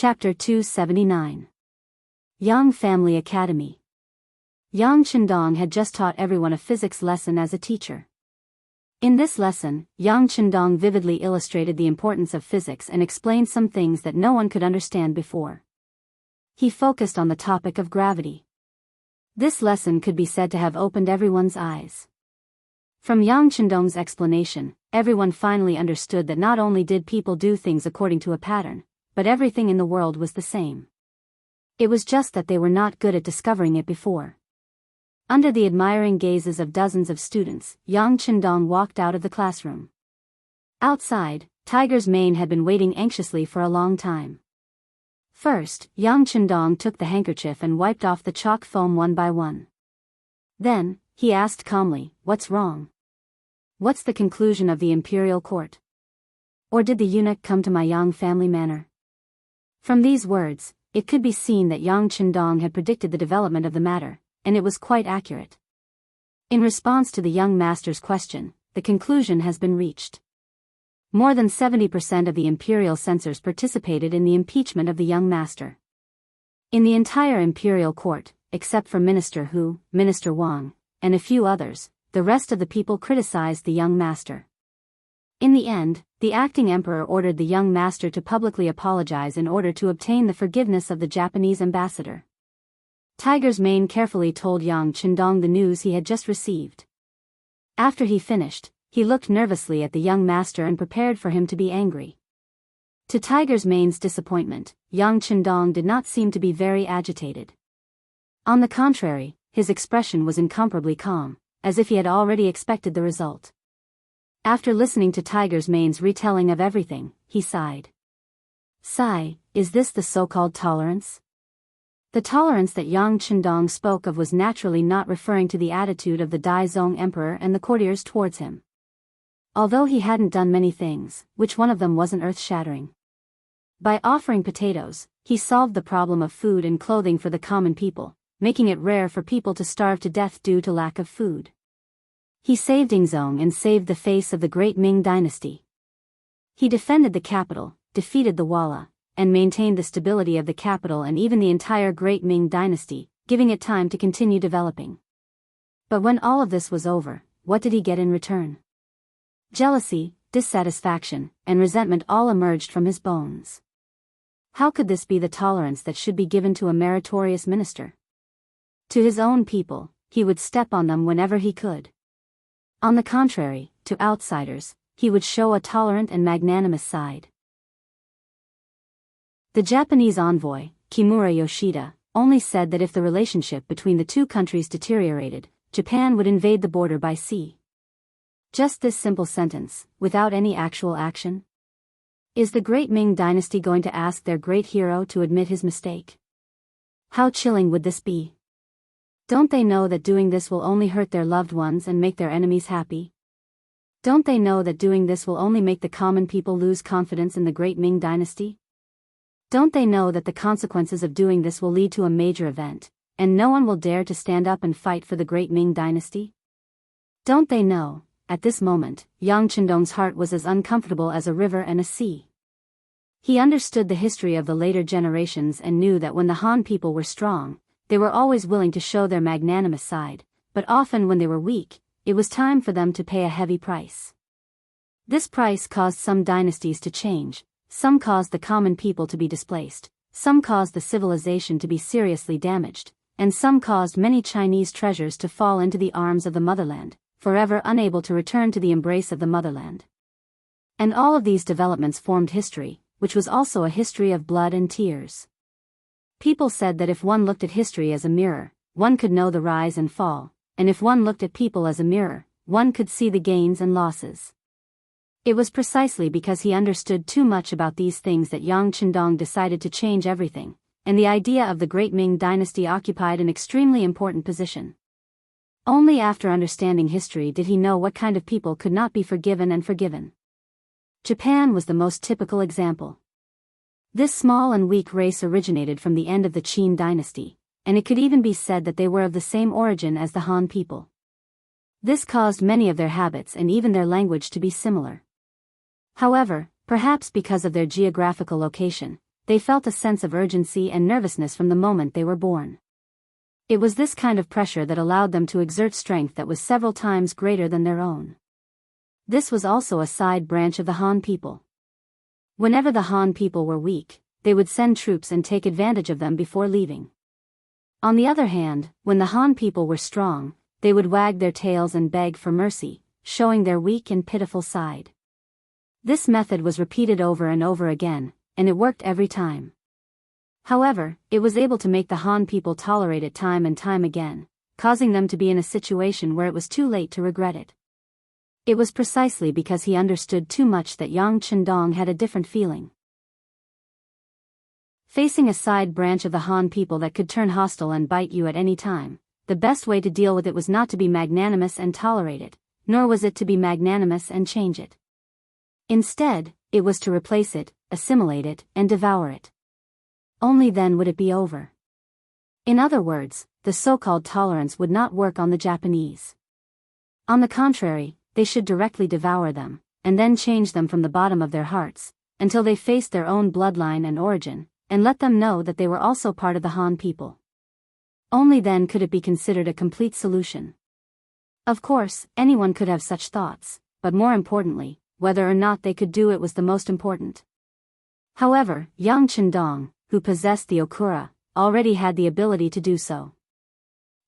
Chapter 279. Yang Family Academy. Yang Chendong had just taught everyone a physics lesson as a teacher. In this lesson, Yang Chendong vividly illustrated the importance of physics and explained some things that no one could understand before. He focused on the topic of gravity. This lesson could be said to have opened everyone's eyes. From Yang Chendong's explanation, everyone finally understood that not only did people do things according to a pattern, but everything in the world was the same. It was just that they were not good at discovering it before. Under the admiring gazes of dozens of students, Yang Chendong walked out of the classroom. Outside, Tiger's mane had been waiting anxiously for a long time. First, Yang Chendong took the handkerchief and wiped off the chalk foam one by one. Then, he asked calmly, "What's wrong? What's the conclusion of the imperial court? Or did the eunuch come to my Yang family manor?" From these words, it could be seen that Yang Chendong had predicted the development of the matter, and it was quite accurate. In response to the young master's question, the conclusion has been reached. More than 70% of the imperial censors participated in the impeachment of the young master. In the entire imperial court, except for Minister Hu, Minister Wang, and a few others, the rest of the people criticized the young master. In the end, the acting emperor ordered the young master to publicly apologize in order to obtain the forgiveness of the Japanese ambassador. Tiger's mane carefully told Yang Chendong the news he had just received. After he finished, he looked nervously at the young master and prepared for him to be angry. To Tiger's mane's disappointment, Yang Chendong did not seem to be very agitated. On the contrary, his expression was incomparably calm, as if he had already expected the result. After listening to Tiger's mane's retelling of everything, he sighed. "Sigh, is this the so-called tolerance?" The tolerance that Yang Chendong spoke of was naturally not referring to the attitude of the Daizong emperor and the courtiers towards him. Although he hadn't done many things, which one of them wasn't earth-shattering? By offering potatoes, he solved the problem of food and clothing for the common people, making it rare for people to starve to death due to lack of food. He saved Yingzong and saved the face of the great Ming dynasty. He defended the capital, defeated the Walla, and maintained the stability of the capital and even the entire great Ming dynasty, giving it time to continue developing. But when all of this was over, what did he get in return? Jealousy, dissatisfaction, and resentment all emerged from his bones. How could this be the tolerance that should be given to a meritorious minister? To his own people, he would step on them whenever he could. On the contrary, to outsiders, he would show a tolerant and magnanimous side. The Japanese envoy, Kimura Yoshida, only said that if the relationship between the two countries deteriorated, Japan would invade the border by sea. Just this simple sentence, without any actual action? Is the great Ming dynasty going to ask their great hero to admit his mistake? How chilling would this be? Don't they know that doing this will only hurt their loved ones and make their enemies happy? Don't they know that doing this will only make the common people lose confidence in the great Ming dynasty? Don't they know that the consequences of doing this will lead to a major event, and no one will dare to stand up and fight for the great Ming dynasty? Don't they know? At this moment, Yang Chendong's heart was as uncomfortable as a river and a sea. He understood the history of the later generations and knew that when the Han people were strong, they were always willing to show their magnanimous side, but often when they were weak, it was time for them to pay a heavy price. This price caused some dynasties to change, some caused the common people to be displaced, some caused the civilization to be seriously damaged, and some caused many Chinese treasures to fall into the arms of the motherland, forever unable to return to the embrace of the motherland. And all of these developments formed history, which was also a history of blood and tears. People said that if one looked at history as a mirror, one could know the rise and fall, and if one looked at people as a mirror, one could see the gains and losses. It was precisely because he understood too much about these things that Yang Chendong decided to change everything, and the idea of the great Ming dynasty occupied an extremely important position. Only after understanding history did he know what kind of people could not be forgiven and forgiven. Japan was the most typical example. This small and weak race originated from the end of the Qin dynasty, and it could even be said that they were of the same origin as the Han people. This caused many of their habits and even their language to be similar. However, perhaps because of their geographical location, they felt a sense of urgency and nervousness from the moment they were born. It was this kind of pressure that allowed them to exert strength that was several times greater than their own. This was also a side branch of the Han people. Whenever the Han people were weak, they would send troops and take advantage of them before leaving. On the other hand, when the Han people were strong, they would wag their tails and beg for mercy, showing their weak and pitiful side. This method was repeated over and over again, and it worked every time. However, it was able to make the Han people tolerate it time and time again, causing them to be in a situation where it was too late to regret it. It was precisely because he understood too much that Yang Chendong had a different feeling. Facing a side branch of the Han people that could turn hostile and bite you at any time, the best way to deal with it was not to be magnanimous and tolerate it, nor was it to be magnanimous and change it. Instead, it was to replace it, assimilate it, and devour it. Only then would it be over. In other words, the so-called tolerance would not work on the Japanese. On the contrary, they should directly devour them, and then change them from the bottom of their hearts, until they faced their own bloodline and origin, and let them know that they were also part of the Han people. Only then could it be considered a complete solution. Of course, anyone could have such thoughts, but more importantly, whether or not they could do it was the most important. However, Yang Chendong, who possessed the Okura, already had the ability to do so.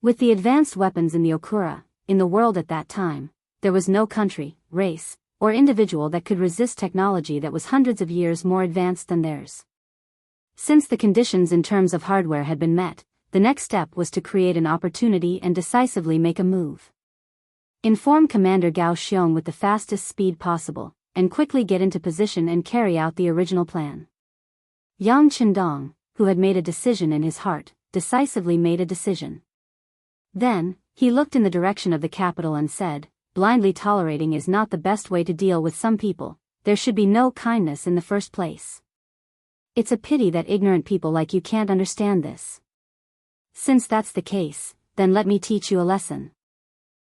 With the advanced weapons in the Okura, in the world at that time, there was no country, race, or individual that could resist technology that was hundreds of years more advanced than theirs. Since the conditions in terms of hardware had been met, the next step was to create an opportunity and decisively make a move. Inform Commander Gao Xiong with the fastest speed possible, and quickly get into position and carry out the original plan. Yang Chendong, who had made a decision in his heart, decisively made a decision. Then, he looked in the direction of the capital and said, blindly tolerating is not the best way to deal with some people, there should be no kindness in the first place. It's a pity that ignorant people like you can't understand this. Since that's the case, then let me teach you a lesson.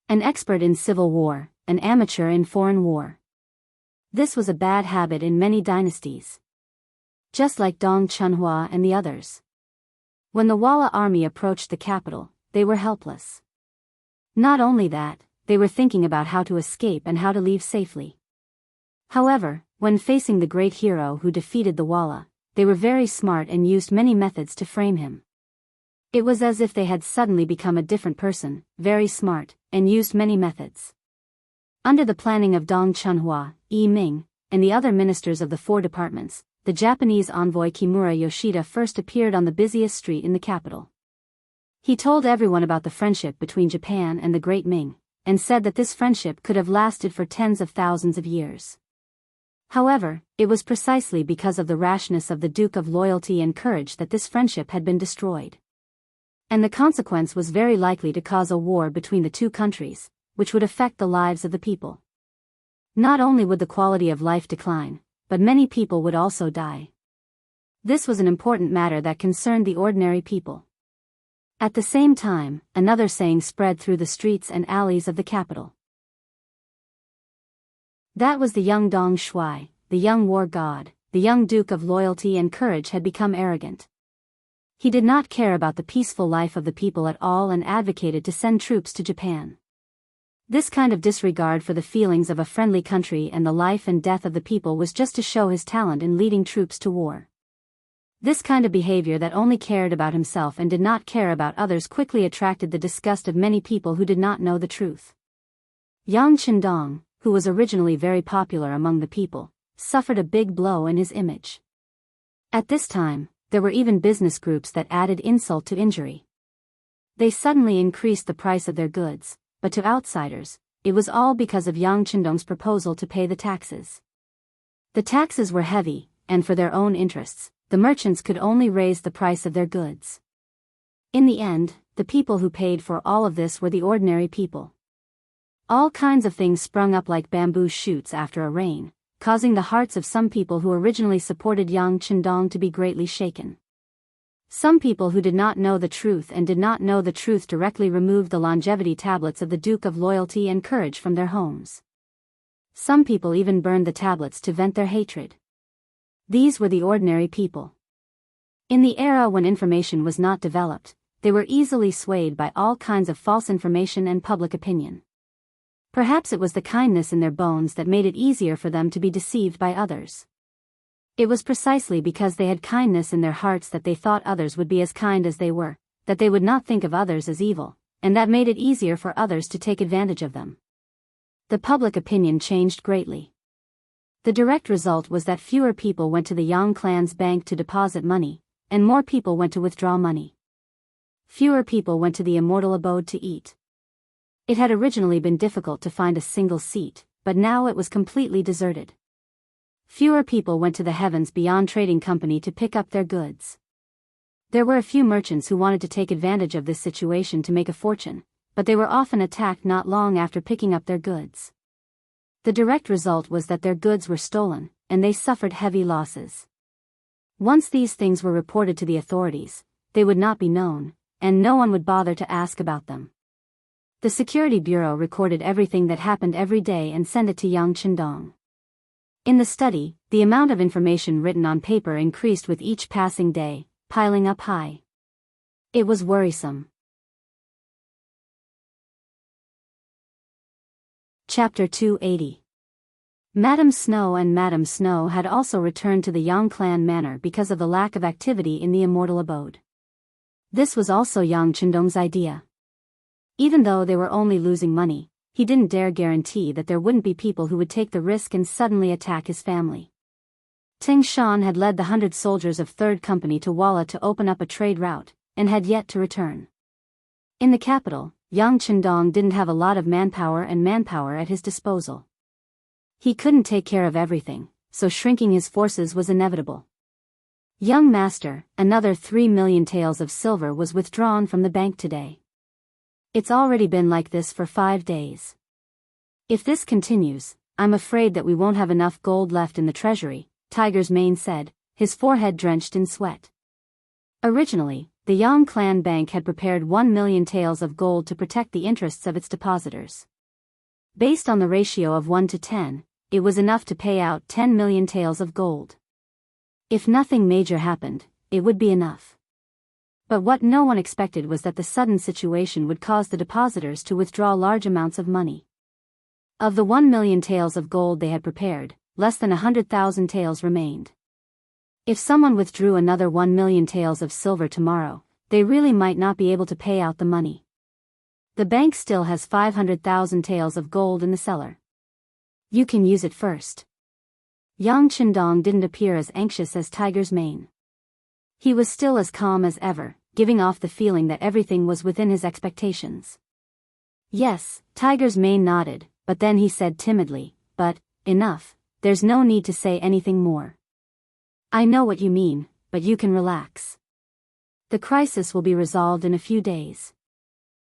An expert in civil war, an amateur in foreign war. This was a bad habit in many dynasties. Just like Dong Chunhua and the others. When the Walla army approached the capital, they were helpless. Not only that, they were thinking about how to escape and how to leave safely. However, when facing the great hero who defeated the Walla, they were very smart and used many methods to frame him. It was as if they had suddenly become a different person, very smart, and used many methods. Under the planning of Dong Chunhua, Yi Ming, and the other ministers of the 4 departments, the Japanese envoy Kimura Yoshida first appeared on the busiest street in the capital. He told everyone about the friendship between Japan and the Great Ming, and said that this friendship could have lasted for tens of thousands of years. However, it was precisely because of the rashness of the Duke of Loyalty and Courage that this friendship had been destroyed. And the consequence was very likely to cause a war between the two countries, which would affect the lives of the people. Not only would the quality of life decline, but many people would also die. This was an important matter that concerned the ordinary people. At the same time, another saying spread through the streets and alleys of the capital. That was the young Dong Shui, the young war god, the young Duke of Loyalty and Courage had become arrogant. He did not care about the peaceful life of the people at all and advocated to send troops to Japan. This kind of disregard for the feelings of a friendly country and the life and death of the people was just to show his talent in leading troops to war. This kind of behavior that only cared about himself and did not care about others quickly attracted the disgust of many people who did not know the truth. Yang Chendong, who was originally very popular among the people, suffered a big blow in his image. At this time, there were even business groups that added insult to injury. They suddenly increased the price of their goods, but to outsiders, it was all because of Yang Chendong's proposal to pay the taxes. The taxes were heavy, and for their own interests, the merchants could only raise the price of their goods. In the end, the people who paid for all of this were the ordinary people. All kinds of things sprung up like bamboo shoots after a rain, causing the hearts of some people who originally supported Yang Chendong to be greatly shaken. Some people who did not know the truth and did not know the truth directly removed the longevity tablets of the Duke of Loyalty and Courage from their homes. Some people even burned the tablets to vent their hatred. These were the ordinary people. In the era when information was not developed, they were easily swayed by all kinds of false information and public opinion. Perhaps it was the kindness in their bones that made it easier for them to be deceived by others. It was precisely because they had kindness in their hearts that they thought others would be as kind as they were, that they would not think of others as evil, and that made it easier for others to take advantage of them. The public opinion changed greatly. The direct result was that fewer people went to the Yang clan's bank to deposit money, and more people went to withdraw money. Fewer people went to the immortal abode to eat. It had originally been difficult to find a single seat, but now it was completely deserted. Fewer people went to the Heavens Beyond Trading Company to pick up their goods. There were a few merchants who wanted to take advantage of this situation to make a fortune, but they were often attacked not long after picking up their goods. The direct result was that their goods were stolen, and they suffered heavy losses. Once these things were reported to the authorities, they would not be known, and no one would bother to ask about them. The Security Bureau recorded everything that happened every day and sent it to Yang Chendong. In the study, the amount of information written on paper increased with each passing day, piling up high. It was worrisome. Chapter 280. Madame Snow and Madame Snow had also returned to the Yang clan manor because of the lack of activity in the immortal abode. This was also Yang Chendong's idea. Even though they were only losing money, he didn't dare guarantee that there wouldn't be people who would take the risk and suddenly attack his family. Ting Shan had led the 100 soldiers of 3rd Company to Walla to open up a trade route, and had yet to return. In the capital, Yang Chendong didn't have a lot of manpower at his disposal. He couldn't take care of everything, so shrinking his forces was inevitable. Young Master, another 3 million taels of silver was withdrawn from the bank today. It's already been like this for 5 days. If this continues, I'm afraid that we won't have enough gold left in the treasury, Tiger's Mane said, his forehead drenched in sweat. Originally, the Yang clan bank had prepared 1 million taels of gold to protect the interests of its depositors. Based on the ratio of 1 to 10, it was enough to pay out 10 million taels of gold. If nothing major happened, it would be enough. But what no one expected was that the sudden situation would cause the depositors to withdraw large amounts of money. Of the 1 million taels of gold they had prepared, less than 100,000 taels remained. If someone withdrew another 1 million taels of silver tomorrow, they really might not be able to pay out the money. The bank still has 500,000 taels of gold in the cellar. You can use it first. Yang Chendong didn't appear as anxious as Tiger's Mane. He was still as calm as ever, giving off the feeling that everything was within his expectations. Yes, Tiger's Mane nodded, but then he said timidly, but, enough, there's no need to say anything more. I know what you mean, but you can relax. The crisis will be resolved in a few days.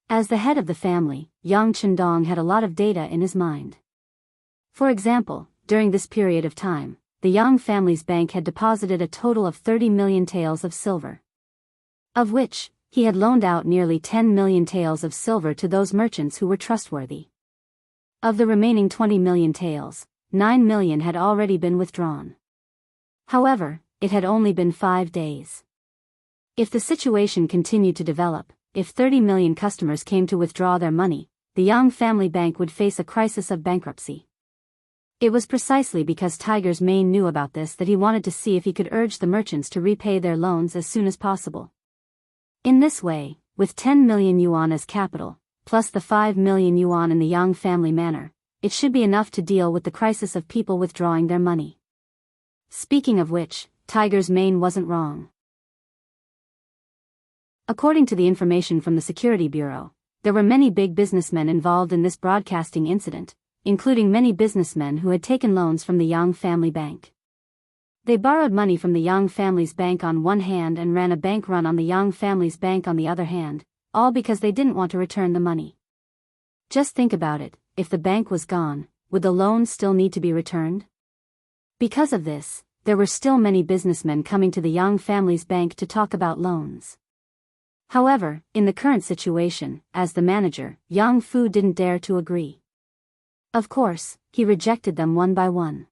As the head of the family, Yang Chendong had a lot of data in his mind. For example, during this period of time, the Yang family's bank had deposited a total of 30 million taels of silver. Of which, he had loaned out nearly 10 million taels of silver to those merchants who were trustworthy. Of the remaining 20 million taels, 9 million had already been withdrawn. However, it had only been 5 days. If the situation continued to develop, if 30 million customers came to withdraw their money, the Yang family bank would face a crisis of bankruptcy. It was precisely because Tiger's Mane knew about this that he wanted to see if he could urge the merchants to repay their loans as soon as possible. In this way, with 10 million yuan as capital, plus the 5 million yuan in the Yang family manor, it should be enough to deal with the crisis of people withdrawing their money. Speaking of which, Tiger's Mane wasn't wrong. According to the information from the Security Bureau, there were many big businessmen involved in this broadcasting incident, including many businessmen who had taken loans from the Yang family bank. They borrowed money from the Yang family's bank on one hand and ran a bank run on the Yang family's bank on the other hand, all because they didn't want to return the money. Just think about it, if the bank was gone, would the loans still need to be returned? Because of this, there were still many businessmen coming to the Yang family's bank to talk about loans. However, in the current situation, as the manager, Yang Fu didn't dare to agree. Of course, he rejected them one by one.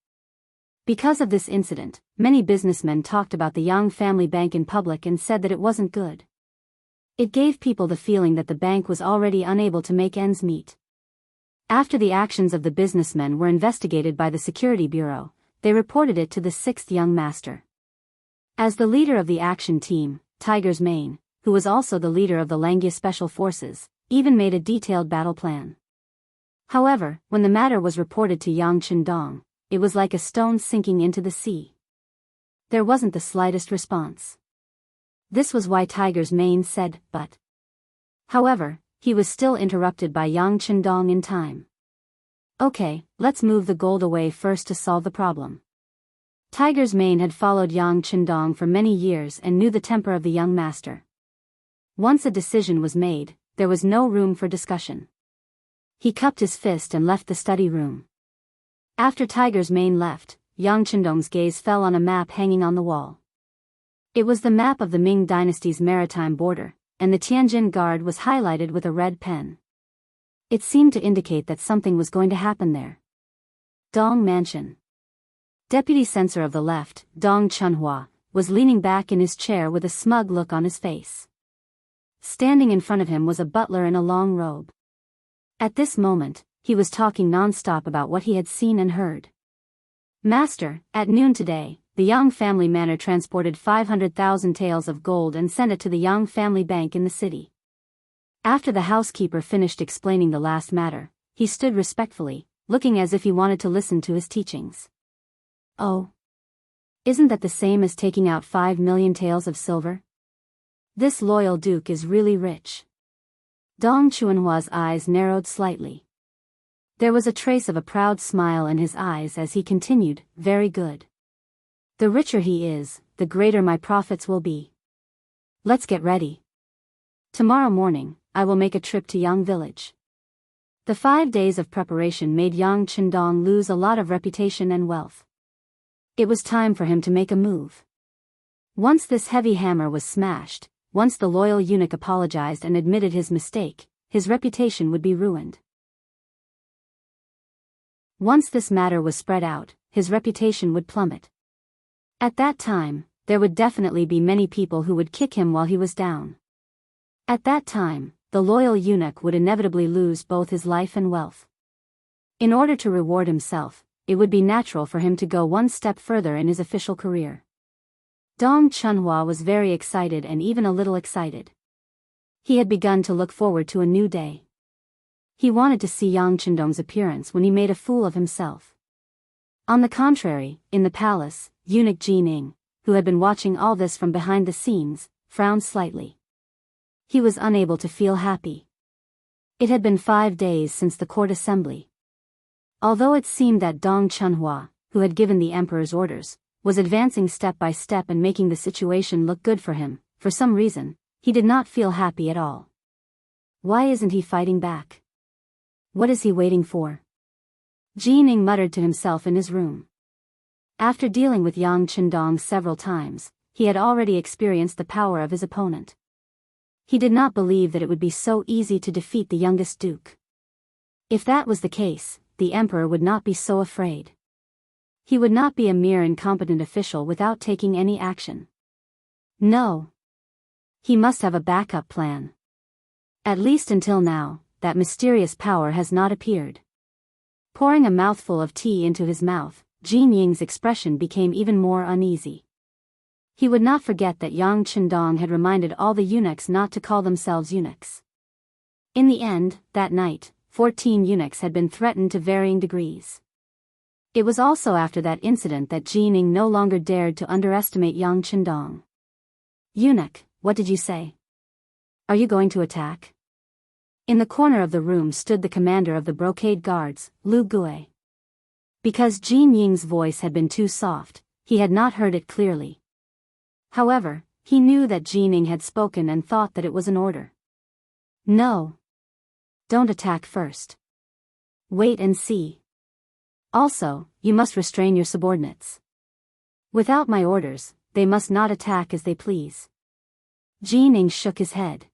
Because of this incident, many businessmen talked about the Yang family bank in public and said that it wasn't good. It gave people the feeling that the bank was already unable to make ends meet. After the actions of the businessmen were investigated by the Security Bureau, they reported it to the sixth young master. As the leader of the action team, Tiger's Mane, who was also the leader of the Langia Special Forces, even made a detailed battle plan. However, when the matter was reported to Yang Chendong, it was like a stone sinking into the sea. There wasn't the slightest response. This was why Tiger's Mane said, but. However, he was still interrupted by Yang Chendong in time. Okay, let's move the gold away first to solve the problem. Tiger's Mane had followed Yang Chendong for many years and knew the temper of the young master. Once a decision was made, there was no room for discussion. He cupped his fist and left the study room. After Tiger's Mane left, Yang Chendong's gaze fell on a map hanging on the wall. It was the map of the Ming Dynasty's maritime border, and the Tianjin Guard was highlighted with a red pen. It seemed to indicate that something was going to happen there. Dong Mansion. Deputy Censor of the left, Dong Chunhua, was leaning back in his chair with a smug look on his face. Standing in front of him was a butler in a long robe. At this moment, he was talking non-stop about what he had seen and heard. Master, at noon today, the Yang family manor transported 500,000 taels of gold and sent it to the Yang family bank in the city. After the housekeeper finished explaining the last matter, he stood respectfully, looking as if he wanted to listen to his teachings. Oh. Isn't that the same as taking out 5 million taels of silver? This loyal duke is really rich. Dong Chunhua's eyes narrowed slightly. There was a trace of a proud smile in his eyes as he continued, very good. The richer he is, the greater my profits will be. Let's get ready. Tomorrow morning, I will make a trip to Yang village. The 5 days of preparation made Yang Chendong lose a lot of reputation and wealth. It was time for him to make a move. Once this heavy hammer was smashed, once the loyal eunuch apologized and admitted his mistake, his reputation would be ruined. Once this matter was spread out, his reputation would plummet. At that time, there would definitely be many people who would kick him while he was down. At that time, the loyal eunuch would inevitably lose both his life and wealth. In order to reward himself, it would be natural for him to go one step further in his official career. Dong Chunhua was very excited and even a little excited. He had begun to look forward to a new day. He wanted to see Yang Chendong's appearance when he made a fool of himself. On the contrary, in the palace, eunuch Jining, who had been watching all this from behind the scenes, frowned slightly. He was unable to feel happy. It had been 5 days since the court assembly. Although it seemed that Dong Chunhua, who had given the emperor's orders, was advancing step by step and making the situation look good for him, for some reason, he did not feel happy at all. Why isn't he fighting back? What is he waiting for? Jining muttered to himself in his room. After dealing with Yang Chendong several times, he had already experienced the power of his opponent. He did not believe that it would be so easy to defeat the youngest duke. If that was the case, the emperor would not be so afraid. He would not be a mere incompetent official without taking any action. No. He must have a backup plan. At least until now, that mysterious power has not appeared. Pouring a mouthful of tea into his mouth, Jin Ying's expression became even more uneasy. He would not forget that Yang Chendong had reminded all the eunuchs not to call themselves eunuchs. In the end, that night, 14 eunuchs had been threatened to varying degrees. It was also after that incident that Jining no longer dared to underestimate Yang Chendong. Eunuch, what did you say? Are you going to attack? In the corner of the room stood the commander of the brocade guards, Lu Gui. Because Jin Ying's voice had been too soft, he had not heard it clearly. However, he knew that Jining had spoken and thought that it was an order. No. Don't attack first. Wait and see. Also, you must restrain your subordinates. Without my orders, they must not attack as they please. Jining shook his head.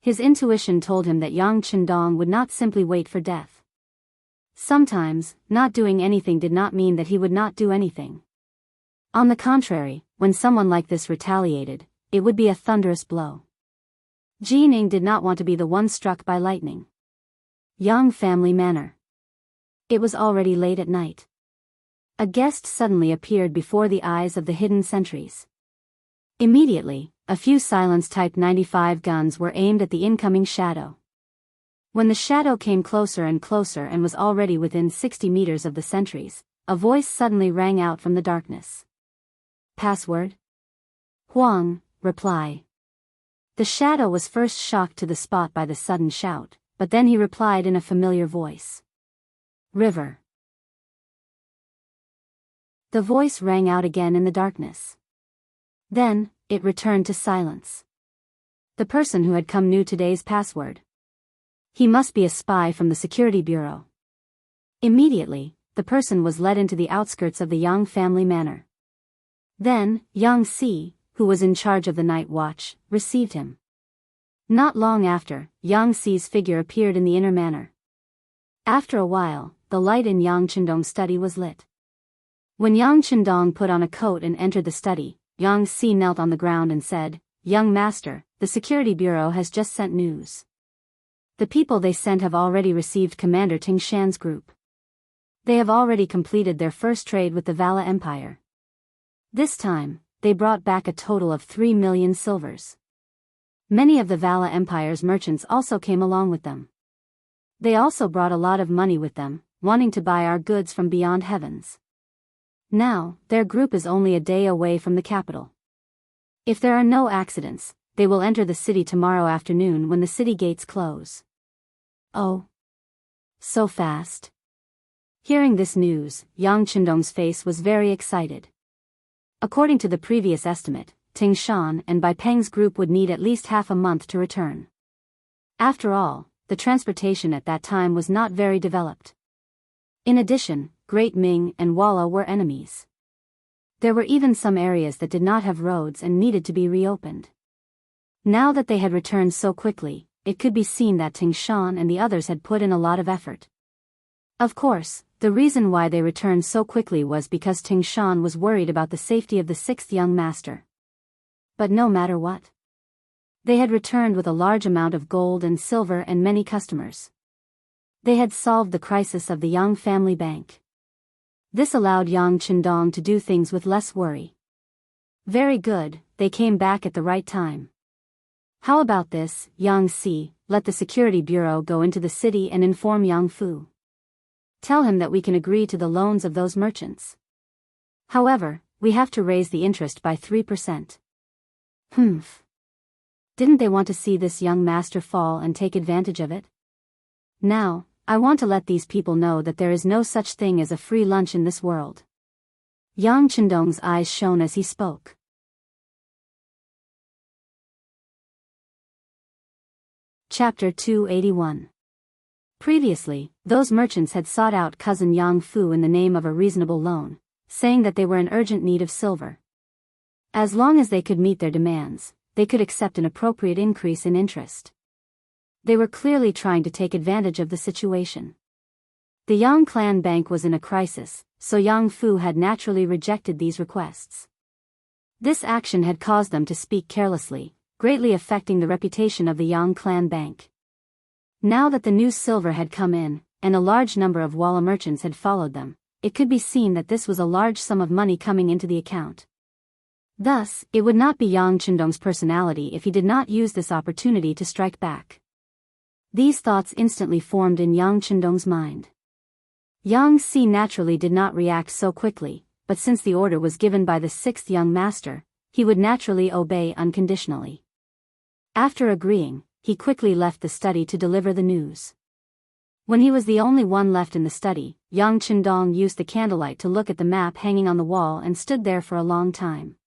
His intuition told him that Yang Chendong would not simply wait for death. Sometimes, not doing anything did not mean that he would not do anything. On the contrary, when someone like this retaliated, it would be a thunderous blow. Jining did not want to be the one struck by lightning. Yang family manor. It was already late at night. A guest suddenly appeared before the eyes of the hidden sentries. Immediately, a few silenced Type 95 guns were aimed at the incoming shadow. When the shadow came closer and closer and was already within 60 meters of the sentries, a voice suddenly rang out from the darkness. Password? Huang, reply. The shadow was first shocked to the spot by the sudden shout, but then he replied in a familiar voice. River. The voice rang out again in the darkness. Then, it returned to silence. The person who had come knew today's password. He must be a spy from the security bureau. Immediately, the person was led into the outskirts of the Yang family manor. Then, Yang Si, who was in charge of the night watch, received him. Not long after, Yang Si's figure appeared in the inner manor. After a while, the light in Yang Chendong's study was lit. When Yang Chendong put on a coat and entered the study, Yang Si knelt on the ground and said, Young master, the security bureau has just sent news. The people they sent have already received Commander Ting Shan's group. They have already completed their first trade with the Vala Empire. This time, they brought back a total of 3 million silvers. Many of the Vala Empire's merchants also came along with them. They also brought a lot of money with them, wanting to buy our goods from beyond heavens. Now, their group is only a day away from the capital. If there are no accidents, they will enter the city tomorrow afternoon when the city gates close. Oh. So fast. Hearing this news, Yang Chendong's face was very excited. According to the previous estimate, Ting Shan and Bai Peng's group would need at least half a month to return. After all, the transportation at that time was not very developed. In addition, Great Ming and Walla were enemies. There were even some areas that did not have roads and needed to be reopened. Now that they had returned so quickly, it could be seen that Ting Shan and the others had put in a lot of effort. Of course, the reason why they returned so quickly was because Ting Shan was worried about the safety of the sixth young master. But no matter what, they had returned with a large amount of gold and silver and many customers. They had solved the crisis of the Yang family bank. This allowed Yang Chendong to do things with less worry. Very good, they came back at the right time. How about this, Yang Si, let the security bureau go into the city and inform Yang Fu. Tell him that we can agree to the loans of those merchants. However, we have to raise the interest by 3%. Didn't they want to see this young master fall and take advantage of it? Now, I want to let these people know that there is no such thing as a free lunch in this world. Yang Chendong's eyes shone as he spoke. Chapter 281. Previously, those merchants had sought out cousin Yang Fu in the name of a reasonable loan, saying that they were in urgent need of silver. As long as they could meet their demands, they could accept an appropriate increase in interest. They were clearly trying to take advantage of the situation. The Yang clan bank was in a crisis, so Yang Fu had naturally rejected these requests. This action had caused them to speak carelessly, greatly affecting the reputation of the Yang clan bank. Now that the new silver had come in, and a large number of Walla merchants had followed them, it could be seen that this was a large sum of money coming into the account. Thus, it would not be Yang Chendong's personality if he did not use this opportunity to strike back. These thoughts instantly formed in Yang Chendong's mind. Yang Si naturally did not react so quickly, but since the order was given by the sixth young master, he would naturally obey unconditionally. After agreeing, he quickly left the study to deliver the news. When he was the only one left in the study, Yang Chendong used the candlelight to look at the map hanging on the wall and stood there for a long time.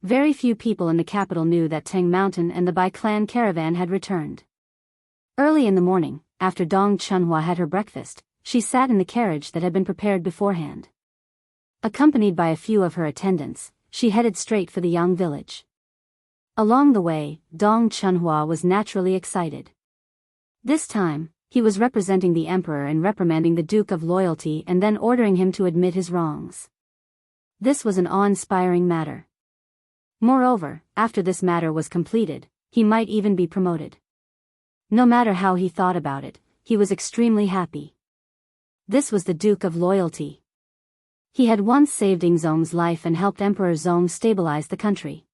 Very few people in the capital knew that Teng Mountain and the Bai clan caravan had returned. Early in the morning, after Dong Chunhua had her breakfast, she sat in the carriage that had been prepared beforehand. Accompanied by a few of her attendants, she headed straight for the Yang village. Along the way, Dong Chunhua was naturally excited. This time, he was representing the emperor and reprimanding the Duke of Loyalty and then ordering him to admit his wrongs. This was an awe-inspiring matter. Moreover, after this matter was completed, he might even be promoted. No matter how he thought about it, he was extremely happy. This was the Duke of Loyalty. He had once saved Ingzong's life and helped Emperor Zong stabilize the country.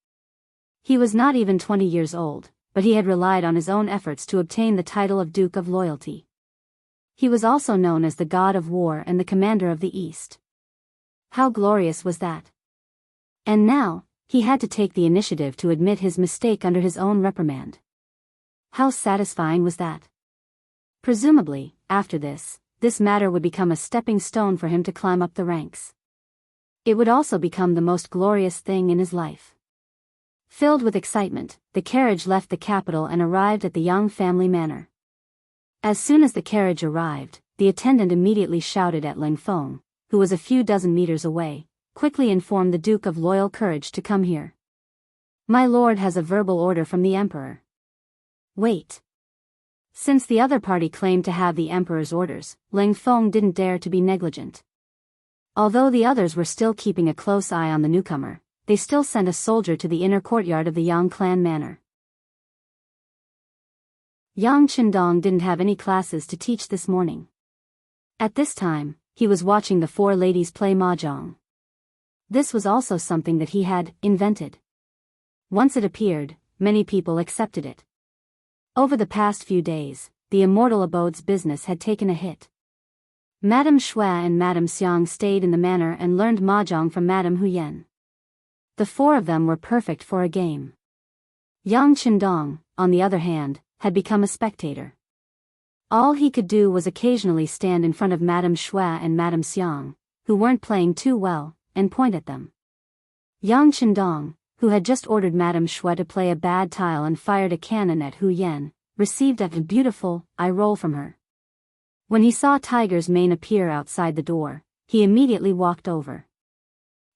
He was not even 20 years old, but he had relied on his own efforts to obtain the title of Duke of Loyalty. He was also known as the God of War and the Commander of the East. How glorious was that? And now, he had to take the initiative to admit his mistake under his own reprimand. How satisfying was that? Presumably, after this matter would become a stepping stone for him to climb up the ranks. It would also become the most glorious thing in his life. Filled with excitement, the carriage left the capital and arrived at the Yang family manor. As soon as the carriage arrived, the attendant immediately shouted at Ling Feng, who was a few dozen meters away, quickly informed the Duke of Loyal Courage to come here. My lord has a verbal order from the emperor. Wait. Since the other party claimed to have the emperor's orders, Ling Feng didn't dare to be negligent. Although the others were still keeping a close eye on the newcomer, they still sent a soldier to the inner courtyard of the Yang clan manor. Yang Qindong didn't have any classes to teach this morning. At this time, he was watching the four ladies play mahjong. This was also something that he had invented. Once it appeared, many people accepted it. Over the past few days, the Immortal Abode's business had taken a hit. Madame Xue and Madame Xiang stayed in the manor and learned mahjong from Madame Huyen. The four of them were perfect for a game. Yang Qindong, on the other hand, had become a spectator. All he could do was occasionally stand in front of Madame Xue and Madame Xiang, who weren't playing too well, and point at them. Yang Qindong, who had just ordered Madame Xue to play a bad tile and fired a cannon at Hu Yan, received a beautiful eye roll from her. When he saw Tiger's mane appear outside the door, he immediately walked over.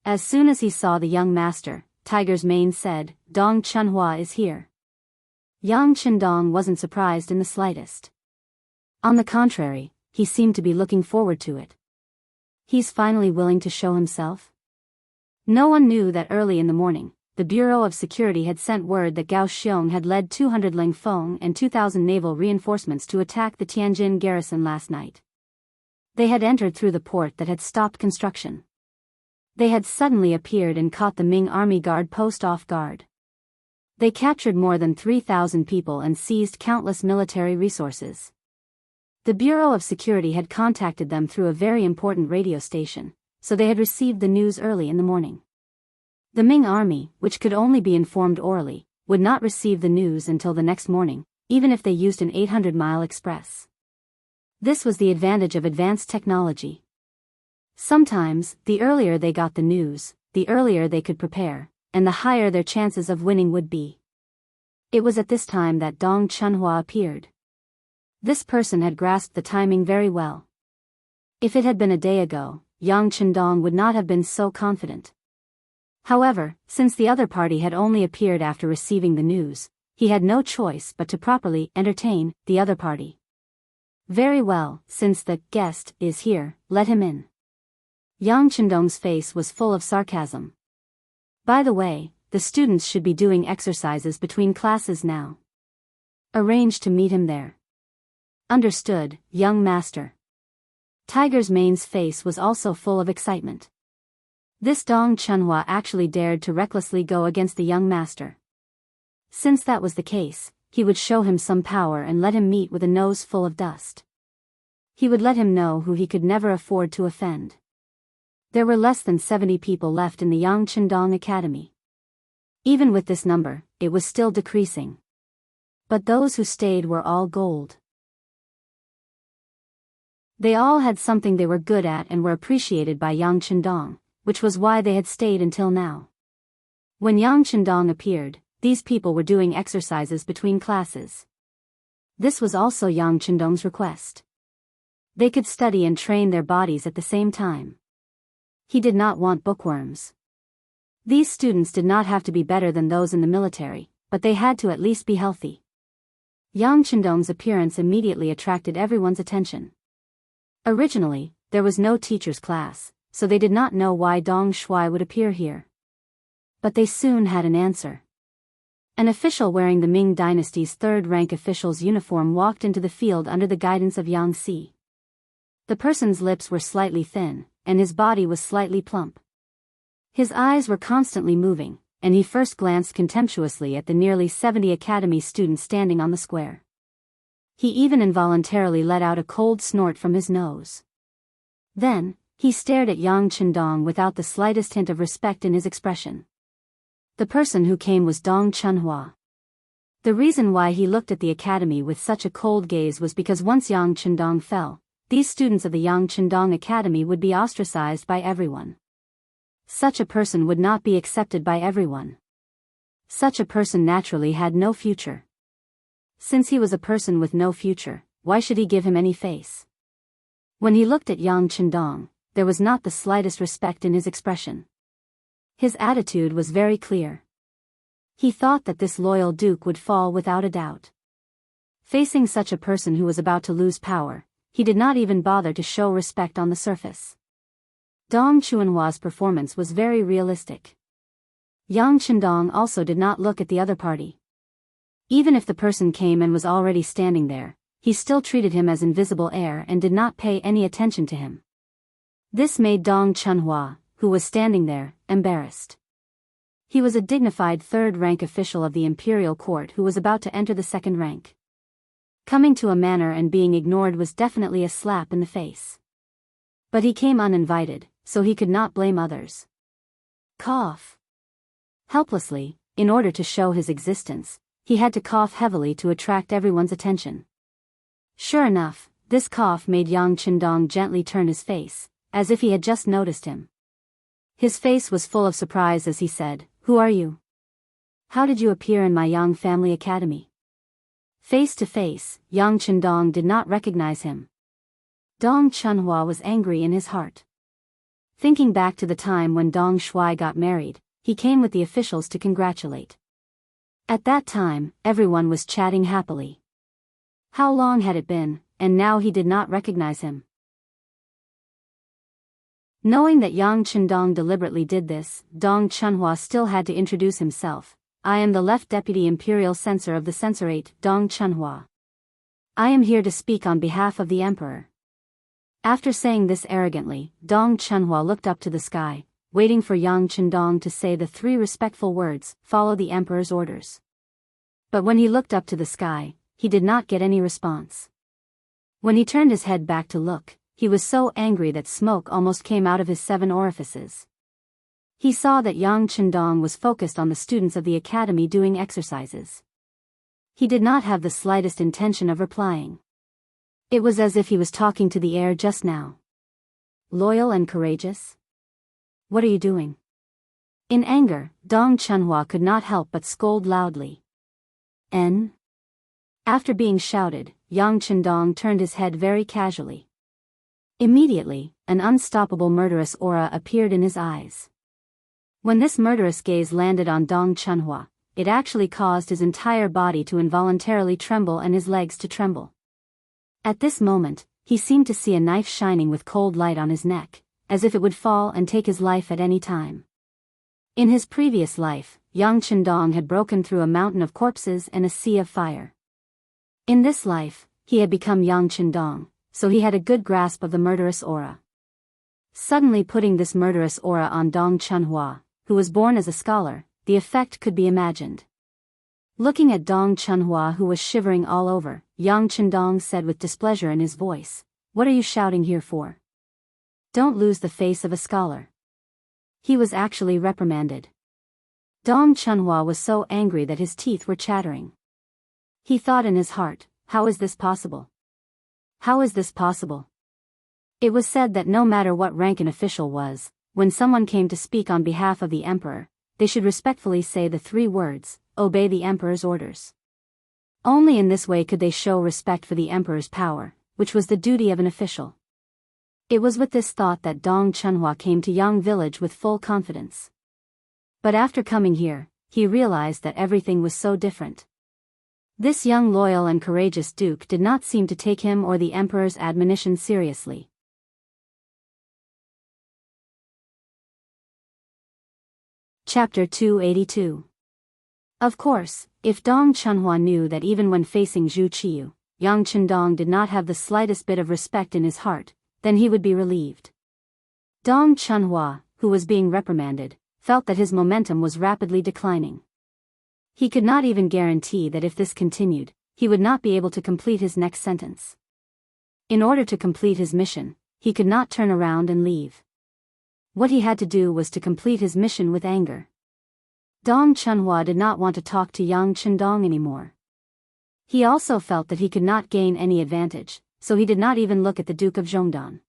As soon as he saw the young master, Tiger's mane said, Dong Chunhua is here. Yang Qindong wasn't surprised in the slightest. On the contrary, he seemed to be looking forward to it. He's finally willing to show himself? No one knew that early in the morning, the Bureau of Security had sent word that Gao Xiong had led 200 Ling Feng and 2,000 naval reinforcements to attack the Tianjin garrison last night. They had entered through the port that had stopped construction. They had suddenly appeared and caught the Ming army guard post off guard. They captured more than 3,000 people and seized countless military resources. The Bureau of Security had contacted them through a very important radio station, so they had received the news early in the morning. The Ming army, which could only be informed orally, would not receive the news until the next morning, even if they used an 800-mile express. This was the advantage of advanced technology. Sometimes, the earlier they got the news, the earlier they could prepare, and the higher their chances of winning would be. It was at this time that Dong Chunhua appeared. This person had grasped the timing very well. If it had been a day ago, Yang Qindong would not have been so confident. However, since the other party had only appeared after receiving the news, he had no choice but to properly entertain the other party. Very well, since the guest is here, let him in. Yang Qindong's face was full of sarcasm. By the way, the students should be doing exercises between classes now. Arrange to meet him there. Understood, young master. Tiger's mane's face was also full of excitement. This Dong Chunhua actually dared to recklessly go against the young master. Since that was the case, he would show him some power and let him meet with a nose full of dust. He would let him know who he could never afford to offend. There were less than 70 people left in the Yang Qindong Academy. Even with this number, it was still decreasing. But those who stayed were all gold. They all had something they were good at and were appreciated by Yang Qindong, which was why they had stayed until now. When Yang Qindong appeared, these people were doing exercises between classes. This was also Yang Qindong's request. They could study and train their bodies at the same time. He did not want bookworms. These students did not have to be better than those in the military, but they had to at least be healthy. Yang Chendong's appearance immediately attracted everyone's attention. Originally, there was no teacher's class, so they did not know why Dong Shuai would appear here. But they soon had an answer. An official wearing the Ming Dynasty's third-rank official's uniform walked into the field under the guidance of Yang Si. The person's lips were slightly thin, and his body was slightly plump. His eyes were constantly moving, and he first glanced contemptuously at the nearly 70 academy students standing on the square. He even involuntarily let out a cold snort from his nose. Then, he stared at Yang Chendong without the slightest hint of respect in his expression. The person who came was Dong Chunhua. The reason why he looked at the academy with such a cold gaze was because once Yang Chendong fell, these students of the Yang Chendong Academy would be ostracized by everyone. Such a person would not be accepted by everyone. Such a person naturally had no future. Since he was a person with no future, why should he give him any face? When he looked at Yang Chendong, there was not the slightest respect in his expression. His attitude was very clear. He thought that this loyal duke would fall without a doubt. Facing such a person who was about to lose power, he did not even bother to show respect on the surface. Dong Chunhua's performance was very realistic. Yang Chendong also did not look at the other party. Even if the person came and was already standing there, he still treated him as invisible air and did not pay any attention to him. This made Dong Chunhua, who was standing there, embarrassed. He was a dignified third-rank official of the imperial court who was about to enter the second rank. Coming to a manor and being ignored was definitely a slap in the face. But he came uninvited, so he could not blame others. Cough. Helplessly, in order to show his existence, he had to cough heavily to attract everyone's attention. Sure enough, this cough made Yang Chendong gently turn his face, as if he had just noticed him. His face was full of surprise as he said, "Who are you? How did you appear in my Yang family academy?" Face to face, Yang Chendong did not recognize him. Dong Chunhua was angry in his heart. Thinking back to the time when Dong Shuai got married, he came with the officials to congratulate. At that time, everyone was chatting happily. How long had it been, and now he did not recognize him? Knowing that Yang Chendong deliberately did this, Dong Chunhua still had to introduce himself. "I am the left deputy imperial censor of the censorate, Dong Chunhua. I am here to speak on behalf of the emperor." After saying this arrogantly, Dong Chunhua looked up to the sky, waiting for Yang Chendong to say the three respectful words, "Follow the emperor's orders." But when he looked up to the sky, he did not get any response. When he turned his head back to look, he was so angry that smoke almost came out of his 7 orifices. He saw that Yang Chendong was focused on the students of the academy doing exercises. He did not have the slightest intention of replying. It was as if he was talking to the air just now. Loyal and courageous? What are you doing? In anger, Dong Chunhua could not help but scold loudly. N? After being shouted, Yang Chendong turned his head very casually. Immediately, an unstoppable murderous aura appeared in his eyes. When this murderous gaze landed on Dong Chunhua, it actually caused his entire body to involuntarily tremble and his legs to tremble. At this moment, he seemed to see a knife shining with cold light on his neck, as if it would fall and take his life at any time. In his previous life, Yang Chendong had broken through a mountain of corpses and a sea of fire. In this life, he had become Yang Chendong, so he had a good grasp of the murderous aura. Suddenly putting this murderous aura on Dong Chunhua, who was born as a scholar, the effect could be imagined. Looking at Dong Chunhua, who was shivering all over, Yang Chendong said with displeasure in his voice, "What are you shouting here for? Don't lose the face of a scholar." He was actually reprimanded. Dong Chunhua was so angry that his teeth were chattering. He thought in his heart, "How is this possible? How is this possible?" It was said that no matter what rank an official was, when someone came to speak on behalf of the emperor, they should respectfully say the 3 words, "Obey the emperor's orders." Only in this way could they show respect for the emperor's power, which was the duty of an official. It was with this thought that Dong Chunhua came to Yang village with full confidence. But after coming here, he realized that everything was so different. This young loyal and courageous duke did not seem to take him or the emperor's admonition seriously. Chapter 282. Of course, if Dong Chunhua knew that even when facing Zhu Qiyu, Yang Chendong did not have the slightest bit of respect in his heart, then he would be relieved. Dong Chunhua, who was being reprimanded, felt that his momentum was rapidly declining. He could not even guarantee that if this continued, he would not be able to complete his next sentence. In order to complete his mission, he could not turn around and leave. What he had to do was to complete his mission with anger. Dong Chunhua did not want to talk to Yang Chendong anymore. He also felt that he could not gain any advantage, so he did not even look at the Duke of Zhongdan.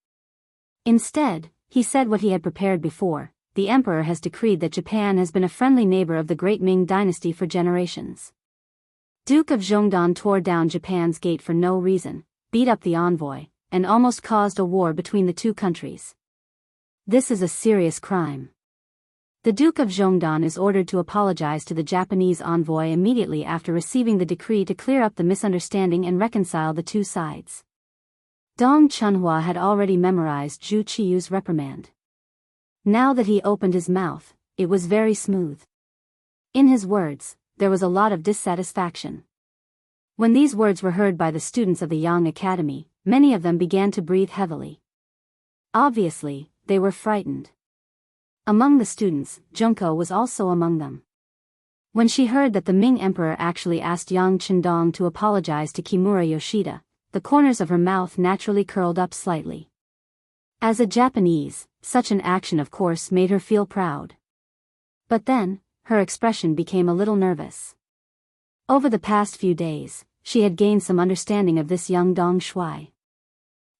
Instead, he said what he had prepared before: the emperor has decreed that Japan has been a friendly neighbor of the great Ming dynasty for generations. Duke of Zhongdan tore down Japan's gate for no reason, beat up the envoy, and almost caused a war between the two countries. This is a serious crime. The Duke of Zhongdan is ordered to apologize to the Japanese envoy immediately after receiving the decree to clear up the misunderstanding and reconcile the two sides. Dong Chunhua had already memorized Zhu Qiyu's reprimand. Now that he opened his mouth, it was very smooth. In his words, there was a lot of dissatisfaction. When these words were heard by the students of the Yang Academy, many of them began to breathe heavily. Obviously, they were frightened. Among the students, Junko was also among them. When she heard that the Ming Emperor actually asked Yang Chendong to apologize to Kimura Yoshida, the corners of her mouth naturally curled up slightly. As a Japanese, such an action of course made her feel proud. But then, her expression became a little nervous. Over the past few days, she had gained some understanding of this young Dong Shuai.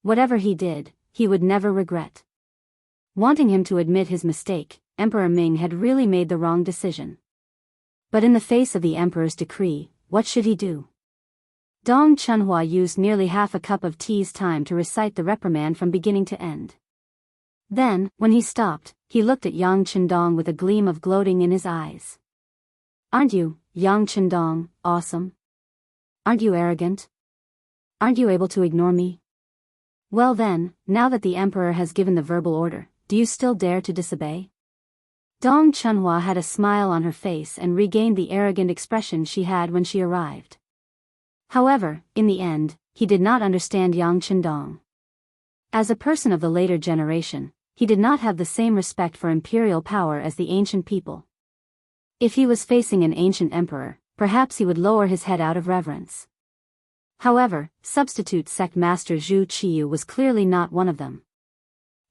Whatever he did, he would never regret. Wanting him to admit his mistake, Emperor Ming had really made the wrong decision. But in the face of the emperor's decree, what should he do? Dong Chunhua used nearly half a cup of tea's time to recite the reprimand from beginning to end. Then, when he stopped, he looked at Yang Chendong with a gleam of gloating in his eyes. "Aren't you, Yang Chendong, awesome? Aren't you arrogant? Aren't you able to ignore me? Well then, now that the emperor has given the verbal order, do you still dare to disobey?" Dong Chunhua had a smile on her face and regained the arrogant expression she had when she arrived. However, in the end, he did not understand Yang Chendong. As a person of the later generation, he did not have the same respect for imperial power as the ancient people. If he was facing an ancient emperor, perhaps he would lower his head out of reverence. However, substitute sect master Zhu Qiyu was clearly not one of them.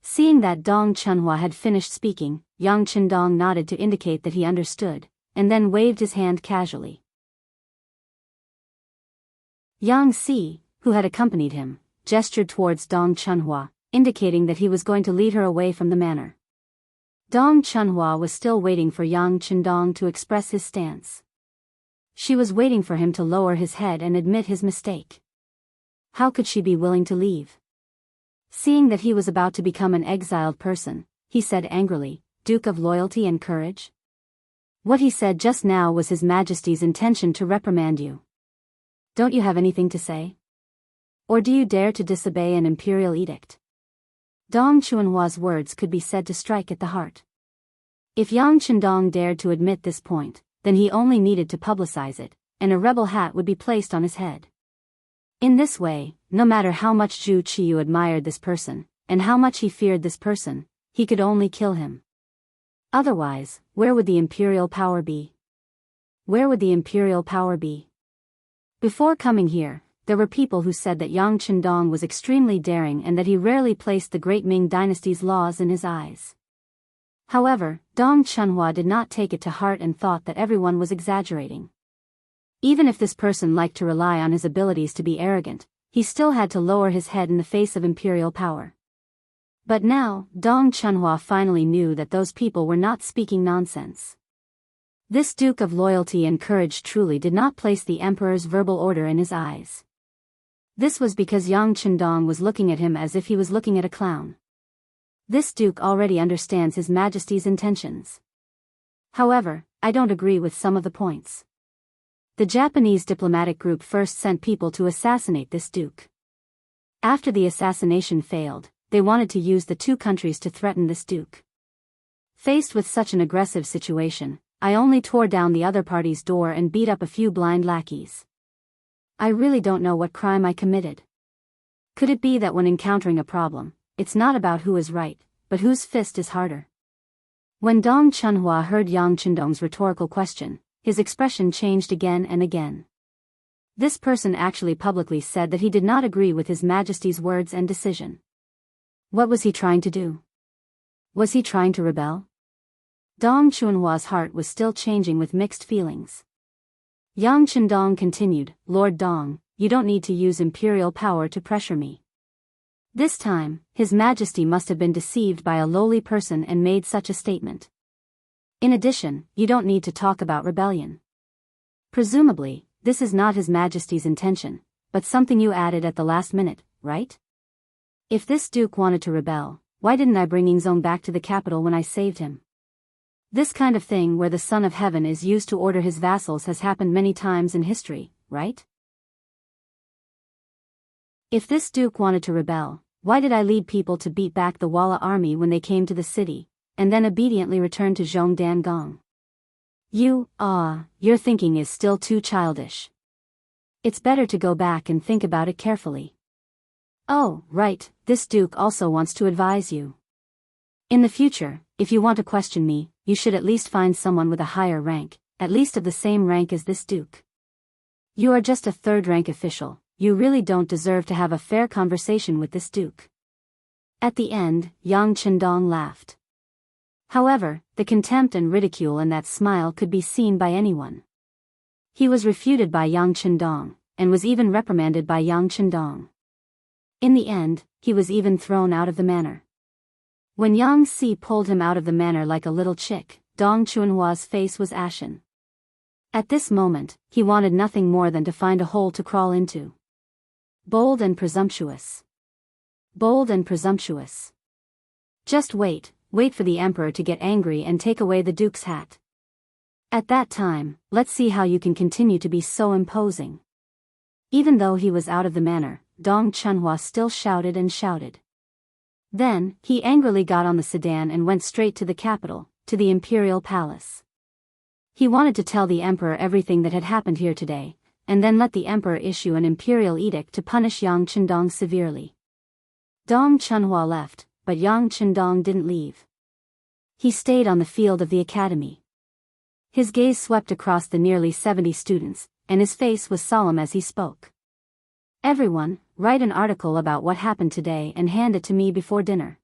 Seeing that Dong Chunhua had finished speaking, Yang Chendong nodded to indicate that he understood, and then waved his hand casually. Yang Si, who had accompanied him, gestured towards Dong Chunhua, indicating that he was going to lead her away from the manor. Dong Chunhua was still waiting for Yang Chendong to express his stance. She was waiting for him to lower his head and admit his mistake. How could she be willing to leave? Seeing that he was about to become an exiled person, he said angrily, "Duke of Loyalty and Courage?" What he said just now was His Majesty's intention to reprimand you. Don't you have anything to say? Or do you dare to disobey an imperial edict? Dong Chunhua's words could be said to strike at the heart. If Yang Chendong dared to admit this point, then he only needed to publicize it, and a rebel hat would be placed on his head. In this way, no matter how much Zhu Qiyu admired this person, and how much he feared this person, he could only kill him. Otherwise, where would the imperial power be? Where would the imperial power be? Before coming here, there were people who said that Yang Chendong was extremely daring and that he rarely placed the great Ming dynasty's laws in his eyes. However, Dong Chunhua did not take it to heart and thought that everyone was exaggerating. Even if this person liked to rely on his abilities to be arrogant, he still had to lower his head in the face of imperial power. But now, Dong Chunhua finally knew that those people were not speaking nonsense. This Duke of Loyalty and Courage truly did not place the emperor's verbal order in his eyes. This was because Yang Chendong was looking at him as if he was looking at a clown. This Duke already understands His Majesty's intentions. However, I don't agree with some of the points. The Japanese diplomatic group first sent people to assassinate this duke. After the assassination failed, they wanted to use the two countries to threaten this duke. Faced with such an aggressive situation, I only tore down the other party's door and beat up a few blind lackeys. I really don't know what crime I committed. Could it be that when encountering a problem, it's not about who is right, but whose fist is harder? When Dong Chunhua heard Yang Chendong's rhetorical question, his expression changed again and again. This person actually publicly said that he did not agree with His Majesty's words and decision. What was he trying to do? Was he trying to rebel? Dong Chunhua's heart was still changing with mixed feelings. Yang Chendong continued, Lord Dong, you don't need to use imperial power to pressure me. This time, His Majesty must have been deceived by a lowly person and made such a statement. In addition, you don't need to talk about rebellion. Presumably, this is not His Majesty's intention, but something you added at the last minute, right? If this duke wanted to rebel, why didn't I bring Yingzong back to the capital when I saved him? This kind of thing where the Son of Heaven is used to order his vassals has happened many times in history, right? If this duke wanted to rebel, why did I lead people to beat back the Walla army when they came to the city, and then obediently return to Zhongdangong? Your thinking is still too childish. It's better to go back and think about it carefully. Oh, right, this duke also wants to advise you. In the future, if you want to question me, you should at least find someone with a higher rank, at least of the same rank as this duke. You are just a third-rank official, you really don't deserve to have a fair conversation with this duke. At the end, Yang Chendong laughed. However, the contempt and ridicule in that smile could be seen by anyone. He was refuted by Yang Chendong, and was even reprimanded by Yang Chendong. In the end, he was even thrown out of the manor. When Yang Si pulled him out of the manor like a little chick, Dong Chunhua's face was ashen. At this moment, he wanted nothing more than to find a hole to crawl into. Bold and presumptuous. Bold and presumptuous. Just wait for the emperor to get angry and take away the duke's hat. At that time, let's see how you can continue to be so imposing. Even though he was out of the manor, Dong Chunhua still shouted and shouted. Then, he angrily got on the sedan and went straight to the capital, to the imperial palace. He wanted to tell the emperor everything that had happened here today, and then let the emperor issue an imperial edict to punish Yang Chendong severely. Dong Chunhua left, but Yang Chendong didn't leave. He stayed on the field of the academy. His gaze swept across the nearly 70 students, and his face was solemn as he spoke. Everyone, write an article about what happened today and hand it to me before dinner.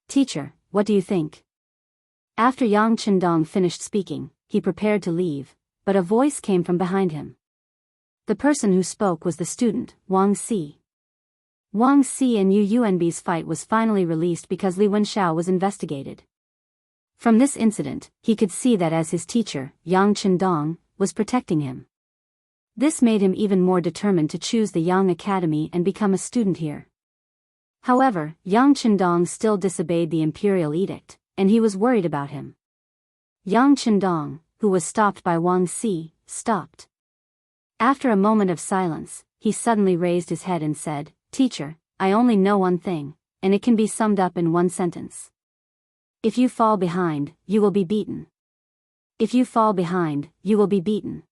Teacher, what do you think? After Yang Chendong finished speaking, he prepared to leave, but a voice came from behind him. The person who spoke was the student, Wang Si. Wang Si and Yu Yuanbi's fight was finally released because Li Wenxiao was investigated. From this incident, he could see that as his teacher, Yang Chendong, was protecting him. This made him even more determined to choose the Yang Academy and become a student here. However, Yang Chendong still disobeyed the imperial edict, and he was worried about him. Yang Chendong, who was stopped by Wang Si, stopped. After a moment of silence, he suddenly raised his head and said, Teacher, I only know one thing, and it can be summed up in one sentence. If you fall behind, you will be beaten. If you fall behind, you will be beaten.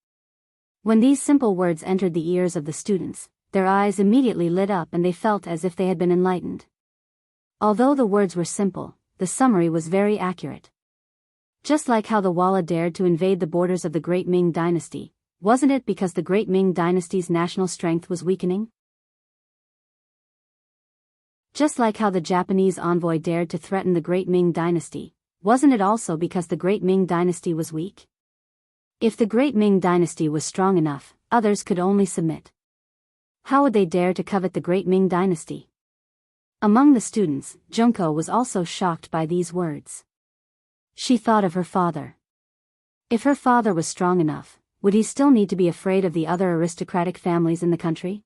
When these simple words entered the ears of the students, their eyes immediately lit up and they felt as if they had been enlightened. Although the words were simple, the summary was very accurate. Just like how the Walla dared to invade the borders of the Great Ming Dynasty, wasn't it because the Great Ming Dynasty's national strength was weakening? Just like how the Japanese envoy dared to threaten the Great Ming Dynasty, wasn't it also because the Great Ming Dynasty was weak? If the Great Ming Dynasty was strong enough, others could only submit. How would they dare to covet the Great Ming Dynasty? Among the students, Junko was also shocked by these words. She thought of her father. If her father was strong enough, would he still need to be afraid of the other aristocratic families in the country?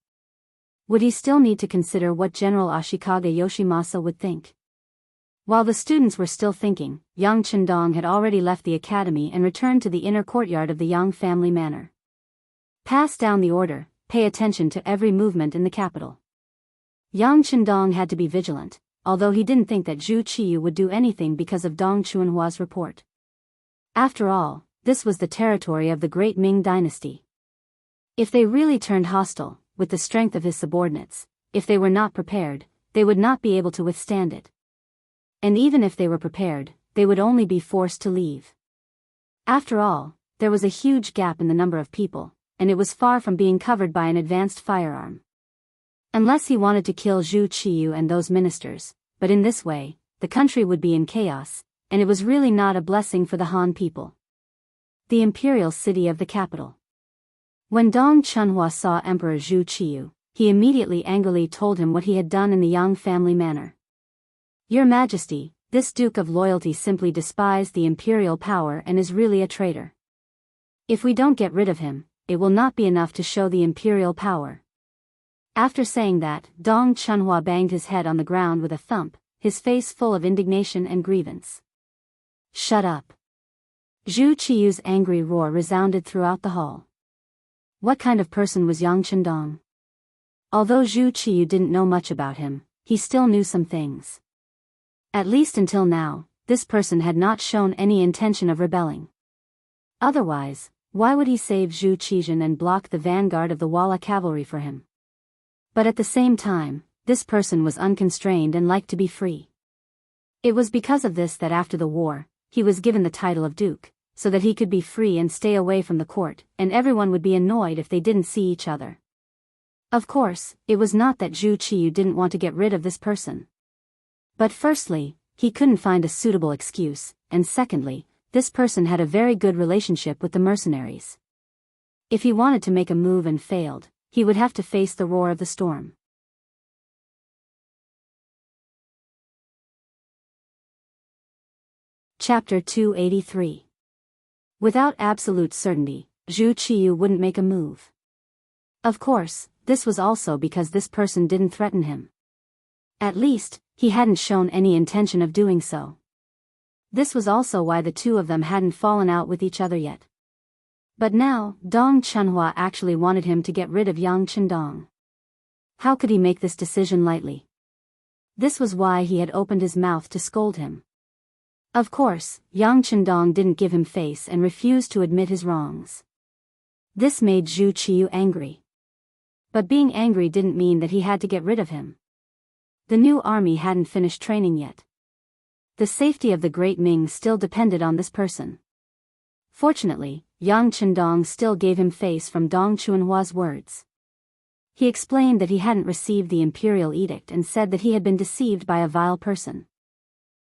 Would he still need to consider what General Ashikaga Yoshimasa would think? While the students were still thinking, Yang Chendong had already left the academy and returned to the inner courtyard of the Yang family manor. Pass down the order, pay attention to every movement in the capital. Yang Chendong had to be vigilant, although he didn't think that Zhu Qiyu would do anything because of Dong Chuanhua's report. After all, this was the territory of the great Ming dynasty. If they really turned hostile, with the strength of his subordinates, if they were not prepared, they would not be able to withstand it. And even if they were prepared, they would only be forced to leave. After all, there was a huge gap in the number of people, and it was far from being covered by an advanced firearm. Unless he wanted to kill Zhu Qiyu and those ministers, but in this way, the country would be in chaos, and it was really not a blessing for the Han people. The imperial city of the capital. When Dong Chunhua saw Emperor Zhu Qiyu, he immediately angrily told him what he had done in the Yang family manner. Your Majesty, this Duke of Loyalty simply despised the imperial power and is really a traitor. If we don't get rid of him, it will not be enough to show the imperial power. After saying that, Dong Chunhua banged his head on the ground with a thump, his face full of indignation and grievance. Shut up. Zhu Qiyu's angry roar resounded throughout the hall. What kind of person was Yang Chendong? Although Zhu Qiyu didn't know much about him, he still knew some things. At least until now, this person had not shown any intention of rebelling. Otherwise, why would he save Zhu Qizhen and block the vanguard of the Walla cavalry for him? But at the same time, this person was unconstrained and liked to be free. It was because of this that after the war, he was given the title of Duke, so that he could be free and stay away from the court, and everyone would be annoyed if they didn't see each other. Of course, it was not that Zhu Qiyu didn't want to get rid of this person. But firstly, he couldn't find a suitable excuse, and secondly, this person had a very good relationship with the mercenaries. If he wanted to make a move and failed, he would have to face the roar of the storm. Chapter 283. Without absolute certainty, Zhu Qiyu wouldn't make a move. Of course, this was also because this person didn't threaten him. At least, he hadn't shown any intention of doing so. This was also why the two of them hadn't fallen out with each other yet. But now, Dong Chunhua actually wanted him to get rid of Yang Chendong. How could he make this decision lightly? This was why he had opened his mouth to scold him. Of course, Yang Chendong didn't give him face and refused to admit his wrongs. This made Zhu Qiyu angry. But being angry didn't mean that he had to get rid of him. The new army hadn't finished training yet. The safety of the Great Ming still depended on this person. Fortunately, Yang Chendong still gave him face from Dong Chuanhua's words. He explained that he hadn't received the imperial edict and said that he had been deceived by a vile person.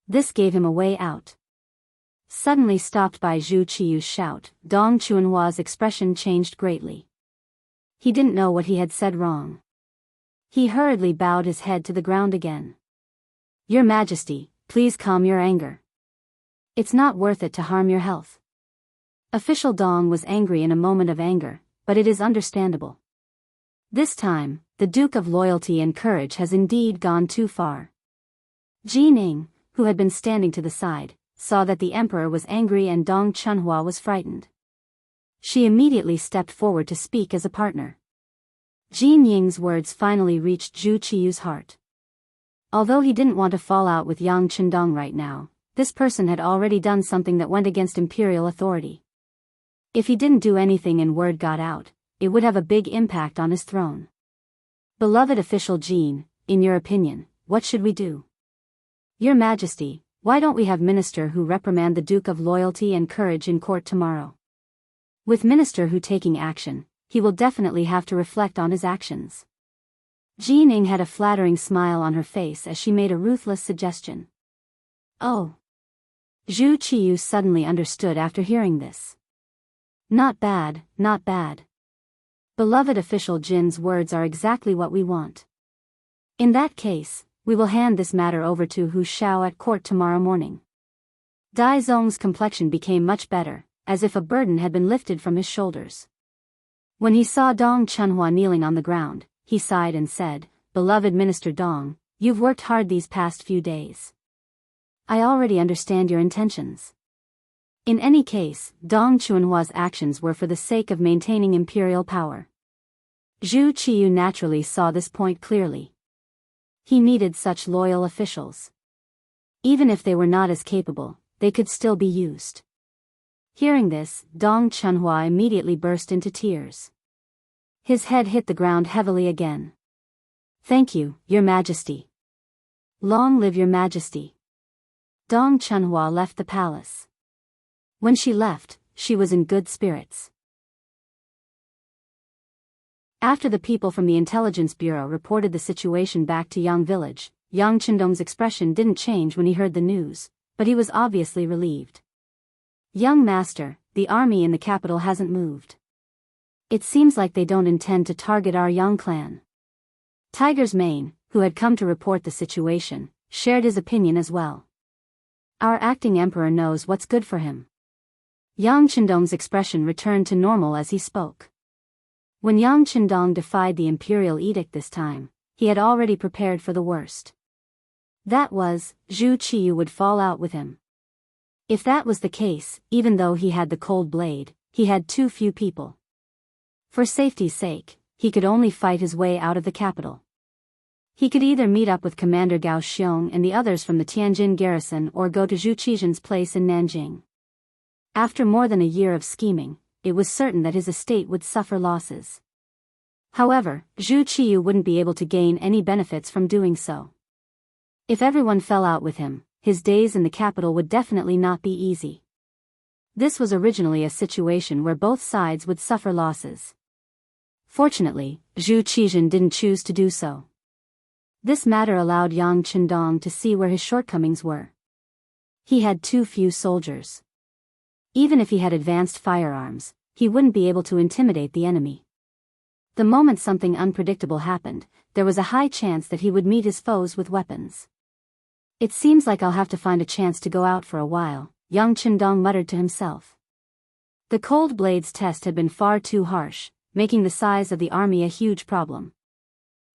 This gave him a way out. Suddenly stopped by Zhu Qiyu's shout, Dong Chuanhua's expression changed greatly. He didn't know what he had said wrong. He hurriedly bowed his head to the ground again. Your Majesty, please calm your anger. It's not worth it to harm your health. Official Dong was angry in a moment of anger, but it is understandable. This time, the Duke of Loyalty and Courage has indeed gone too far. Ji Ning, who had been standing to the side, saw that the emperor was angry and Dong Chunhua was frightened. She immediately stepped forward to speak as a partner. Ji Ning's words finally reached Zhu Qiyu's heart. Although he didn't want to fall out with Yang Chendong right now, this person had already done something that went against imperial authority. If he didn't do anything and word got out, it would have a big impact on his throne. Beloved official Jean, in your opinion, what should we do? Your Majesty, why don't we have Minister Hu reprimand the Duke of Loyalty and Courage in court tomorrow? With Minister Hu taking action, he will definitely have to reflect on his actions. Ji Ning had a flattering smile on her face as she made a ruthless suggestion. Oh. Zhu Qiyu suddenly understood after hearing this. Not bad, not bad. Beloved official Jin's words are exactly what we want. In that case, we will hand this matter over to Hu Shao at court tomorrow morning. Dai Zong's complexion became much better, as if a burden had been lifted from his shoulders. When he saw Dong Chunhua kneeling on the ground, he sighed and said, Beloved Minister Dong, you've worked hard these past few days. I already understand your intentions. In any case, Dong Chunhua's actions were for the sake of maintaining imperial power. Zhu Qiyu naturally saw this point clearly. He needed such loyal officials. Even if they were not as capable, they could still be used. Hearing this, Dong Chunhua immediately burst into tears. His head hit the ground heavily again. "Thank you, Your Majesty. Long live Your Majesty." Dong Chunhua left the palace. When she left, she was in good spirits. After the people from the intelligence bureau reported the situation back to Yang village, Yang Chendong's expression didn't change when he heard the news, but he was obviously relieved. "Young master, the army in the capital hasn't moved. It seems like they don't intend to target our Yang clan." Tiger's Mane, who had come to report the situation, shared his opinion as well. "Our acting emperor knows what's good for him." Yang Chendong's expression returned to normal as he spoke. When Yang Chendong defied the imperial edict this time, he had already prepared for the worst. That was, Zhu Qiyu would fall out with him. If that was the case, even though he had the cold blade, he had too few people. For safety's sake, he could only fight his way out of the capital. He could either meet up with Commander Gao Xiong and the others from the Tianjin garrison or go to Zhu Qijian's place in Nanjing. After more than a year of scheming, it was certain that his estate would suffer losses. However, Zhu Qiyu wouldn't be able to gain any benefits from doing so. If everyone fell out with him, his days in the capital would definitely not be easy. This was originally a situation where both sides would suffer losses. Fortunately, Zhu Qijian didn't choose to do so. This matter allowed Yang Chendong to see where his shortcomings were. He had too few soldiers. Even if he had advanced firearms, he wouldn't be able to intimidate the enemy. The moment something unpredictable happened, there was a high chance that he would meet his foes with weapons. "It seems like I'll have to find a chance to go out for a while," Yang Chendong muttered to himself. The cold blade's test had been far too harsh, making the size of the army a huge problem.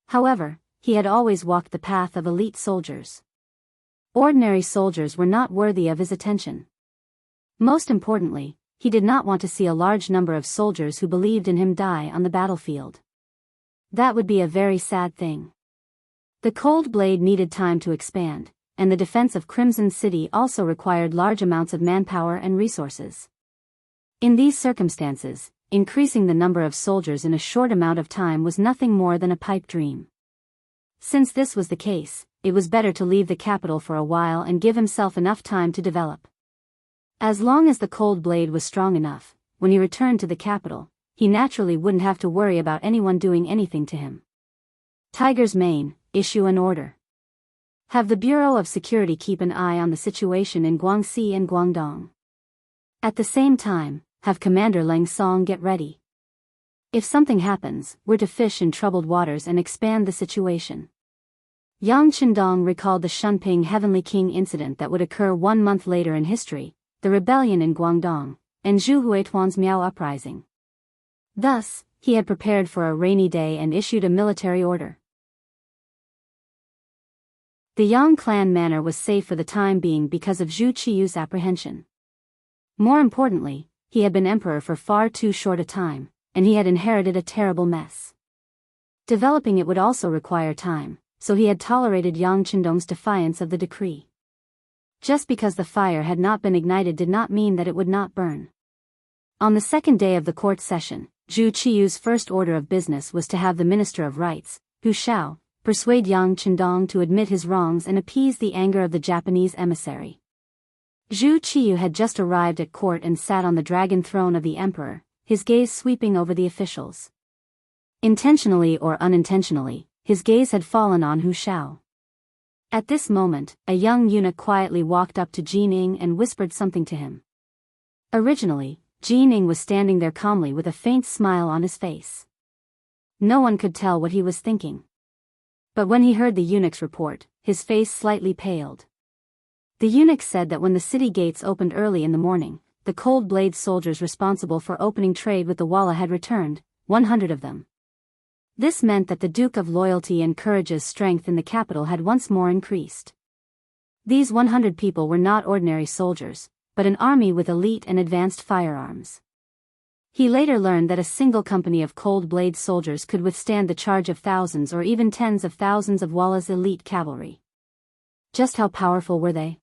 However, he had always walked the path of elite soldiers. Ordinary soldiers were not worthy of his attention. Most importantly, he did not want to see a large number of soldiers who believed in him die on the battlefield. That would be a very sad thing. The cold blade needed time to expand, and the defense of Crimson City also required large amounts of manpower and resources. In these circumstances, increasing the number of soldiers in a short amount of time was nothing more than a pipe dream. Since this was the case, it was better to leave the capital for a while and give himself enough time to develop. As long as the cold blade was strong enough, when he returned to the capital, he naturally wouldn't have to worry about anyone doing anything to him. Tiger's Mane, issue an order. Have the Bureau of Security keep an eye on the situation in Guangxi and Guangdong. At the same time, have Commander Leng Song get ready. If something happens, we're to fish in troubled waters and expand the situation. Yang Chendong recalled the Shunping Heavenly King incident that would occur 1 month later in history, the rebellion in Guangdong, and Zhu Huituan's Miao uprising. Thus, he had prepared for a rainy day and issued a military order. The Yang clan manor was safe for the time being because of Zhu Qiyu's apprehension. More importantly, he had been emperor for far too short a time, and he had inherited a terrible mess. Developing it would also require time, so he had tolerated Yang Chendong's defiance of the decree. Just because the fire had not been ignited did not mean that it would not burn. On the second day of the court session, Zhu Qiyu's first order of business was to have the Minister of Rights, Hu Shao, persuade Yang Chendong to admit his wrongs and appease the anger of the Japanese emissary. Zhu Qiyu had just arrived at court and sat on the dragon throne of the emperor, his gaze sweeping over the officials. Intentionally or unintentionally, his gaze had fallen on Hu Shao. At this moment, a young eunuch quietly walked up to Jining and whispered something to him. Originally, Jining was standing there calmly with a faint smile on his face. No one could tell what he was thinking. But when he heard the eunuch's report, his face slightly paled. The eunuch said that when the city gates opened early in the morning, the cold blade soldiers responsible for opening trade with the Walla had returned, 100 of them. This meant that the Duke of Loyalty and Courage's strength in the capital had once more increased. These 100 people were not ordinary soldiers, but an army with elite and advanced firearms. He later learned that a single company of cold-blade soldiers could withstand the charge of thousands or even tens of thousands of Walla's elite cavalry. Just how powerful were they?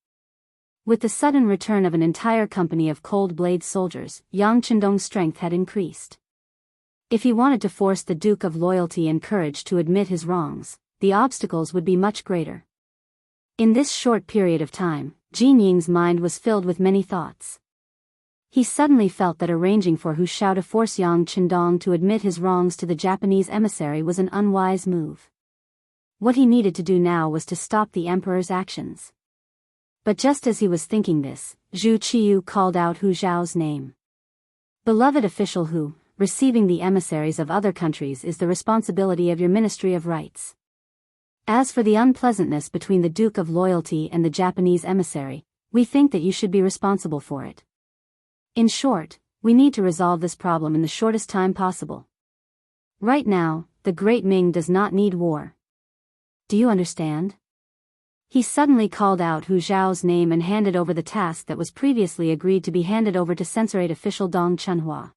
With the sudden return of an entire company of cold-blade soldiers, Yang Chendong's strength had increased. If he wanted to force the Duke of Loyalty and Courage to admit his wrongs, the obstacles would be much greater. In this short period of time, Jin Ying's mind was filled with many thoughts. He suddenly felt that arranging for Hu Shao to force Yang Chendong to admit his wrongs to the Japanese emissary was an unwise move. What he needed to do now was to stop the emperor's actions. But just as he was thinking this, Zhu Qiyu called out Hu Zhao's name. Beloved official Hu, receiving the emissaries of other countries is the responsibility of your Ministry of Rights. As for the unpleasantness between the Duke of Loyalty and the Japanese emissary, we think that you should be responsible for it. In short, we need to resolve this problem in the shortest time possible. Right now, the Great Ming does not need war. Do you understand? He suddenly called out Hu Zhao's name and handed over the task that was previously agreed to be handed over to censorate official Dong Chunhua.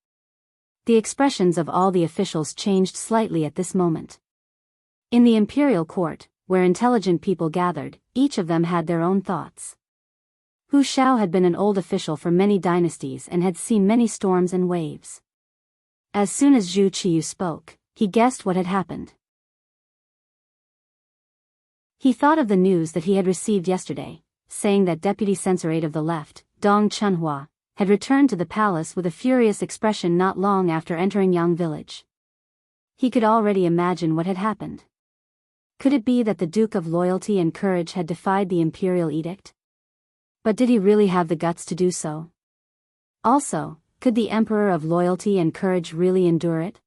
The expressions of all the officials changed slightly at this moment. In the imperial court, where intelligent people gathered, each of them had their own thoughts. Hu Shao had been an old official for many dynasties and had seen many storms and waves. As soon as Zhu Qiyu spoke, he guessed what had happened. He thought of the news that he had received yesterday, saying that Deputy Censorate of the Left, Dong Chunhua, had returned to the palace with a furious expression not long after entering Yang village. He could already imagine what had happened. Could it be that the Duke of Loyalty and Courage had defied the imperial edict? But did he really have the guts to do so? Also, could the Emperor of Loyalty and Courage really endure it?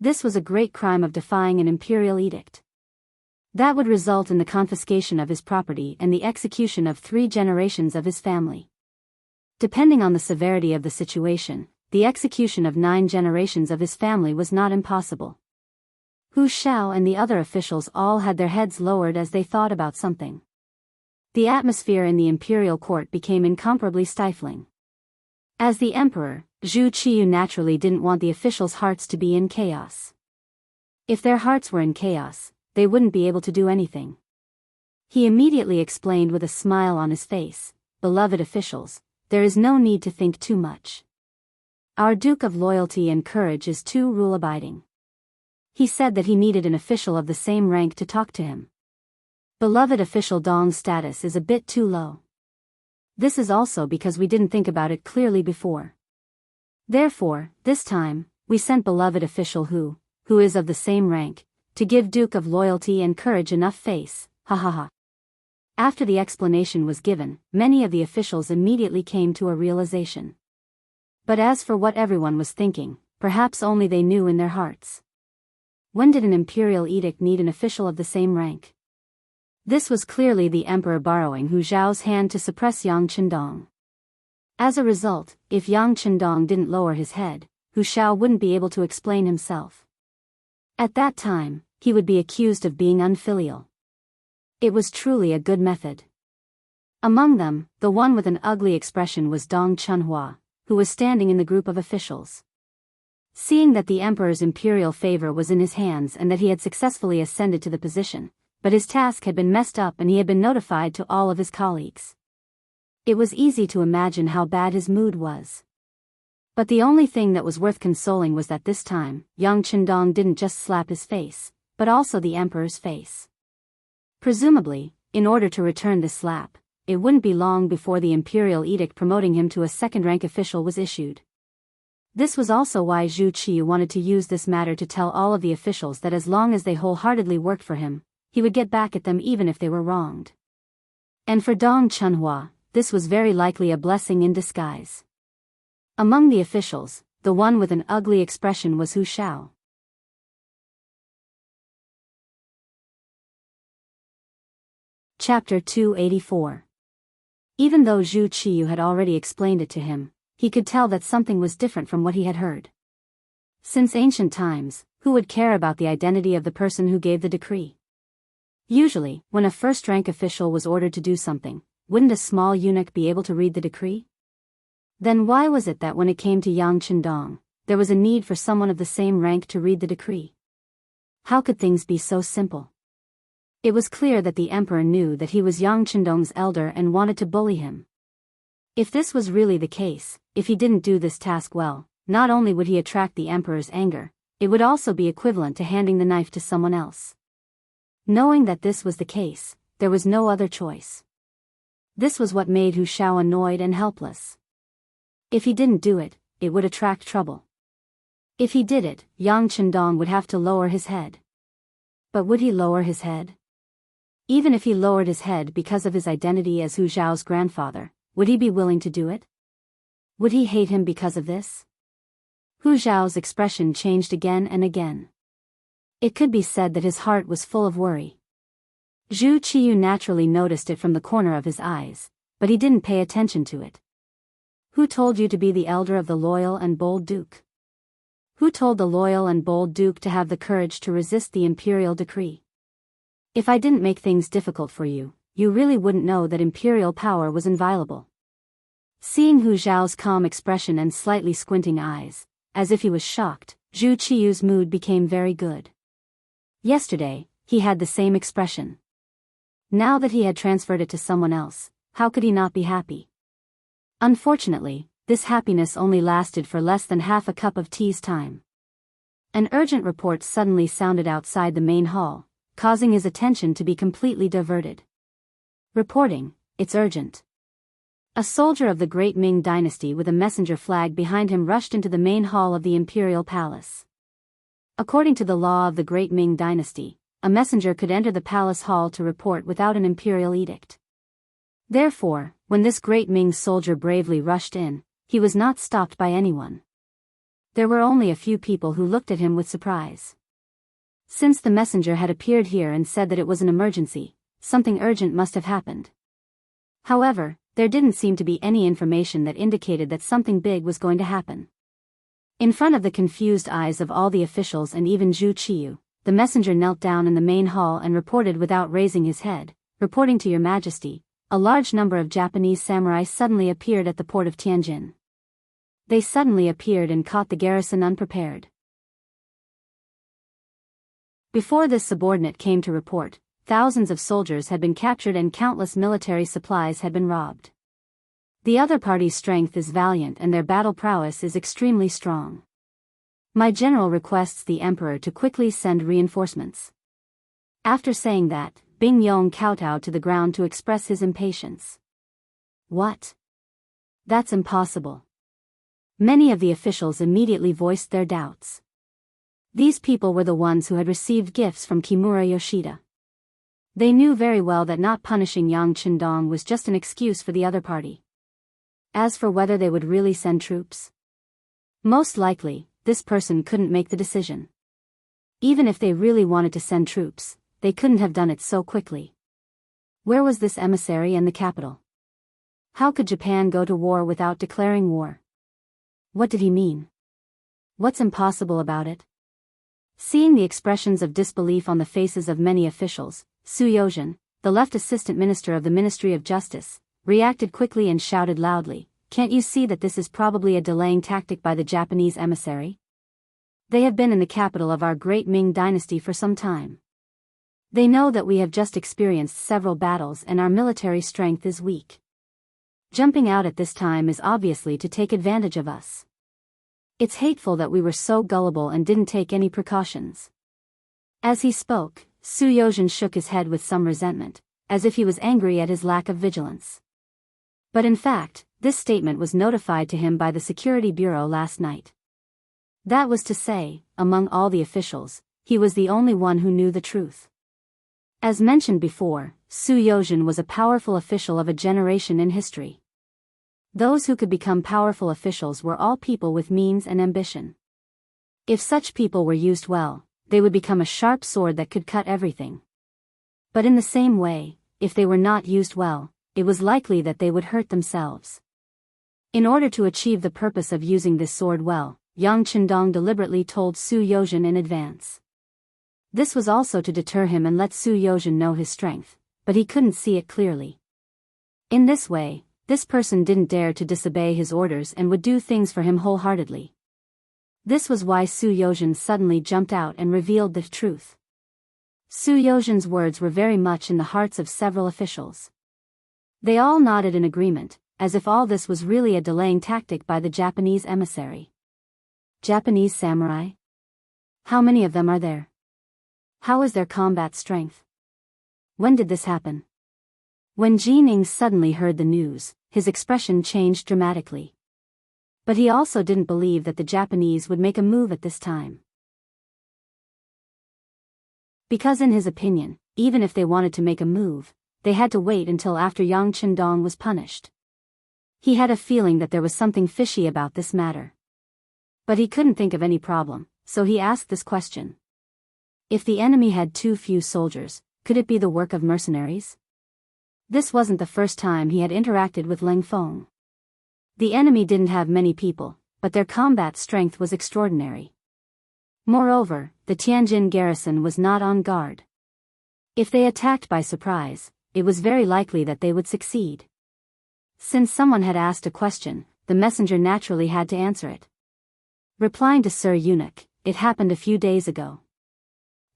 This was a great crime of defying an imperial edict. That would result in the confiscation of his property and the execution of 3 generations of his family. Depending on the severity of the situation, the execution of 9 generations of his family was not impossible. Hu Shao and the other officials all had their heads lowered as they thought about something. The atmosphere in the imperial court became incomparably stifling. As the emperor, Zhu Qiyu naturally didn't want the officials' hearts to be in chaos. If their hearts were in chaos, they wouldn't be able to do anything. He immediately explained with a smile on his face, "Beloved officials, there is no need to think too much. Our Duke of Loyalty and Courage is too rule-abiding." He said that he needed an official of the same rank to talk to him. Beloved official Dong's status is a bit too low. This is also because we didn't think about it clearly before. Therefore, this time, we sent beloved official who is of the same rank, to give Duke of Loyalty and Courage enough face, ha ha ha. After the explanation was given, many of the officials immediately came to a realization. But as for what everyone was thinking, perhaps only they knew in their hearts. When did an imperial edict need an official of the same rank? This was clearly the emperor borrowing Hu Zhao's hand to suppress Yang Chendong. As a result, if Yang Chendong didn't lower his head, Hu Shao wouldn't be able to explain himself. At that time, he would be accused of being unfilial. It was truly a good method. Among them, the one with an ugly expression was Dong Chunhua, who was standing in the group of officials. Seeing that the emperor's imperial favor was in his hands and that he had successfully ascended to the position, but his task had been messed up and he had been notified to all of his colleagues. It was easy to imagine how bad his mood was. But the only thing that was worth consoling was that this time, Yang Chendong didn't just slap his face, but also the emperor's face. Presumably, in order to return this slap, it wouldn't be long before the imperial edict promoting him to a second-rank official was issued. This was also why Zhu Qiyu wanted to use this matter to tell all of the officials that as long as they wholeheartedly worked for him, he would get back at them even if they were wronged. And for Dong Chunhua, this was very likely a blessing in disguise. Among the officials, the one with an ugly expression was Hu Shao. Chapter 284. Even though Zhu Qiyu had already explained it to him, he could tell that something was different from what he had heard. Since ancient times, who would care about the identity of the person who gave the decree? Usually, when a first-rank official was ordered to do something, wouldn't a small eunuch be able to read the decree? Then why was it that when it came to Yang Chendong, there was a need for someone of the same rank to read the decree? How could things be so simple? It was clear that the emperor knew that he was Yang Chendong's elder and wanted to bully him. If this was really the case, if he didn't do this task well, not only would he attract the emperor's anger, it would also be equivalent to handing the knife to someone else. Knowing that this was the case, there was no other choice. This was what made Hu Xiao annoyed and helpless. If he didn't do it, it would attract trouble. If he did it, Yang Chendong would have to lower his head. But would he lower his head? Even if he lowered his head because of his identity as Hu Xiao's grandfather, would he be willing to do it? Would he hate him because of this? Hu Xiao's expression changed again and again. It could be said that his heart was full of worry. Zhu Qiyu naturally noticed it from the corner of his eyes, but he didn't pay attention to it. Who told you to be the elder of the loyal and bold duke? Who told the loyal and bold duke to have the courage to resist the imperial decree? If I didn't make things difficult for you, you really wouldn't know that imperial power was inviolable. Seeing Hu Xiao's calm expression and slightly squinting eyes, as if he was shocked, Zhu Qiyu's mood became very good. Yesterday, he had the same expression. Now that he had transferred it to someone else, how could he not be happy? Unfortunately, this happiness only lasted for less than half a cup of tea's time. An urgent report suddenly sounded outside the main hall, causing his attention to be completely diverted. Reporting, it's urgent. A soldier of the Great Ming Dynasty with a messenger flag behind him rushed into the main hall of the imperial palace. According to the law of the Great Ming Dynasty, a messenger could enter the palace hall to report without an imperial edict. Therefore, when this Great Ming soldier bravely rushed in, he was not stopped by anyone. There were only a few people who looked at him with surprise. Since the messenger had appeared here and said that it was an emergency, something urgent must have happened. However, there didn't seem to be any information that indicated that something big was going to happen. In front of the confused eyes of all the officials and even Zhu Qiyu, the messenger knelt down in the main hall and reported without raising his head, "Reporting to your majesty, a large number of Japanese samurai suddenly appeared at the port of Tianjin. They suddenly appeared and caught the garrison unprepared." Before this subordinate came to report, thousands of soldiers had been captured and countless military supplies had been robbed. The other party's strength is valiant and their battle prowess is extremely strong. My general requests the emperor to quickly send reinforcements. After saying that, Bing Yong kowtowed to the ground to express his impatience. What? That's impossible. Many of the officials immediately voiced their doubts. These people were the ones who had received gifts from Kimura Yoshida. They knew very well that not punishing Yang Chendong was just an excuse for the other party. As for whether they would really send troops, most likely, this person couldn't make the decision. Even if they really wanted to send troops, they couldn't have done it so quickly. Where was this emissary and the capital? How could Japan go to war without declaring war? What did he mean? What's impossible about it? Seeing the expressions of disbelief on the faces of many officials, Su Yozhen, the left assistant minister of the Ministry of Justice, reacted quickly and shouted loudly, "Can't you see that this is probably a delaying tactic by the Japanese emissary? They have been in the capital of our Great Ming Dynasty for some time. They know that we have just experienced several battles and our military strength is weak. Jumping out at this time is obviously to take advantage of us. It's hateful that we were so gullible and didn't take any precautions." As he spoke, Su Yozhen shook his head with some resentment, as if he was angry at his lack of vigilance. But in fact, this statement was notified to him by the Security Bureau last night. That was to say, among all the officials, he was the only one who knew the truth. As mentioned before, Su Yozhen was a powerful official of a generation in history. Those who could become powerful officials were all people with means and ambition. If such people were used well, they would become a sharp sword that could cut everything. But in the same way, if they were not used well, it was likely that they would hurt themselves. In order to achieve the purpose of using this sword well, Yang Chendong deliberately told Su Yozhen in advance. This was also to deter him and let Su Yozhen know his strength, but he couldn't see it clearly. In this way, this person didn't dare to disobey his orders and would do things for him wholeheartedly. This was why Su Yozhen suddenly jumped out and revealed the truth. Su Yozhen's words were very much in the hearts of several officials. They all nodded in agreement, as if all this was really a delaying tactic by the Japanese emissary. Japanese samurai? How many of them are there? How is their combat strength? When did this happen? When Jining suddenly heard the news, his expression changed dramatically. But he also didn't believe that the Japanese would make a move at this time. Because in his opinion, even if they wanted to make a move, they had to wait until after Yang Chendong was punished. He had a feeling that there was something fishy about this matter. But he couldn't think of any problem, so he asked this question. If the enemy had too few soldiers, could it be the work of mercenaries? This wasn't the first time he had interacted with Leng Feng. The enemy didn't have many people, but their combat strength was extraordinary. Moreover, the Tianjin garrison was not on guard. If they attacked by surprise, it was very likely that they would succeed. Since someone had asked a question, the messenger naturally had to answer it. Replying to Sir Eunuch, it happened a few days ago.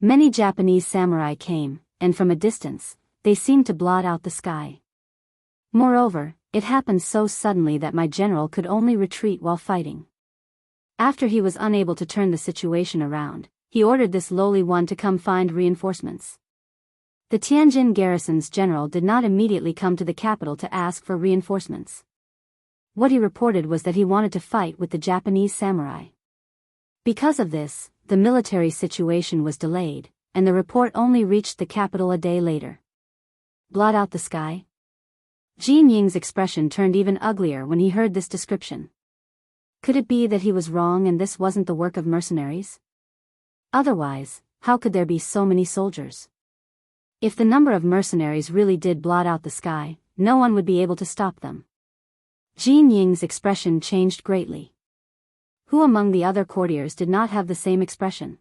Many Japanese samurai came, and from a distance, they seemed to blot out the sky. Moreover, it happened so suddenly that my general could only retreat while fighting. After he was unable to turn the situation around, he ordered this lowly one to come find reinforcements. The Tianjin garrison's general did not immediately come to the capital to ask for reinforcements. What he reported was that he wanted to fight with the Japanese samurai. Because of this, the military situation was delayed, and the report only reached the capital a day later. Blot out the sky? Jin Ying's expression turned even uglier when he heard this description. Could it be that he was wrong and this wasn't the work of mercenaries? Otherwise, how could there be so many soldiers? If the number of mercenaries really did blot out the sky, no one would be able to stop them. Jin Ying's expression changed greatly. Who among the other courtiers did not have the same expression?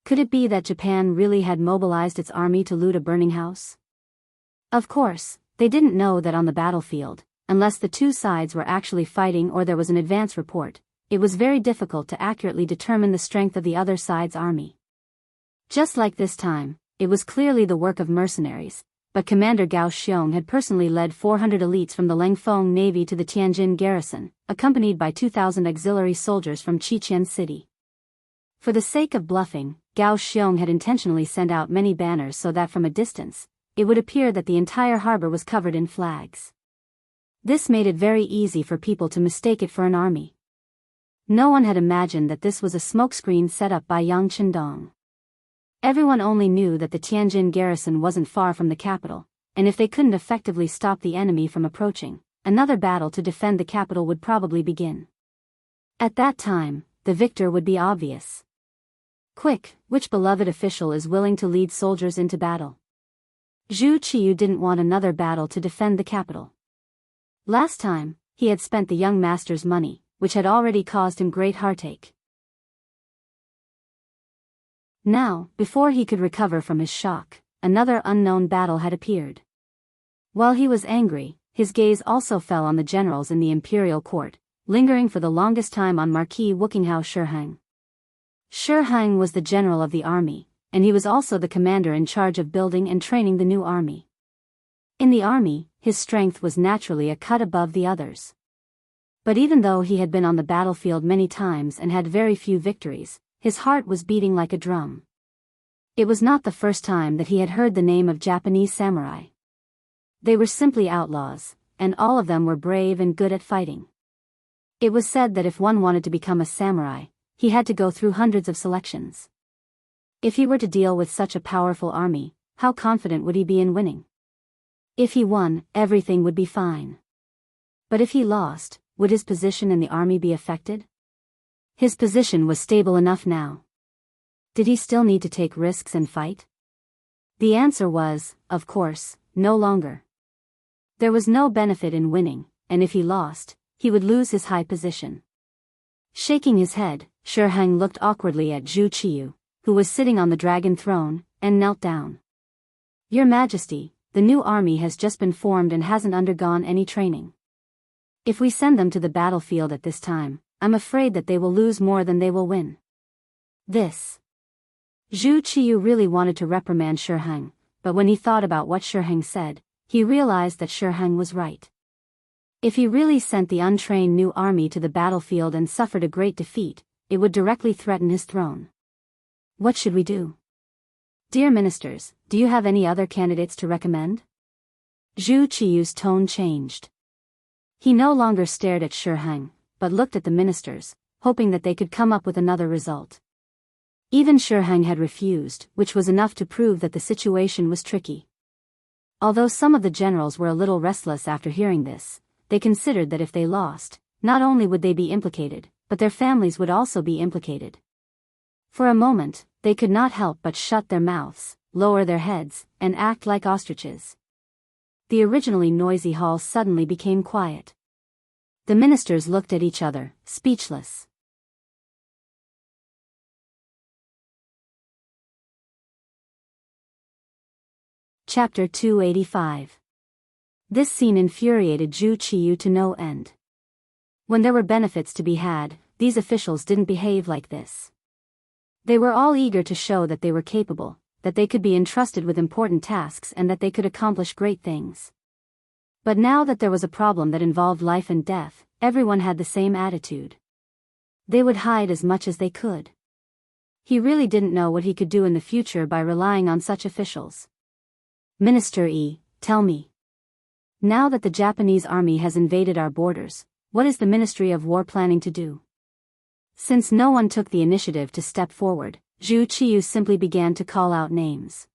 Could it be that Japan really had mobilized its army to loot a burning house? Of course, they didn't know that on the battlefield, unless the two sides were actually fighting or there was an advance report, it was very difficult to accurately determine the strength of the other side's army. Just like this time, it was clearly the work of mercenaries, but Commander Gao Xiong had personally led 400 elites from the Lengfeng Navy to the Tianjin garrison, accompanied by 2,000 auxiliary soldiers from Qiqian City. For the sake of bluffing, Gao Xiong had intentionally sent out many banners so that from a distance, it would appear that the entire harbor was covered in flags. This made it very easy for people to mistake it for an army. No one had imagined that this was a smokescreen set up by Yang Chendong. Everyone only knew that the Tianjin garrison wasn't far from the capital, and if they couldn't effectively stop the enemy from approaching, another battle to defend the capital would probably begin. At that time, the victor would be obvious. Quick, which beloved official is willing to lead soldiers into battle? Zhu Qiyu didn't want another battle to defend the capital. Last time, he had spent the young master's money, which had already caused him great heartache. Now, before he could recover from his shock, another unknown battle had appeared. While he was angry, his gaze also fell on the generals in the imperial court, lingering for the longest time on Marquis Wuxia Xianxia. Xianxia was the general of the army, and he was also the commander in charge of building and training the new army. In the army, his strength was naturally a cut above the others. But even though he had been on the battlefield many times and had very few victories, his heart was beating like a drum. It was not the first time that he had heard the name of Japanese samurai. They were simply outlaws, and all of them were brave and good at fighting. It was said that if one wanted to become a samurai, he had to go through hundreds of selections. If he were to deal with such a powerful army, how confident would he be in winning? If he won, everything would be fine. But if he lost, would his position in the army be affected? His position was stable enough now. Did he still need to take risks and fight? The answer was, of course, no longer. There was no benefit in winning, and if he lost, he would lose his high position. Shaking his head, Xianxia looked awkwardly at Zhu Qiyu, who was sitting on the dragon throne, and knelt down. Your Majesty, the new army has just been formed and hasn't undergone any training. If we send them to the battlefield at this time, I'm afraid that they will lose more than they will win. This. Zhu Qiyu really wanted to reprimand Shi Heng, but when he thought about what Shi Heng said, he realized that Shi Heng was right. If he really sent the untrained new army to the battlefield and suffered a great defeat, it would directly threaten his throne. What should we do? Dear ministers, do you have any other candidates to recommend? Zhu Qiyu's tone changed. He no longer stared at Shi Heng, but looked at the ministers, hoping that they could come up with another result. Even Shi Heng had refused, which was enough to prove that the situation was tricky. Although some of the generals were a little restless after hearing this, they considered that if they lost, not only would they be implicated, but their families would also be implicated. For a moment, they could not help but shut their mouths, lower their heads, and act like ostriches. The originally noisy hall suddenly became quiet. The ministers looked at each other, speechless. Chapter 285. This scene infuriated Zhu Qiyu to no end. When there were benefits to be had, these officials didn't behave like this. They were all eager to show that they were capable, that they could be entrusted with important tasks and that they could accomplish great things. But now that there was a problem that involved life and death, everyone had the same attitude. They would hide as much as they could. He really didn't know what he could do in the future by relying on such officials. Minister Yi, tell me. Now that the Japanese army has invaded our borders, what is the Ministry of War planning to do? Since no one took the initiative to step forward, Zhu Qiyu simply began to call out names.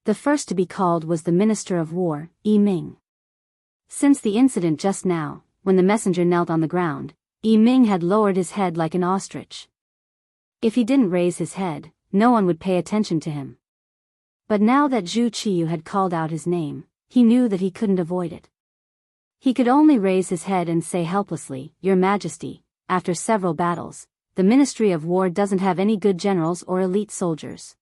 The first to be called was the Minister of War, Yi Ming. Since the incident just now, when the messenger knelt on the ground, Yi Ming had lowered his head like an ostrich. If he didn't raise his head, no one would pay attention to him. But now that Zhu Qiyu had called out his name, he knew that he couldn't avoid it. He could only raise his head and say helplessly, Your Majesty, after several battles, the Ministry of War doesn't have any good generals or elite soldiers.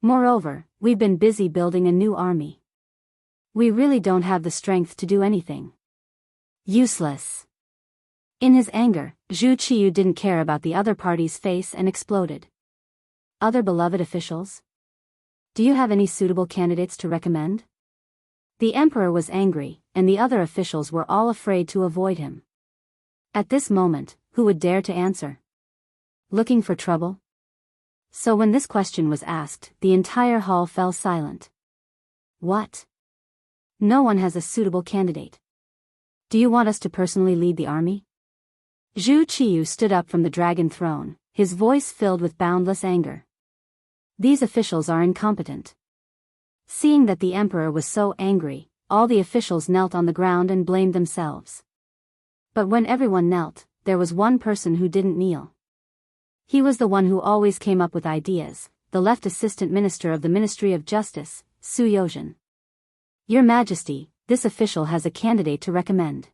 Moreover, we've been busy building a new army. We really don't have the strength to do anything. Useless. In his anger, Zhu Qiyu didn't care about the other party's face and exploded. Other beloved officials? Do you have any suitable candidates to recommend? The emperor was angry, and the other officials were all afraid to avoid him. At this moment, who would dare to answer? Looking for trouble? So when this question was asked, the entire hall fell silent. What? No one has a suitable candidate. Do you want us to personally lead the army? Zhu Qiyu stood up from the dragon throne, his voice filled with boundless anger. These officials are incompetent. Seeing that the emperor was so angry, all the officials knelt on the ground and blamed themselves. But when everyone knelt, there was one person who didn't kneel. He was the one who always came up with ideas, the left assistant minister of the Ministry of Justice, Su Yozhen. Your Majesty, this official has a candidate to recommend.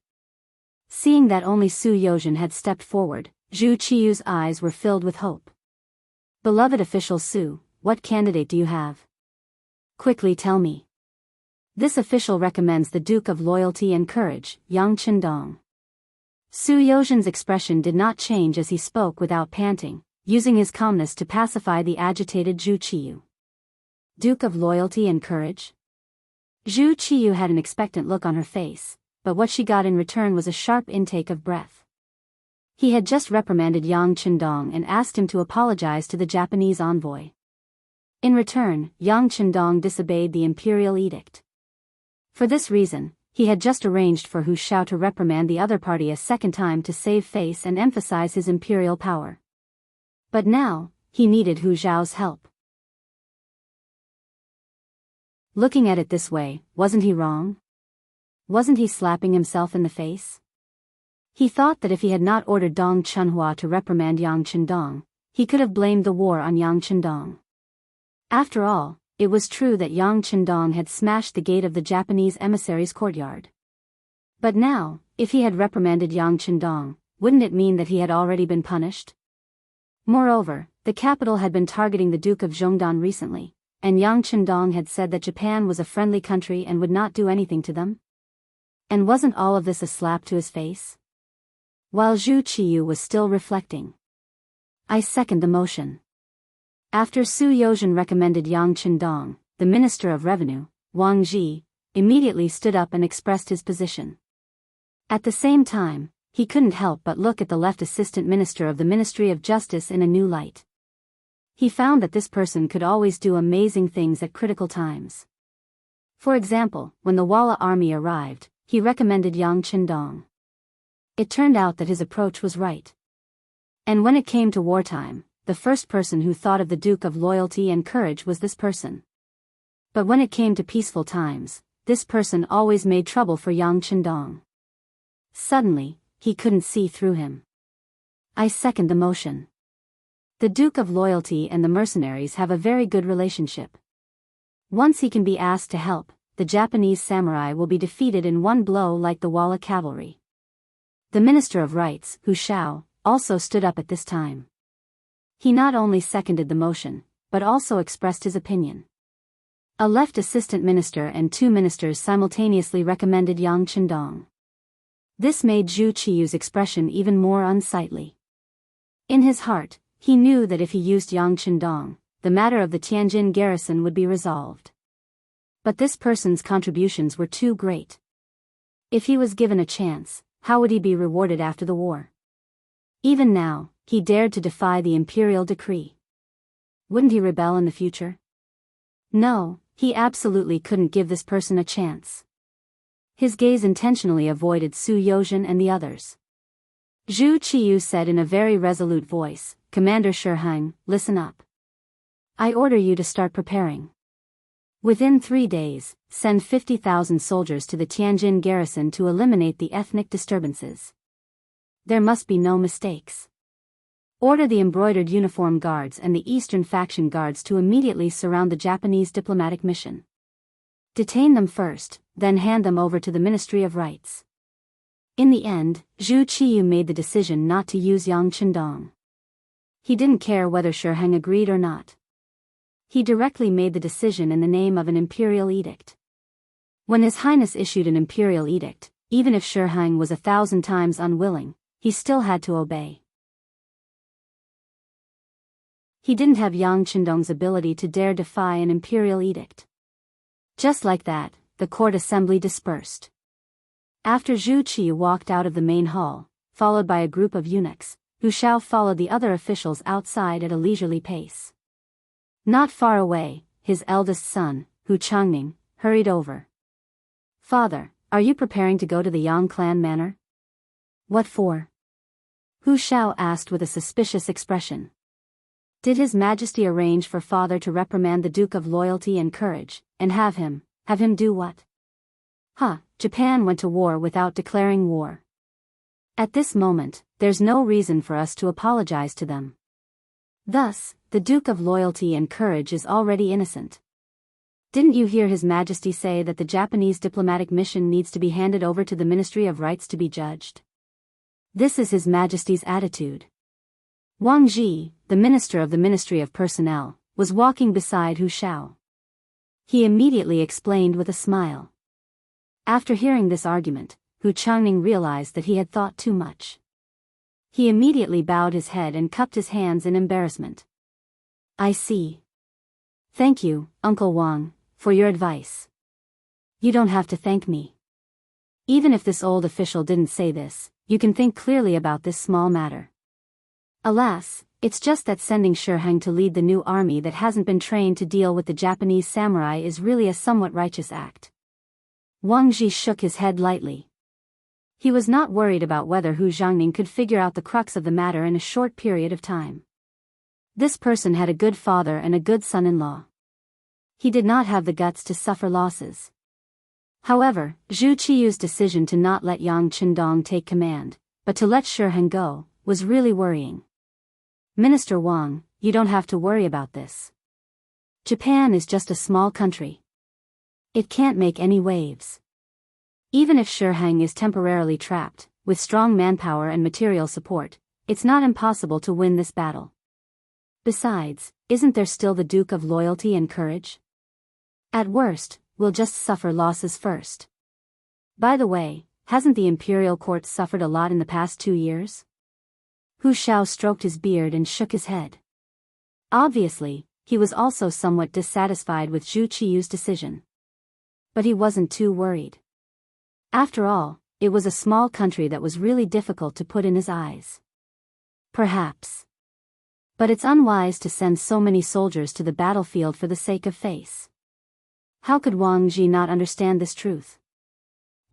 Seeing that only Su Yozhen had stepped forward, Zhu Qiyu's eyes were filled with hope. Beloved official Su, what candidate do you have? Quickly tell me. This official recommends the Duke of Loyalty and Courage, Yang Chendong. Su Yozhen's expression did not change as he spoke without panting, using his calmness to pacify the agitated Zhu Qiyu. Duke of Loyalty and Courage? Zhu Qiyu had an expectant look on her face, but what she got in return was a sharp intake of breath. He had just reprimanded Yang Chendong and asked him to apologize to the Japanese envoy. In return, Yang Chendong disobeyed the imperial edict. For this reason, he had just arranged for Hu Xiao to reprimand the other party a second time to save face and emphasize his imperial power. But now, he needed Hu Xiao's help. Looking at it this way, wasn't he wrong? Wasn't he slapping himself in the face? He thought that if he had not ordered Dong Chunhua to reprimand Yang Chendong, he could have blamed the war on Yang Chendong. After all, it was true that Yang Chendong had smashed the gate of the Japanese emissary's courtyard. But now, if he had reprimanded Yang Chendong, wouldn't it mean that he had already been punished? Moreover, the capital had been targeting the Duke of Zhongdan recently, and Yang Chendong had said that Japan was a friendly country and would not do anything to them. And wasn't all of this a slap to his face? While Zhu Qiyu was still reflecting. I second the motion. After Su Yozhen recommended Yang Qindong, the Minister of Revenue, Wang Ji, immediately stood up and expressed his position. At the same time, he couldn't help but look at the left assistant minister of the Ministry of Justice in a new light. He found that this person could always do amazing things at critical times. For example, when the Walla army arrived, he recommended Yang Qindong. It turned out that his approach was right. And when it came to wartime, the first person who thought of the Duke of Loyalty and Courage was this person. But when it came to peaceful times, this person always made trouble for Yang Qindong. Suddenly, he couldn't see through him. I second the motion. The Duke of Loyalty and the mercenaries have a very good relationship. Once he can be asked to help, the Japanese samurai will be defeated in one blow like the Walla cavalry. The Minister of Rights, Hu Shao, also stood up at this time. He not only seconded the motion, but also expressed his opinion. A left assistant minister and two ministers simultaneously recommended Yang Qindong. This made Zhu Qiyu's expression even more unsightly. In his heart, he knew that if he used Yang Qindong, the matter of the Tianjin garrison would be resolved. But this person's contributions were too great. If he was given a chance, how would he be rewarded after the war? Even now, he dared to defy the imperial decree. Wouldn't he rebel in the future? No, he absolutely couldn't give this person a chance. His gaze intentionally avoided Su Yozhen and the others. Zhu Qiyu said in a very resolute voice, "Commander Shiheng, listen up. I order you to start preparing. Within 3 days, send 50,000 soldiers to the Tianjin garrison to eliminate the ethnic disturbances. There must be no mistakes. Order the embroidered uniform guards and the Eastern faction guards to immediately surround the Japanese diplomatic mission. Detain them first, then hand them over to the Ministry of Rights." In the end, Zhu Qiyu made the decision not to use Yang Qindong. He didn't care whether Shiheng agreed or not. He directly made the decision in the name of an imperial edict. When His Highness issued an imperial edict, even if Shiheng was 1,000 times unwilling, he still had to obey. He didn't have Yang Qindong's ability to dare defy an imperial edict. Just like that, the court assembly dispersed. After Zhu Qiyu walked out of the main hall, followed by a group of eunuchs, Hu Shao followed the other officials outside at a leisurely pace. Not far away, his eldest son, Hu Changning, hurried over. "Father, are you preparing to go to the Yang clan manor?" "What for?" Hu Shao asked with a suspicious expression. Did His Majesty arrange for father to reprimand the Duke of Loyalty and Courage, and have him do what? Japan went to war without declaring war. At this moment, there's no reason for us to apologize to them. Thus, the Duke of Loyalty and Courage is already innocent. Didn't you hear His Majesty say that the Japanese diplomatic mission needs to be handed over to the Ministry of Rights to be judged? This is His Majesty's attitude. Wang Ji, the minister of the Ministry of Personnel, was walking beside Hu Shao. He immediately explained with a smile. After hearing this argument, Hu Changning realized that he had thought too much. He immediately bowed his head and cupped his hands in embarrassment. "I see. Thank you, Uncle Wang, for your advice. You don't have to thank me. Even if this old official didn't say this, you can think clearly about this small matter. Alas, it's just that sending Shiheng to lead the new army that hasn't been trained to deal with the Japanese samurai is really a somewhat righteous act." Wang Ji shook his head lightly. He was not worried about whether Hu Zhangning could figure out the crux of the matter in a short period of time. This person had a good father and a good son-in-law. He did not have the guts to suffer losses. However, Zhu Qiyu's decision to not let Yang Qindong take command, but to let Shiheng go, was really worrying. "Minister Wang, you don't have to worry about this. Japan is just a small country. It can't make any waves. Even if Shiheng is temporarily trapped, with strong manpower and material support, it's not impossible to win this battle. Besides, isn't there still the Duke of Loyalty and Courage? At worst, we'll just suffer losses first. By the way, hasn't the imperial court suffered a lot in the past 2 years? Hu Xiao stroked his beard and shook his head. Obviously, he was also somewhat dissatisfied with Zhu Qiyu's decision. But he wasn't too worried. After all, it was a small country that was really difficult to put in his eyes. Perhaps. But it's unwise to send so many soldiers to the battlefield for the sake of face. How could Wang Ji not understand this truth?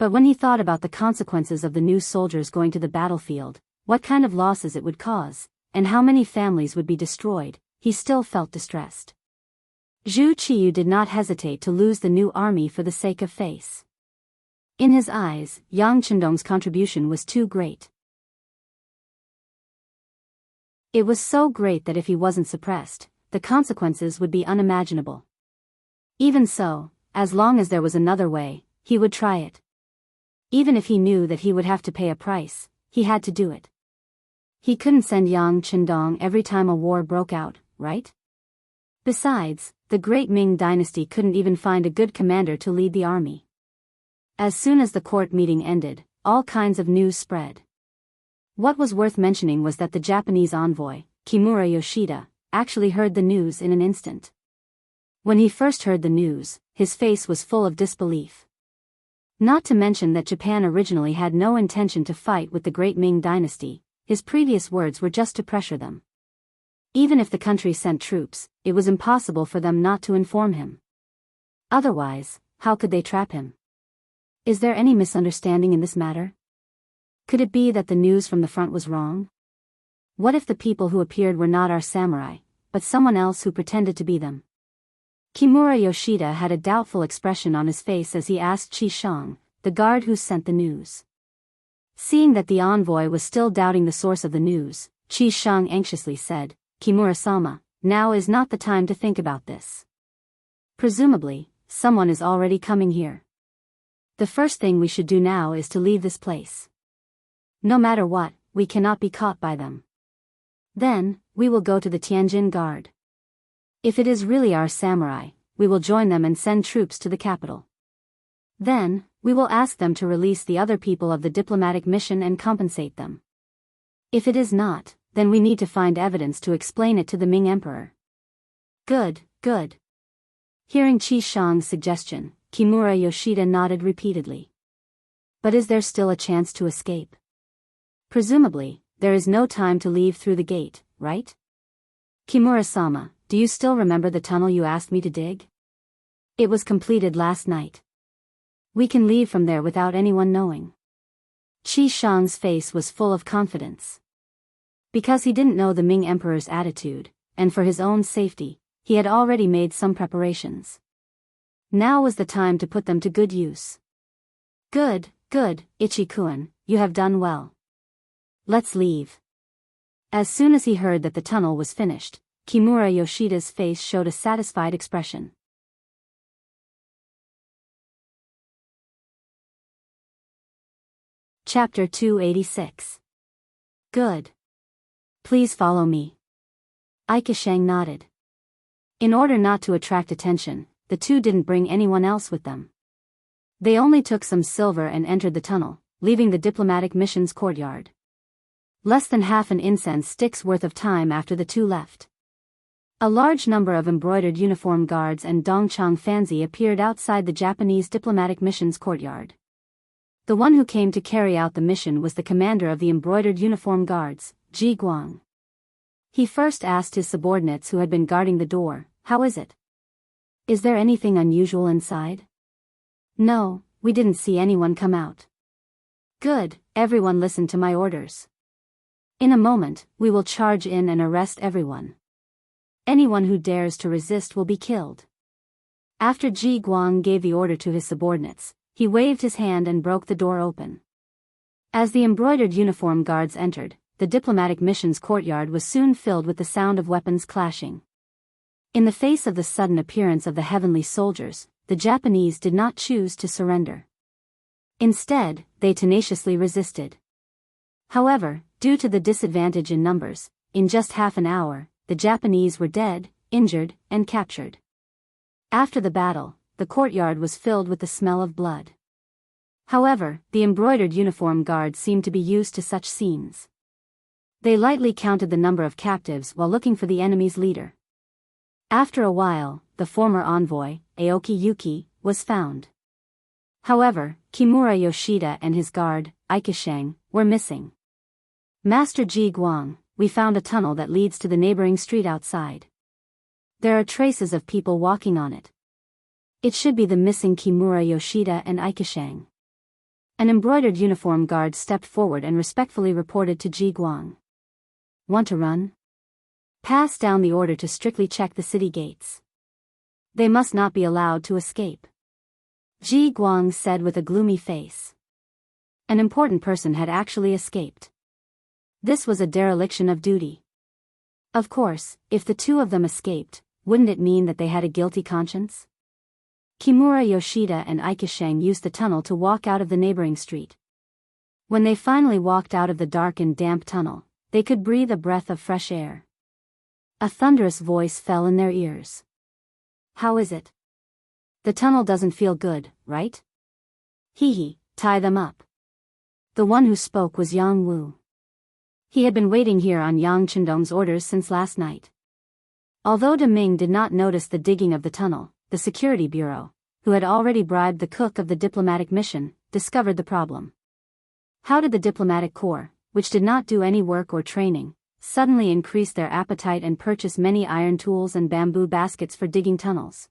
But when he thought about the consequences of the new soldiers going to the battlefield, what kind of losses it would cause, and how many families would be destroyed, he still felt distressed. Zhu Qiyu did not hesitate to lose the new army for the sake of face. In his eyes, Yang Chendong's contribution was too great. It was so great that if he wasn't suppressed, the consequences would be unimaginable. Even so, as long as there was another way, he would try it. Even if he knew that he would have to pay a price, he had to do it. He couldn't send Yang Chendong every time a war broke out, right? Besides, the great Ming dynasty couldn't even find a good commander to lead the army. As soon as the court meeting ended, all kinds of news spread. What was worth mentioning was that the Japanese envoy, Kimura Yoshida, actually heard the news in an instant. When he first heard the news, his face was full of disbelief. Not to mention that Japan originally had no intention to fight with the great Ming dynasty, his previous words were just to pressure them. Even if the country sent troops, it was impossible for them not to inform him. Otherwise, how could they trap him? Is there any misunderstanding in this matter? Could it be that the news from the front was wrong? What if the people who appeared were not our samurai, but someone else who pretended to be them? Kimura Yoshida had a doubtful expression on his face as he asked Qi Shang, the guard who sent the news. Seeing that the envoy was still doubting the source of the news, Qi Shang anxiously said, "Kimura-sama, now is not the time to think about this. Presumably, someone is already coming here. The first thing we should do now is to leave this place. No matter what, we cannot be caught by them. Then, we will go to the Tianjin Guard. If it is really our samurai, we will join them and send troops to the capital. Then, we will ask them to release the other people of the diplomatic mission and compensate them. If it is not, then we need to find evidence to explain it to the Ming Emperor." Good, good. Hearing Qi Shang's suggestion, Kimura Yoshida nodded repeatedly. But is there still a chance to escape? Presumably, there is no time to leave through the gate, right? Kimura-sama, do you still remember the tunnel you asked me to dig? It was completed last night. We can leave from there without anyone knowing. Qi Shang's face was full of confidence. Because he didn't know the Ming Emperor's attitude, and for his own safety, he had already made some preparations. Now was the time to put them to good use. Good, good, Ichi-kun, you have done well. Let's leave. As soon as he heard that the tunnel was finished, Kimura Yoshida's face showed a satisfied expression. Chapter 286. Good. Please follow me. Aikashang nodded. In order not to attract attention, the two didn't bring anyone else with them. They only took some silver and entered the tunnel, leaving the diplomatic mission's courtyard. Less than half an incense stick's worth of time after the two left. A large number of embroidered uniform guards and Dongchang Fanzi appeared outside the Japanese diplomatic mission's courtyard. The one who came to carry out the mission was the commander of the embroidered uniform guards, Ji Guang. He first asked his subordinates who had been guarding the door, "How is it? Is there anything unusual inside?" "No, we didn't see anyone come out." "Good, everyone listen to my orders. In a moment, we will charge in and arrest everyone. Anyone who dares to resist will be killed." After Ji Guang gave the order to his subordinates, he waved his hand and broke the door open. As the embroidered uniform guards entered, the diplomatic mission's courtyard was soon filled with the sound of weapons clashing. In the face of the sudden appearance of the heavenly soldiers, the Japanese did not choose to surrender. Instead, they tenaciously resisted. However, due to the disadvantage in numbers, in just half an hour, the Japanese were dead, injured, and captured. After the battle, the courtyard was filled with the smell of blood. However, the embroidered uniform guards seemed to be used to such scenes. They lightly counted the number of captives while looking for the enemy's leader. After a while, the former envoy, Aoki Yuki, was found. However, Kimura Yoshida and his guard, Aikisheng, were missing. Master Ji Guang, we found a tunnel that leads to the neighboring street outside. There are traces of people walking on it. It should be the missing Kimura Yoshida and Aikisheng. An embroidered uniform guard stepped forward and respectfully reported to Ji Guang. Want to run? Pass down the order to strictly check the city gates. They must not be allowed to escape. Ji Guang said with a gloomy face. An important person had actually escaped. This was a dereliction of duty. Of course, if the two of them escaped, wouldn't it mean that they had a guilty conscience? Kimura Yoshida and Aikisheng used the tunnel to walk out of the neighboring street. When they finally walked out of the dark and damp tunnel, they could breathe a breath of fresh air. A thunderous voice fell in their ears. How is it? The tunnel doesn't feel good, right? Hee, tie them up. The one who spoke was Yang Wu. He had been waiting here on Yang Chendong's orders since last night. Although De Ming did not notice the digging of the tunnel, the security bureau, who had already bribed the cook of the diplomatic mission, discovered the problem. How did the diplomatic corps, which did not do any work or training, suddenly increase their appetite and purchase many iron tools and bamboo baskets for digging tunnels?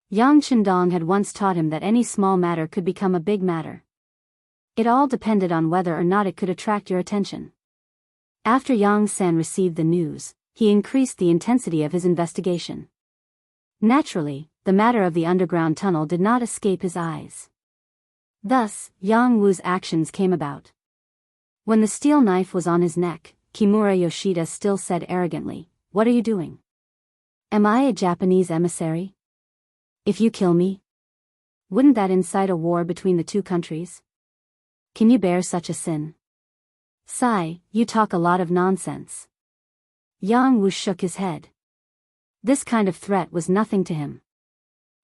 Yang Chendong had once taught him that any small matter could become a big matter. It all depended on whether or not it could attract your attention. After Yang San received the news, he increased the intensity of his investigation. Naturally, the matter of the underground tunnel did not escape his eyes. Thus, Yang Wu's actions came about. When the steel knife was on his neck, Kimura Yoshida still said arrogantly, "What are you doing? Am I a Japanese emissary? If you kill me, wouldn't that incite a war between the two countries? Can you bear such a sin? Sai, you talk a lot of nonsense." Yang Wu shook his head. This kind of threat was nothing to him.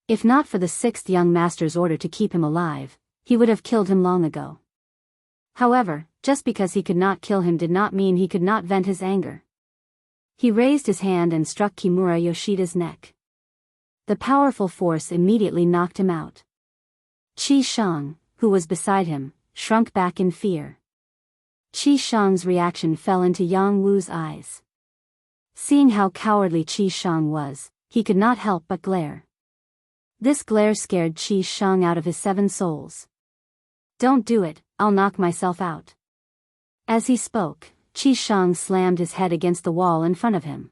If not for the sixth young master's order to keep him alive, he would have killed him long ago. However, just because he could not kill him did not mean he could not vent his anger. He raised his hand and struck Kimura Yoshida's neck. The powerful force immediately knocked him out. Qi Shang, who was beside him, shrunk back in fear. Qi Shang's reaction fell into Yang Wu's eyes. Seeing how cowardly Qi Shang was, he could not help but glare. This glare scared Qi Shang out of his 7 souls. "Don't do it, I'll knock myself out." As he spoke, Qi Shang slammed his head against the wall in front of him.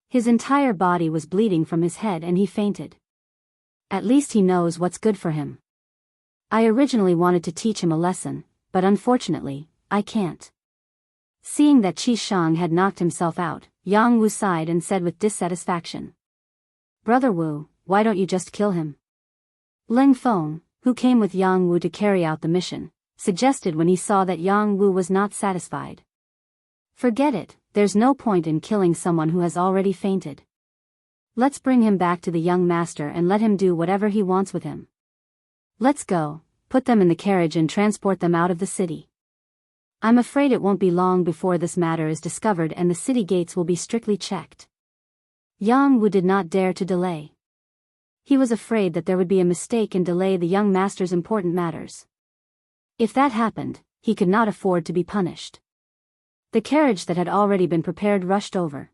His entire body was bleeding from his head and he fainted. At least he knows what's good for him. I originally wanted to teach him a lesson, but unfortunately, I can't. Seeing that Qi Shang had knocked himself out, Yang Wu sighed and said with dissatisfaction. "Brother Wu, why don't you just kill him?" Ling Feng, who came with Yang Wu to carry out the mission, suggested when he saw that Yang Wu was not satisfied. "Forget it, there's no point in killing someone who has already fainted. Let's bring him back to the young master and let him do whatever he wants with him. Let's go, put them in the carriage and transport them out of the city. I'm afraid it won't be long before this matter is discovered and the city gates will be strictly checked." Yang Wu did not dare to delay. He was afraid that there would be a mistake and delay the young master's important matters. If that happened, he could not afford to be punished. The carriage that had already been prepared rushed over.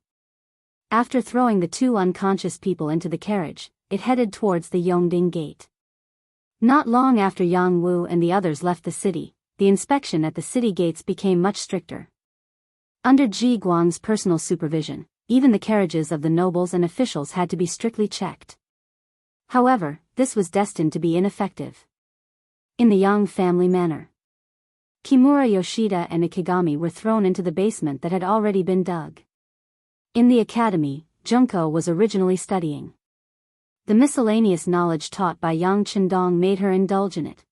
After throwing the 2 unconscious people into the carriage, it headed towards the Yongding Gate. Not long after Yang Wu and the others left the city, the inspection at the city gates became much stricter. Under Ji Guang's personal supervision, even the carriages of the nobles and officials had to be strictly checked. However, this was destined to be ineffective. In the Yang family manner, Kimura Yoshida and Ikigami were thrown into the basement that had already been dug. In the academy, Junko was originally studying. The miscellaneous knowledge taught by Yang Chendong made her indulge in it.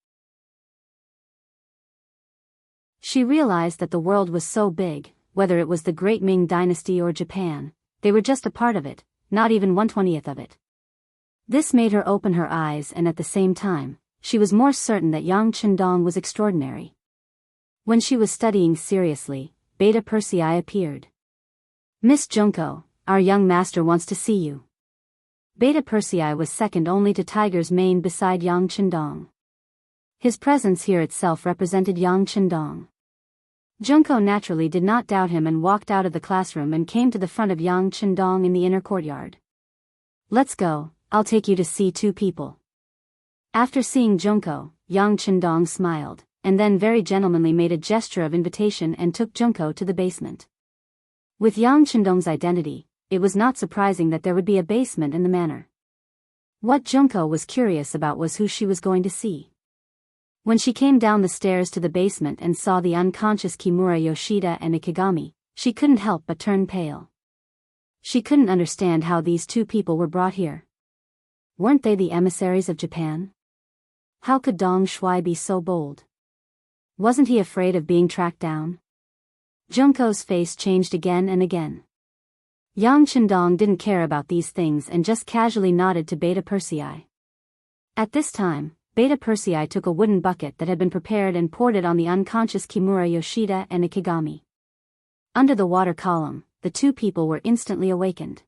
She realized that the world was so big, whether it was the Great Ming Dynasty or Japan, they were just a part of it, not even 1/20th of it. This made her open her eyes, and at the same time, she was more certain that Yang Chendong was extraordinary. When she was studying seriously, Beta Persei appeared. "Miss Junko, our young master wants to see you." Beta Persei was second only to Tiger's mane beside Yang Chendong. His presence here itself represented Yang Chendong. Junko naturally did not doubt him and walked out of the classroom and came to the front of Yang Chendong in the inner courtyard. "Let's go, I'll take you to see two people." After seeing Junko, Yang Chendong smiled, and then very gentlemanly made a gesture of invitation and took Junko to the basement. With Yang Chendong's identity, it was not surprising that there would be a basement in the manor. What Junko was curious about was who she was going to see. When she came down the stairs to the basement and saw the unconscious Kimura Yoshida and Ikigami, she couldn't help but turn pale. She couldn't understand how these two people were brought here. Weren't they the emissaries of Japan? How could Dong Shuai be so bold? Wasn't he afraid of being tracked down? Junko's face changed again and again. Yang Chendong didn't care about these things and just casually nodded to Beta Persei. At this time, Beta Persei took a wooden bucket that had been prepared and poured it on the unconscious Kimura Yoshida and Ikigami. Under the water column, the two people were instantly awakened.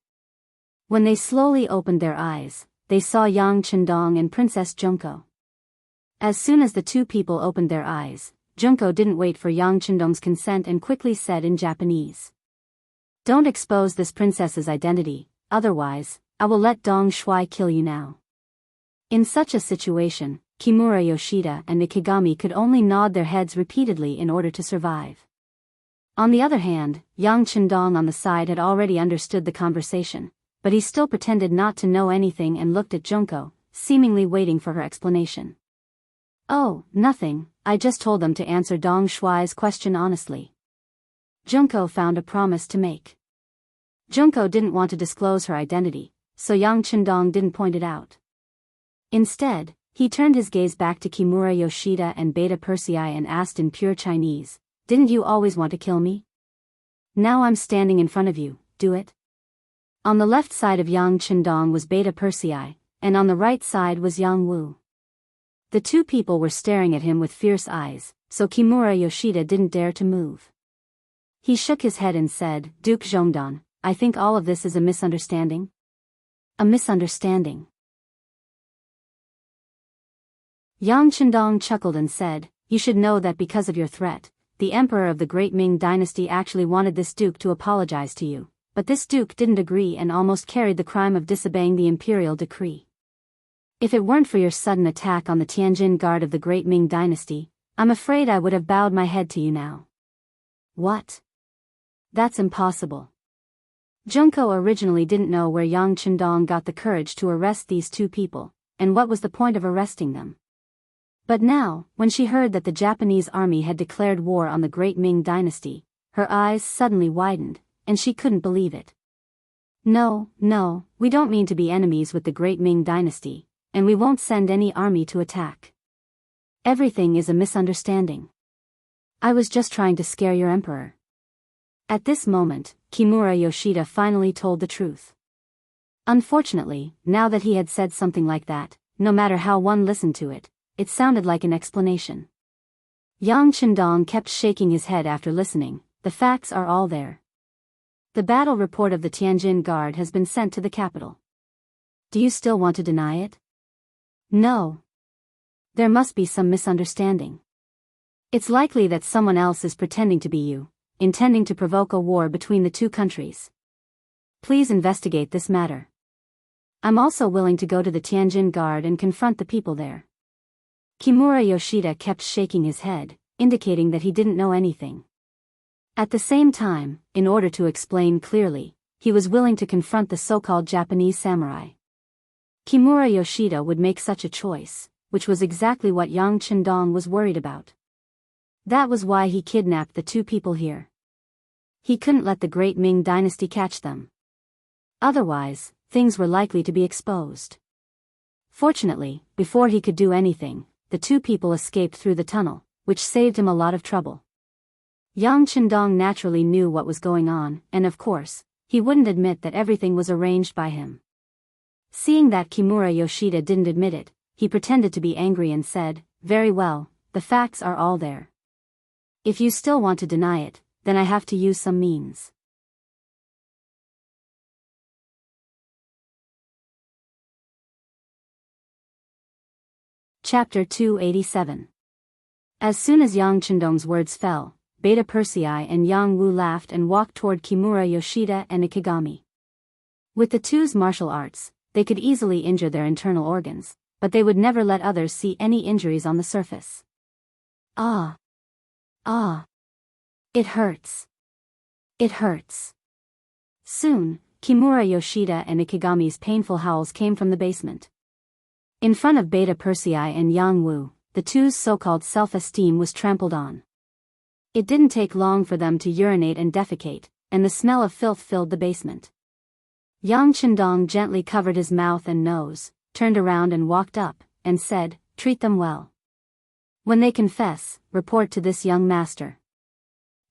When they slowly opened their eyes, they saw Yang Chendong and Princess Junko. As soon as the two people opened their eyes, Junko didn't wait for Yang Chendong's consent and quickly said in Japanese, "Don't expose this princess's identity, otherwise, I will let Dong Shuai kill you now." In such a situation, Kimura Yoshida and Ikigami could only nod their heads repeatedly in order to survive. On the other hand, Yang Chendong on the side had already understood the conversation, but he still pretended not to know anything and looked at Junko, seemingly waiting for her explanation. "Oh, nothing, I just told them to answer Dong Shuai's question honestly." Junko found a promise to make. Junko didn't want to disclose her identity, so Yang Chendong didn't point it out. Instead, he turned his gaze back to Kimura Yoshida and Beta Persei and asked in pure Chinese, "Didn't you always want to kill me? Now I'm standing in front of you, do it?" On the left side of Yang Chendong was Beta Persei, and on the right side was Yang Wu. The two people were staring at him with fierce eyes, so Kimura Yoshida didn't dare to move. He shook his head and said, "Duke Zhongdan, I think all of this is a misunderstanding." "A misunderstanding?" Yang Chendong chuckled and said, "You should know that because of your threat, the emperor of the Great Ming Dynasty actually wanted this duke to apologize to you, but this duke didn't agree and almost carried the crime of disobeying the imperial decree. If it weren't for your sudden attack on the Tianjin Guard of the Great Ming Dynasty, I'm afraid I would have bowed my head to you now." "What? That's impossible." Junko originally didn't know where Yang Chendong got the courage to arrest these two people, and what was the point of arresting them. But now, when she heard that the Japanese army had declared war on the Great Ming Dynasty, her eyes suddenly widened, and she couldn't believe it. No, we don't mean to be enemies with the Great Ming Dynasty, and we won't send any army to attack. Everything is a misunderstanding. I was just trying to scare your emperor." At this moment, Kimura Yoshida finally told the truth. Unfortunately, now that he had said something like that, no matter how one listened to it, it sounded like an explanation. Yang Chendong kept shaking his head after listening. "The facts are all there. The battle report of the Tianjin Guard has been sent to the capital. Do you still want to deny it?" "No. There must be some misunderstanding. It's likely that someone else is pretending to be you, intending to provoke a war between the two countries. Please investigate this matter. I'm also willing to go to the Tianjin Guard and confront the people there." Kimura Yoshida kept shaking his head, indicating that he didn't know anything. At the same time, in order to explain clearly, he was willing to confront the so-called Japanese samurai. Kimura Yoshida would make such a choice, which was exactly what Yang Chendong was worried about. That was why he kidnapped the two people here. He couldn't let the Great Ming Dynasty catch them. Otherwise, things were likely to be exposed. Fortunately, before he could do anything, the two people escaped through the tunnel, which saved him a lot of trouble. Yang Chendong naturally knew what was going on, and of course, he wouldn't admit that everything was arranged by him. Seeing that Kimura Yoshida didn't admit it, he pretended to be angry and said, "Very well, the facts are all there. If you still want to deny it, then I have to use some means." Chapter 287. As soon as Yang Chendong's words fell, Beta Persei and Yang Wu laughed and walked toward Kimura Yoshida and Ikigami. With the two's martial arts, they could easily injure their internal organs, but they would never let others see any injuries on the surface. Ah! Ah! It hurts. It hurts. Soon, Kimura Yoshida and Ikigami's painful howls came from the basement. In front of Beta Persei and Yang Wu, the two's so-called self-esteem was trampled on. It didn't take long for them to urinate and defecate, and the smell of filth filled the basement. Yang Chendong gently covered his mouth and nose, turned around and walked up, and said, "Treat them well. When they confess, report to this young master."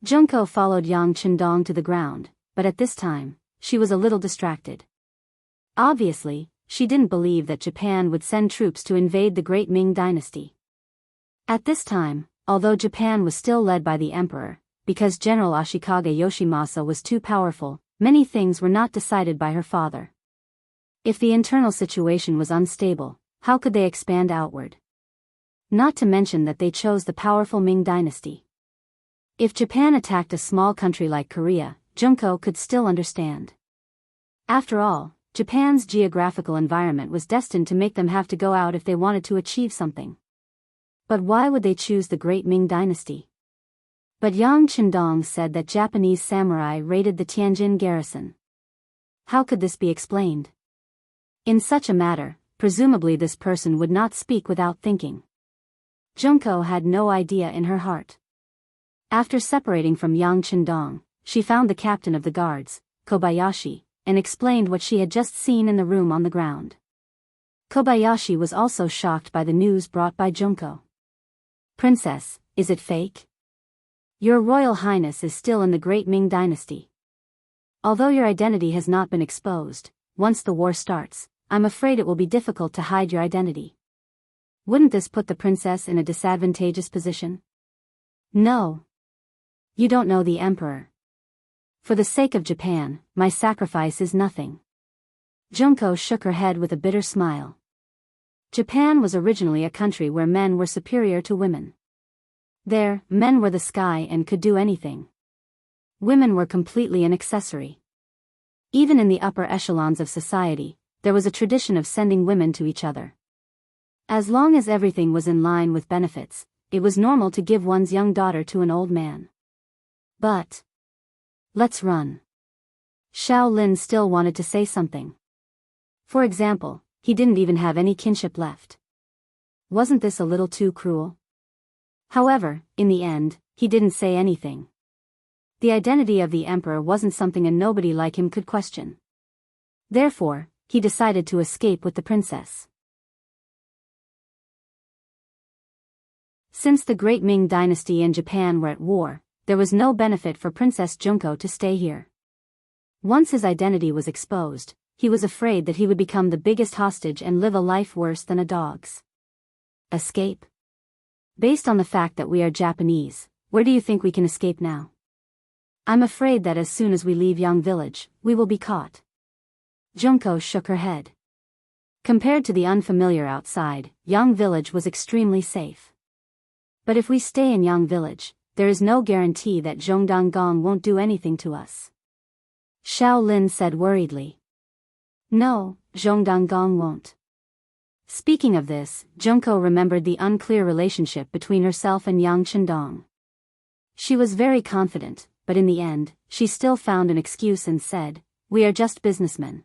Junko followed Yang Chendong to the ground, but at this time, she was a little distracted. Obviously, she didn't believe that Japan would send troops to invade the great Ming dynasty. At this time, although Japan was still led by the emperor, because General Ashikaga Yoshimasa was too powerful, many things were not decided by her father. If the internal situation was unstable, how could they expand outward? Not to mention that they chose the powerful Ming dynasty. If Japan attacked a small country like Korea, Junko could still understand. After all, Japan's geographical environment was destined to make them have to go out if they wanted to achieve something. But why would they choose the great Ming dynasty? But Yang Chendong said that Japanese samurai raided the Tianjin garrison. How could this be explained? In such a matter, presumably this person would not speak without thinking. Junko had no idea in her heart. After separating from Yang Chendong, she found the captain of the guards, Kobayashi, and explained what she had just seen in the room on the ground. Kobayashi was also shocked by the news brought by Junko. "Princess, is it fake? Your Royal Highness is still in the great Ming dynasty. Although your identity has not been exposed, once the war starts, I'm afraid it will be difficult to hide your identity. Wouldn't this put the princess in a disadvantageous position?" "No. You don't know the emperor. For the sake of Japan, my sacrifice is nothing." Junko shook her head with a bitter smile. Japan was originally a country where men were superior to women. There, men were the sky and could do anything. Women were completely an accessory. Even in the upper echelons of society, there was a tradition of sending women to each other. As long as everything was in line with benefits, it was normal to give one's young daughter to an old man. But let's run. Xiao Lin still wanted to say something. For example, he didn't even have any kinship left. Wasn't this a little too cruel? However, in the end, he didn't say anything. The identity of the emperor wasn't something a nobody like him could question. Therefore, he decided to escape with the princess. Since the great Ming dynasty and Japan were at war, there was no benefit for Princess Junko to stay here. Once his identity was exposed, he was afraid that he would become the biggest hostage and live a life worse than a dog's. Escape? Based on the fact that we are Japanese, where do you think we can escape now? I'm afraid that as soon as we leave Yang Village, we will be caught. Junko shook her head. Compared to the unfamiliar outside, Yang Village was extremely safe. But if we stay in Yang Village, there is no guarantee that Zhongdang won't do anything to us. Xiao Lin said worriedly. No, Zhongdang won't. Speaking of this, Junko remembered the unclear relationship between herself and Yang Chendong. She was very confident, but in the end, she still found an excuse and said, "We are just businessmen."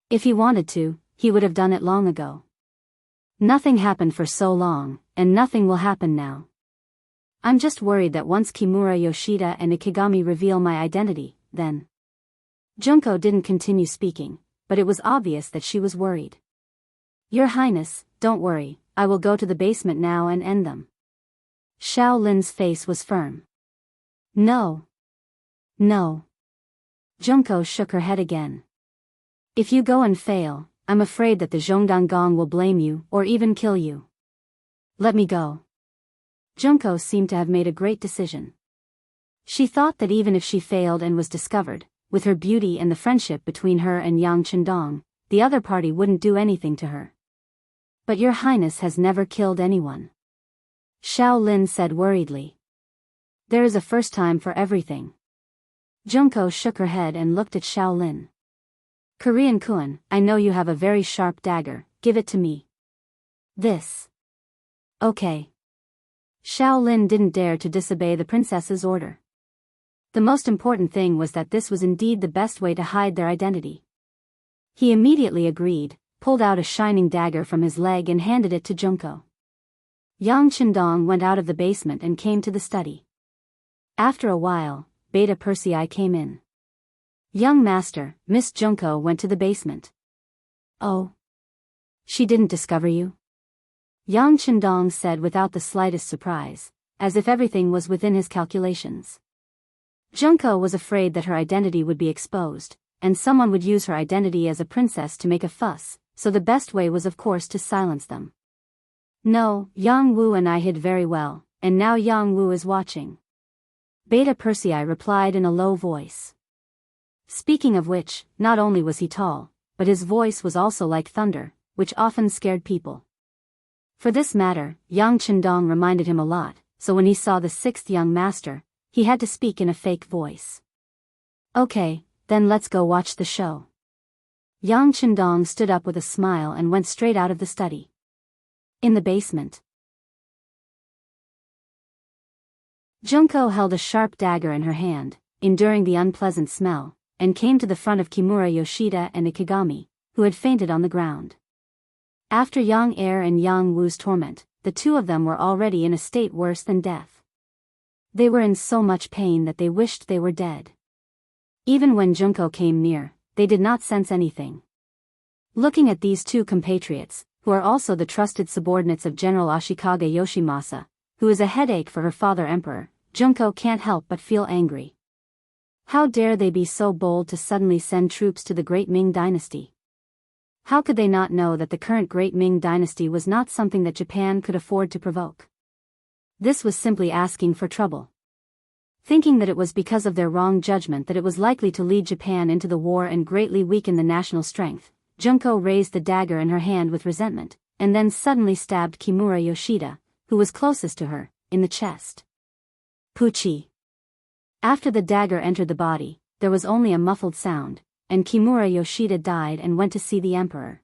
If he wanted to, he would have done it long ago. Nothing happened for so long, and nothing will happen now. I'm just worried that once Kimura Yoshida and Ikigami reveal my identity, then... Junko didn't continue speaking, but it was obvious that she was worried. Your Highness, don't worry, I will go to the basement now and end them. Xiao Lin's face was firm. No. No. Junko shook her head again. If you go and fail, I'm afraid that the Zhongdang will blame you or even kill you. Let me go. Junko seemed to have made a great decision. She thought that even if she failed and was discovered, with her beauty and the friendship between her and Yang Chendong, the other party wouldn't do anything to her. But your highness has never killed anyone. Xiao Lin said worriedly. There is a first time for everything. Junko shook her head and looked at Xiao Lin. Korean Kun, I know you have a very sharp dagger, give it to me. This. Okay. Xiao Lin didn't dare to disobey the princess's order. The most important thing was that this was indeed the best way to hide their identity. He immediately agreed, pulled out a shining dagger from his leg and handed it to Junko. Yang Chendong went out of the basement and came to the study. After a while, Beta Persei came in. Young master, Miss Junko went to the basement. Oh. She didn't discover you? Yang Chendong said without the slightest surprise, as if everything was within his calculations. Junko was afraid that her identity would be exposed, and someone would use her identity as a princess to make a fuss, so the best way was of course to silence them. No, Yang Wu and I hid very well, and now Yang Wu is watching. Beta Persei replied in a low voice. Speaking of which, not only was he tall, but his voice was also like thunder, which often scared people. For this matter, Yang Chendong reminded him a lot, so when he saw the sixth young master, he had to speak in a fake voice. Okay, then let's go watch the show. Yang Chendong stood up with a smile and went straight out of the study. In the basement. Junko held a sharp dagger in her hand, enduring the unpleasant smell, and came to the front of Kimura Yoshida and Ikigami, who had fainted on the ground. After Yang Air and Yang Wu's torment, the two of them were already in a state worse than death. They were in so much pain that they wished they were dead. Even when Junko came near, they did not sense anything. Looking at these two compatriots, who are also the trusted subordinates of General Ashikaga Yoshimasa, who is a headache for her father emperor, Junko can't help but feel angry. How dare they be so bold to suddenly send troops to the Great Ming Dynasty? How could they not know that the current Great Ming Dynasty was not something that Japan could afford to provoke? This was simply asking for trouble. Thinking that it was because of their wrong judgment that it was likely to lead Japan into the war and greatly weaken the national strength, Junko raised the dagger in her hand with resentment, and then suddenly stabbed Kimura Yoshida, who was closest to her, in the chest. Puchi. After the dagger entered the body, there was only a muffled sound, and Kimura Yoshida died and went to see the emperor.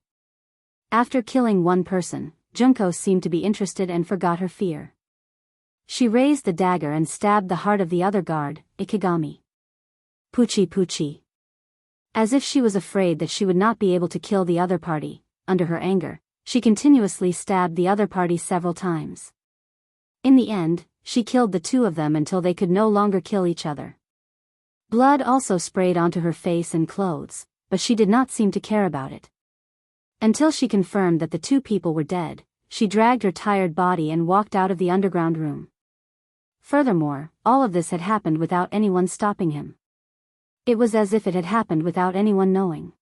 After killing one person, Junko seemed to be interested and forgot her fear. She raised the dagger and stabbed the heart of the other guard, Ikigami. Puchi Puchi. As if she was afraid that she would not be able to kill the other party, under her anger, she continuously stabbed the other party several times. In the end, she killed the two of them until they could no longer kill each other. Blood also sprayed onto her face and clothes, but she did not seem to care about it. Until she confirmed that the two people were dead, she dragged her tired body and walked out of the underground room. Furthermore, all of this had happened without anyone stopping him. It was as if it had happened without anyone knowing.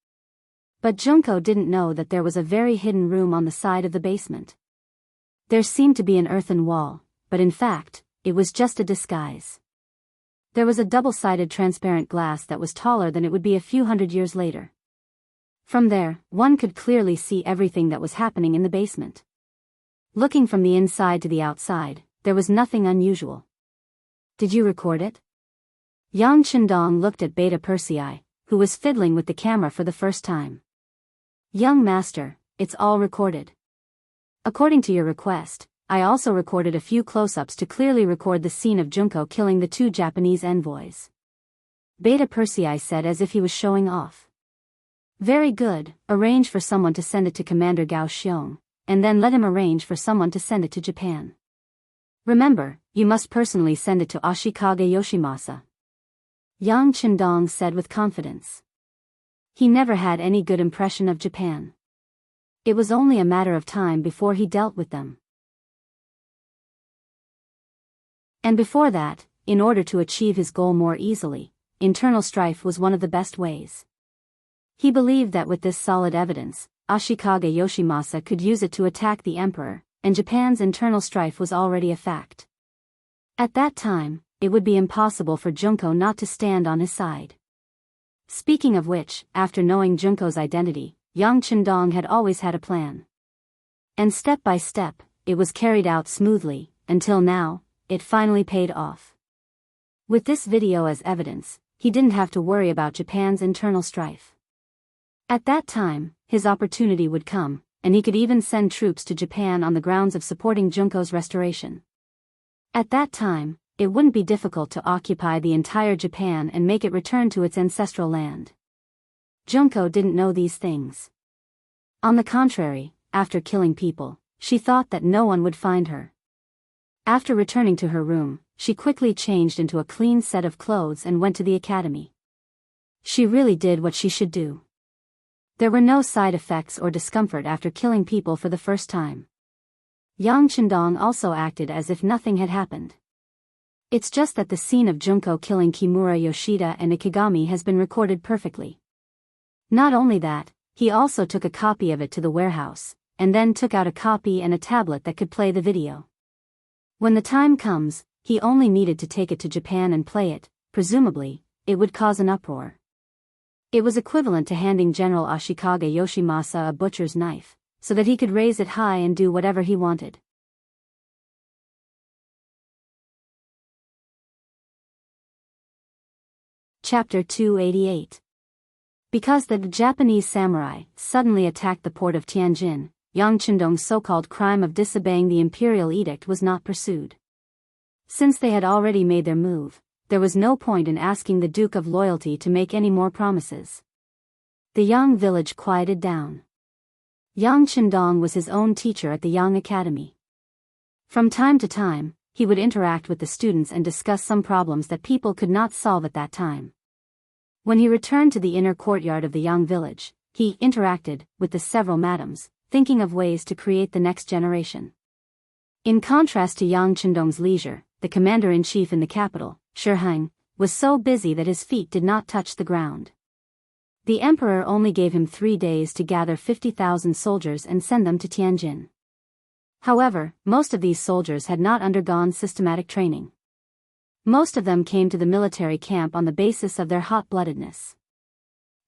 But Junko didn't know that there was a very hidden room on the side of the basement. There seemed to be an earthen wall, but in fact, it was just a disguise. There was a double-sided transparent glass that was taller than it would be a few hundred years later. From there, one could clearly see everything that was happening in the basement. Looking from the inside to the outside, there was nothing unusual. Did you record it? Yang Chendong looked at Beta Persei, who was fiddling with the camera for the first time. Young master, it's all recorded. According to your request, I also recorded a few close-ups to clearly record the scene of Junko killing the two Japanese envoys. Beta Persei said as if he was showing off. Very good, arrange for someone to send it to Commander Gao Xiong, and then let him arrange for someone to send it to Japan. Remember, you must personally send it to Ashikaga Yoshimasa. Yang Chendong said with confidence. He never had any good impression of Japan. It was only a matter of time before he dealt with them. And before that, in order to achieve his goal more easily, internal strife was one of the best ways. He believed that with this solid evidence, Ashikaga Yoshimasa could use it to attack the emperor, and Japan's internal strife was already a fact. At that time, it would be impossible for Junko not to stand on his side. Speaking of which, after knowing Junko's identity, Yang Chendong had always had a plan. And step by step, it was carried out smoothly, until now, it finally paid off. With this video as evidence, he didn't have to worry about Japan's internal strife. At that time, his opportunity would come, and he could even send troops to Japan on the grounds of supporting Junko's restoration. At that time, it wouldn't be difficult to occupy the entire Japan and make it return to its ancestral land. Junko didn't know these things. On the contrary, after killing people, she thought that no one would find her. After returning to her room, she quickly changed into a clean set of clothes and went to the academy. She really did what she should do. There were no side effects or discomfort after killing people for the first time. Yang Chendong also acted as if nothing had happened. It's just that the scene of Junko killing Kimura Yoshida and Ikigami has been recorded perfectly. Not only that, he also took a copy of it to the warehouse, and then took out a copy and a tablet that could play the video. When the time comes, he only needed to take it to Japan and play it. Presumably, it would cause an uproar. It was equivalent to handing General Ashikaga Yoshimasa a butcher's knife, so that he could raise it high and do whatever he wanted. Chapter 288. Because the Japanese samurai suddenly attacked the port of Tianjin, Yang Chendong's so-called crime of disobeying the imperial edict was not pursued. Since they had already made their move, there was no point in asking the Duke of Loyalty to make any more promises. The Yang village quieted down. Yang Chendong was his own teacher at the Yang Academy. From time to time, he would interact with the students and discuss some problems that people could not solve at that time. When he returned to the inner courtyard of the Yang village, he interacted with the several madams, thinking of ways to create the next generation. In contrast to Yang Chendong's leisure, the commander-in-chief in the capital, Shiheng, was so busy that his feet did not touch the ground. The emperor only gave him 3 days to gather 50,000 soldiers and send them to Tianjin. However, most of these soldiers had not undergone systematic training. Most of them came to the military camp on the basis of their hot-bloodedness.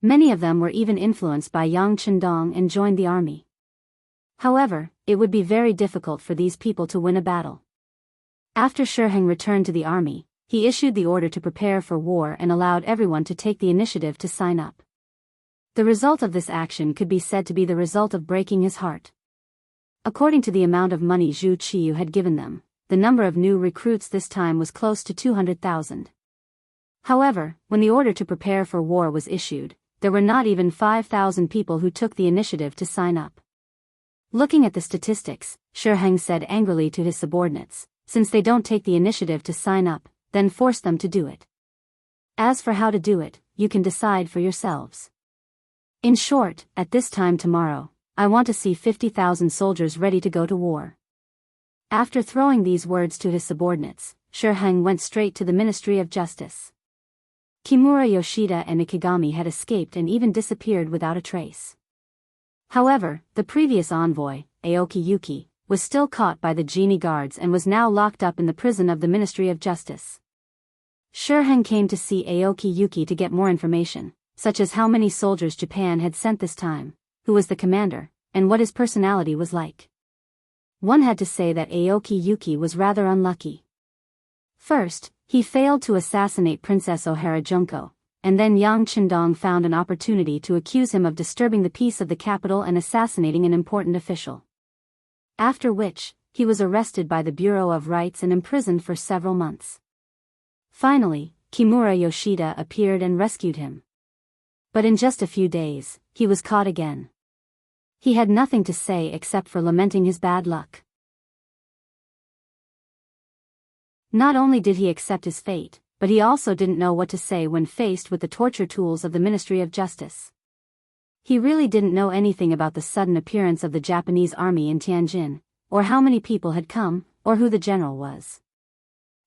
Many of them were even influenced by Yang Chendong and joined the army. However, it would be very difficult for these people to win a battle. After Shiheng returned to the army, he issued the order to prepare for war and allowed everyone to take the initiative to sign up. The result of this action could be said to be the result of breaking his heart. According to the amount of money Zhu Qiyu had given them, the number of new recruits this time was close to 200,000. However, when the order to prepare for war was issued, there were not even 5,000 people who took the initiative to sign up. Looking at the statistics, Shiheng said angrily to his subordinates, "Since they don't take the initiative to sign up, then force them to do it. As for how to do it, you can decide for yourselves. In short, at this time tomorrow, I want to see 50,000 soldiers ready to go to war." After throwing these words to his subordinates, Shiheng went straight to the Ministry of Justice. Kimura Yoshida and Ikigami had escaped and even disappeared without a trace. However, the previous envoy, Aoki Yuki, was still caught by the genie guards and was now locked up in the prison of the Ministry of Justice. Shiheng came to see Aoki Yuki to get more information, such as how many soldiers Japan had sent this time, who was the commander, and what his personality was like. One had to say that Aoki Yuki was rather unlucky. First, he failed to assassinate Princess Ohara Junko, and then Yang Chendong found an opportunity to accuse him of disturbing the peace of the capital and assassinating an important official. After which, he was arrested by the Bureau of Rights and imprisoned for several months. Finally, Kimura Yoshida appeared and rescued him. But in just a few days, he was caught again. He had nothing to say except for lamenting his bad luck. Not only did he accept his fate, but he also didn't know what to say when faced with the torture tools of the Ministry of Justice. He really didn't know anything about the sudden appearance of the Japanese army in Tianjin, or how many people had come, or who the general was.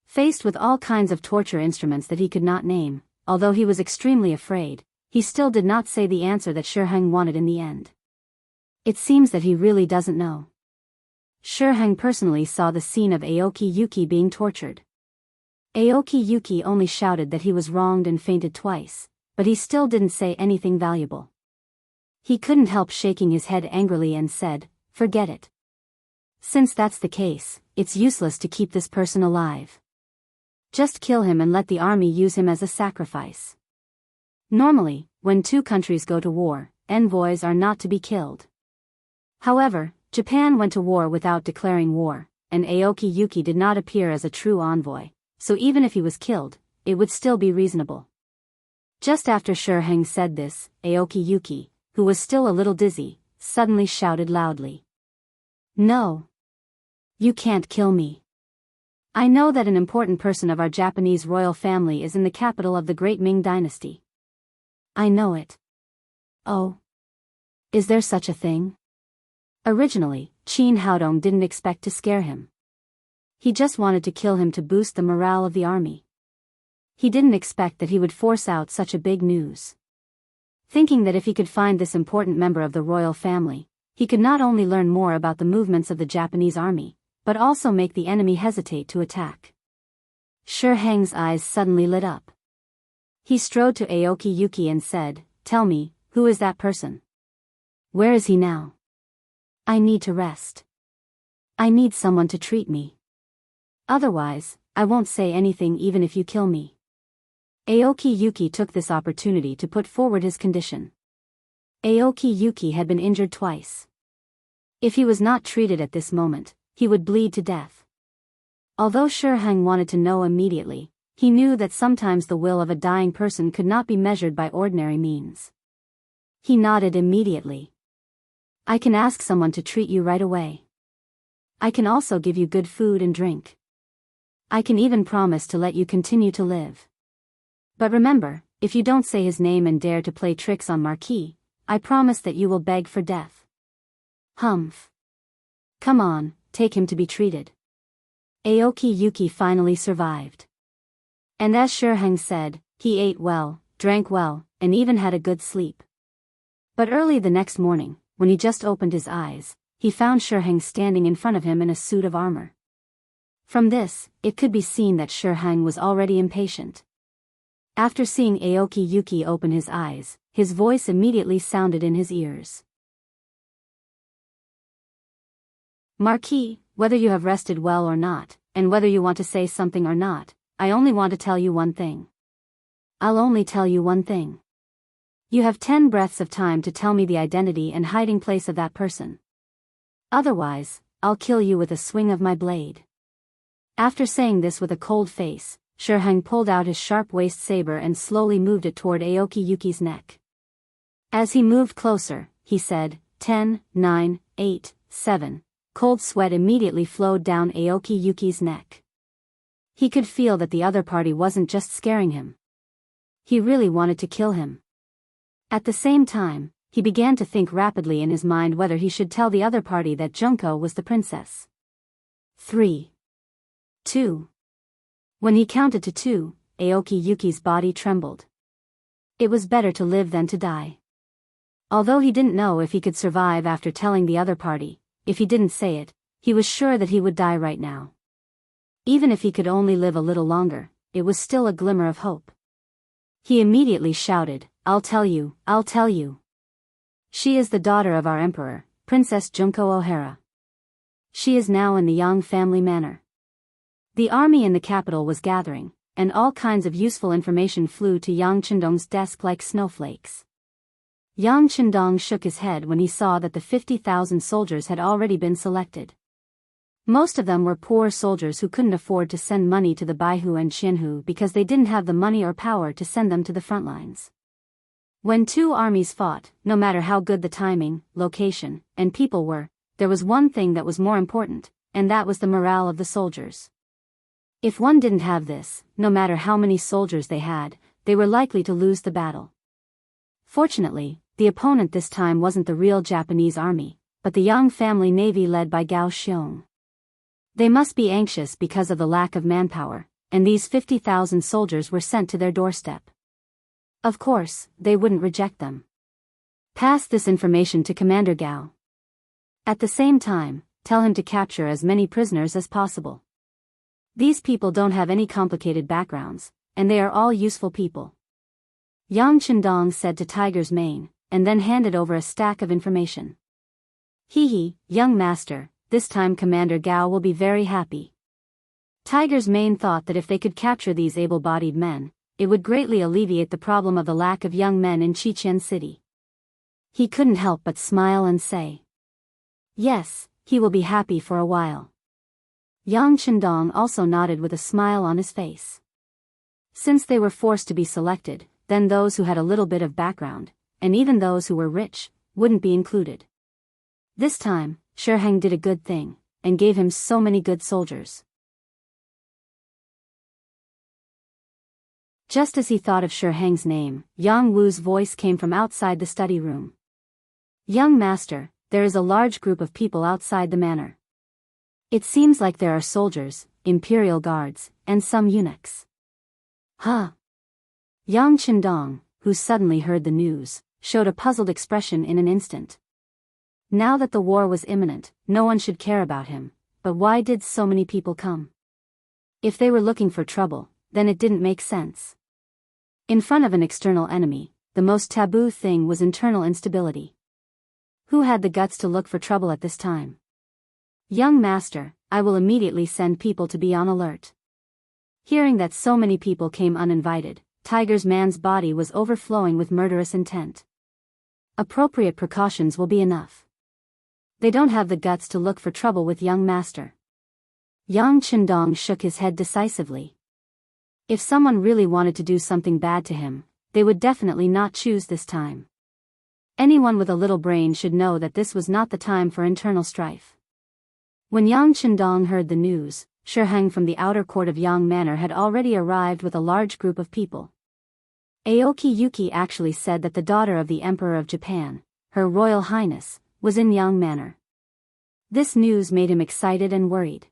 Faced with all kinds of torture instruments that he could not name, although he was extremely afraid, he still did not say the answer that Shiheng wanted in the end. It seems that he really doesn't know. Shiheng personally saw the scene of Aoki Yuki being tortured. Aoki Yuki only shouted that he was wronged and fainted twice, but he still didn't say anything valuable. He couldn't help shaking his head angrily and said, "Forget it. Since that's the case, it's useless to keep this person alive. Just kill him and let the army use him as a sacrifice." Normally, when two countries go to war, envoys are not to be killed. However, Japan went to war without declaring war, and Aoki Yuki did not appear as a true envoy, so even if he was killed, it would still be reasonable. Just after Shiheng said this, Aoki Yuki, who was still a little dizzy, suddenly shouted loudly, "No! You can't kill me. I know that an important person of our Japanese royal family is in the capital of the great Ming dynasty. I know it." "Oh? Is there such a thing?" Originally, Qin Haodong didn't expect to scare him. He just wanted to kill him to boost the morale of the army. He didn't expect that he would force out such a big news. Thinking that if he could find this important member of the royal family, he could not only learn more about the movements of the Japanese army, but also make the enemy hesitate to attack. Shiheng's eyes suddenly lit up. He strode to Aoki Yuki and said, "Tell me, who is that person? Where is he now? I need to rest. I need someone to treat me. Otherwise, I won't say anything even if you kill me." Aoki Yuki took this opportunity to put forward his condition. Aoki Yuki had been injured twice. If he was not treated at this moment, he would bleed to death. Although Shiheng wanted to know immediately, he knew that sometimes the will of a dying person could not be measured by ordinary means. He nodded immediately. "I can ask someone to treat you right away. I can also give you good food and drink. I can even promise to let you continue to live. But remember, if you don't say his name and dare to play tricks on Marquis, I promise that you will beg for death." "Humph. Come on, take him to be treated." Aoki Yuki finally survived. And as Shiheng said, he ate well, drank well, and even had a good sleep. But early the next morning, when he just opened his eyes, he found Shiheng standing in front of him in a suit of armor. From this, it could be seen that Shiheng was already impatient. After seeing Aoki Yuki open his eyes, his voice immediately sounded in his ears. "Marquis, whether you have rested well or not, and whether you want to say something or not, I only want to tell you one thing. I'll only tell you one thing. You have 10 breaths of time to tell me the identity and hiding place of that person. Otherwise, I'll kill you with a swing of my blade." After saying this with a cold face, Shiheng pulled out his sharp waist saber and slowly moved it toward Aoki Yuki's neck. As he moved closer, he said, 10, 9, 8, 7. Cold sweat immediately flowed down Aoki Yuki's neck. He could feel that the other party wasn't just scaring him. He really wanted to kill him. At the same time, he began to think rapidly in his mind whether he should tell the other party that Junko was the princess. 3. 2. When he counted to 2, Aoki Yuki's body trembled. It was better to live than to die. Although he didn't know if he could survive after telling the other party, if he didn't say it, he was sure that he would die right now. Even if he could only live a little longer, it was still a glimmer of hope. He immediately shouted, "I'll tell you, I'll tell you. She is the daughter of our emperor, Princess Junko O'Hara. She is now in the Yang family manor." The army in the capital was gathering, and all kinds of useful information flew to Yang Chendong's desk like snowflakes. Yang Chendong shook his head when he saw that the 50,000 soldiers had already been selected. Most of them were poor soldiers who couldn't afford to send money to the Baihu and Jianghu because they didn't have the money or power to send them to the front lines. When two armies fought, no matter how good the timing, location, and people were, there was one thing that was more important, and that was the morale of the soldiers. If one didn't have this, no matter how many soldiers they had, they were likely to lose the battle. Fortunately, the opponent this time wasn't the real Japanese army, but the Yang family navy led by Gao Xiong. They must be anxious because of the lack of manpower, and these 50,000 soldiers were sent to their doorstep. Of course, they wouldn't reject them. Pass this information to Commander Gao. At the same time, tell him to capture as many prisoners as possible. These people don't have any complicated backgrounds, and they are all useful people. Yang Chendong said to Tiger's Mane, and then handed over a stack of information. Hee, young master, this time Commander Gao will be very happy. Tiger's Mane thought that if they could capture these able-bodied men, it would greatly alleviate the problem of the lack of young men in Qiqian City. He couldn't help but smile and say, "Yes, he will be happy for a while." Yang Chendong also nodded with a smile on his face. Since they were forced to be selected, then those who had a little bit of background, and even those who were rich, wouldn't be included. This time, Shiheng did a good thing, and gave him so many good soldiers. Just as he thought of Shiheng's name, Yang Wu's voice came from outside the study room. "Young master, there is a large group of people outside the manor. It seems like there are soldiers, imperial guards, and some eunuchs." Huh? Yang Chendong, who suddenly heard the news, showed a puzzled expression in an instant. Now that the war was imminent, no one should care about him, but why did so many people come? If they were looking for trouble, then it didn't make sense. In front of an external enemy, the most taboo thing was internal instability. Who had the guts to look for trouble at this time? "Young master, I will immediately send people to be on alert." Hearing that so many people came uninvited, Tiger's man's body was overflowing with murderous intent. Appropriate precautions will be enough. They don't have the guts to look for trouble with young master. Yang Chendong shook his head decisively. If someone really wanted to do something bad to him, they would definitely not choose this time. Anyone with a little brain should know that this was not the time for internal strife. When Yang Chendong heard the news, Shiheng from the outer court of Yang Manor had already arrived with a large group of people. Aoki Yuki actually said that the daughter of the Emperor of Japan, Her Royal Highness, was in Yang Manor. This news made him excited and worried.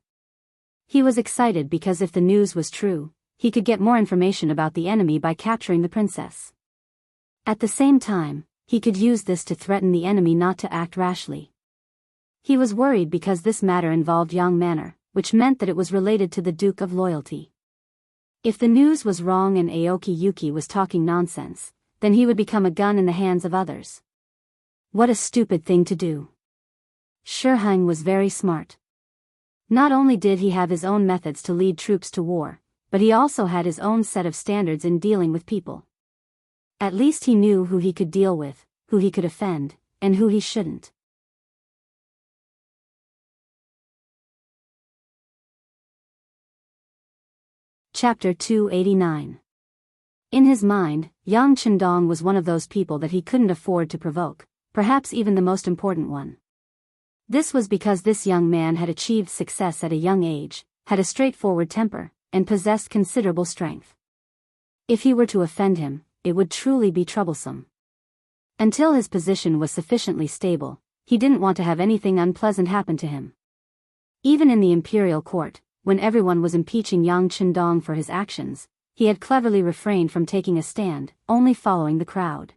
He was excited because if the news was true, he could get more information about the enemy by capturing the princess. At the same time, he could use this to threaten the enemy not to act rashly. He was worried because this matter involved Yang Manor, which meant that it was related to the Duke of Loyalty. If the news was wrong and Aoki Yuki was talking nonsense, then he would become a gun in the hands of others. What a stupid thing to do. Shiheng was very smart. Not only did he have his own methods to lead troops to war, but he also had his own set of standards in dealing with people. At least he knew who he could deal with, who he could offend, and who he shouldn't. Chapter 289. In his mind, Yang Chendong was one of those people that he couldn't afford to provoke, perhaps even the most important one. This was because this young man had achieved success at a young age, had a straightforward temper, and possessed considerable strength. If he were to offend him, it would truly be troublesome. Until his position was sufficiently stable, he didn't want to have anything unpleasant happen to him. Even in the imperial court, when everyone was impeaching Yang Chendong for his actions, he had cleverly refrained from taking a stand, only following the crowd.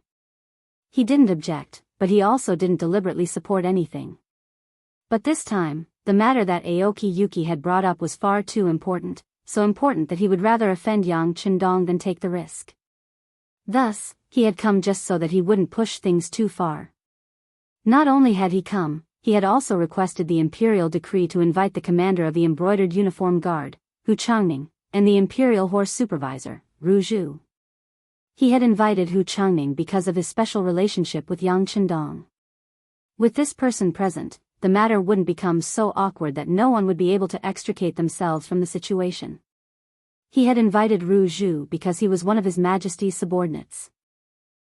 He didn't object, but he also didn't deliberately support anything. But this time, the matter that Aoki Yuki had brought up was far too important, so important that he would rather offend Yang Chendong than take the risk. Thus, he had come just so that he wouldn't push things too far. Not only had he come, he had also requested the imperial decree to invite the commander of the embroidered uniform guard, Hu Changning, and the imperial horse supervisor, Ru Zhu. He had invited Hu Changning because of his special relationship with Yang Chendong. With this person present, the matter wouldn't become so awkward that no one would be able to extricate themselves from the situation. He had invited Ru Zhu because he was one of His Majesty's subordinates.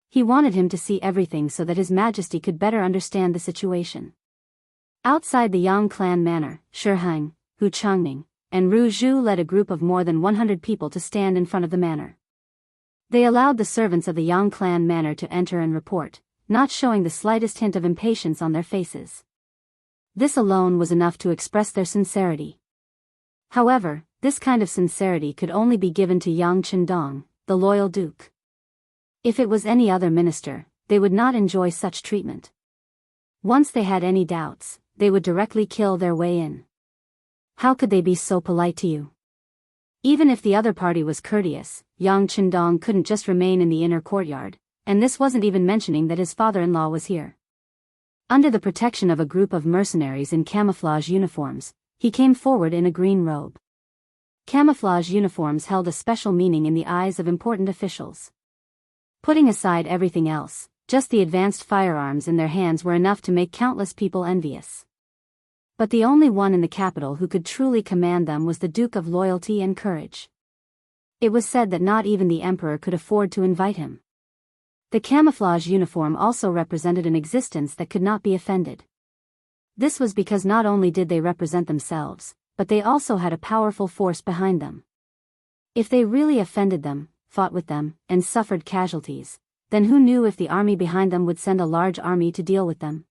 He wanted him to see everything so that His Majesty could better understand the situation. Outside the Yang clan manor, Shiheng, Hu Changning, and Ru Zhu led a group of more than 100 people to stand in front of the manor. They allowed the servants of the Yang clan manor to enter and report, not showing the slightest hint of impatience on their faces. This alone was enough to express their sincerity. However, this kind of sincerity could only be given to Yang Chendong, the loyal duke. If it was any other minister, they would not enjoy such treatment. Once they had any doubts, they would directly kill their way in. How could they be so polite to you? Even if the other party was courteous, Yang Chendong couldn't just remain in the inner courtyard, and this wasn't even mentioning that his father-in-law was here. Under the protection of a group of mercenaries in camouflage uniforms, he came forward in a green robe. Camouflage uniforms held a special meaning in the eyes of important officials. Putting aside everything else, just the advanced firearms in their hands were enough to make countless people envious. But the only one in the capital who could truly command them was the Duke of Loyalty and Courage. It was said that not even the emperor could afford to invite him. The camouflage uniform also represented an existence that could not be offended. This was because not only did they represent themselves, but they also had a powerful force behind them. If they really offended them, fought with them, and suffered casualties, then who knew if the army behind them would send a large army to deal with them?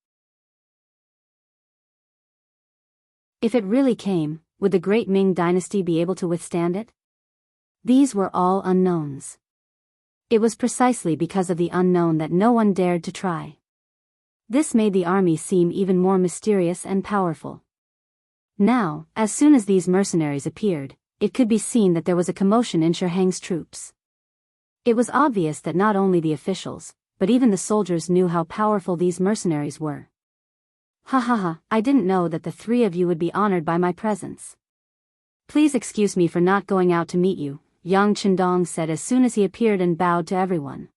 If it really came, would the great Ming dynasty be able to withstand it? These were all unknowns. It was precisely because of the unknown that no one dared to try. This made the army seem even more mysterious and powerful. Now, as soon as these mercenaries appeared, it could be seen that there was a commotion in Shihang's troops. It was obvious that not only the officials, but even the soldiers knew how powerful these mercenaries were. Ha ha ha, I didn't know that the three of you would be honored by my presence. Please excuse me for not going out to meet you, Yang Chendong said as soon as he appeared and bowed to everyone.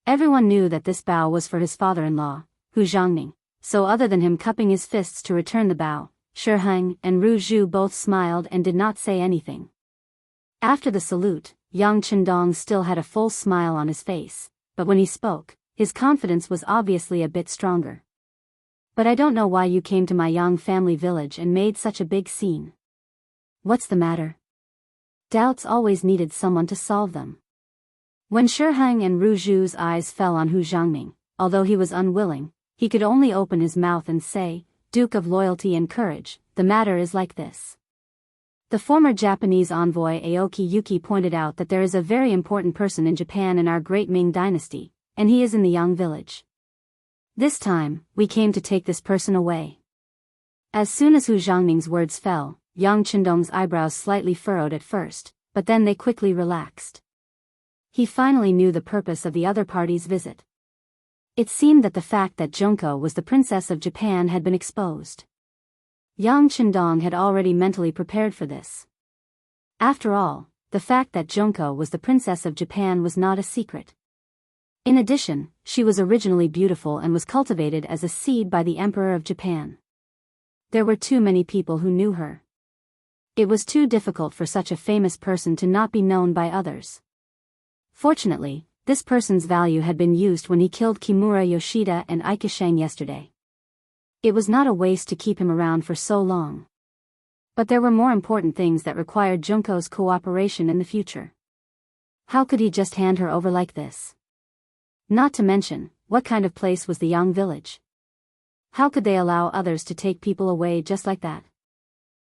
Everyone knew that this bow was for his father-in-law, Hu Zhangning, so other than him cupping his fists to return the bow, Shihang and Ru Zhu both smiled and did not say anything. After the salute, Yang Chendong still had a full smile on his face, but when he spoke, his confidence was obviously a bit stronger. But I don't know why you came to my Yang family village and made such a big scene. What's the matter? Doubts always needed someone to solve them. When Shihang and Ru Zhu's eyes fell on Hu Zhangning, although he was unwilling, he could only open his mouth and say, Duke of Loyalty and Courage, the matter is like this. The former Japanese envoy Aoki Yuki pointed out that there is a very important person in Japan in our great Ming dynasty, and he is in the Yang village. This time, we came to take this person away. As soon as Hu Zhangning's words fell, Yang Chendong's eyebrows slightly furrowed at first, but then they quickly relaxed. He finally knew the purpose of the other party's visit. It seemed that the fact that Junko was the princess of Japan had been exposed. Yang Chendong had already mentally prepared for this. After all, the fact that Junko was the princess of Japan was not a secret. In addition, she was originally beautiful and was cultivated as a seed by the Emperor of Japan. There were too many people who knew her. It was too difficult for such a famous person to not be known by others. Fortunately, this person's value had been used when he killed Kimura Yoshida and Aikishang yesterday. It was not a waste to keep him around for so long. But there were more important things that required Junko's cooperation in the future. How could he just hand her over like this? Not to mention, what kind of place was the Yang village? How could they allow others to take people away just like that?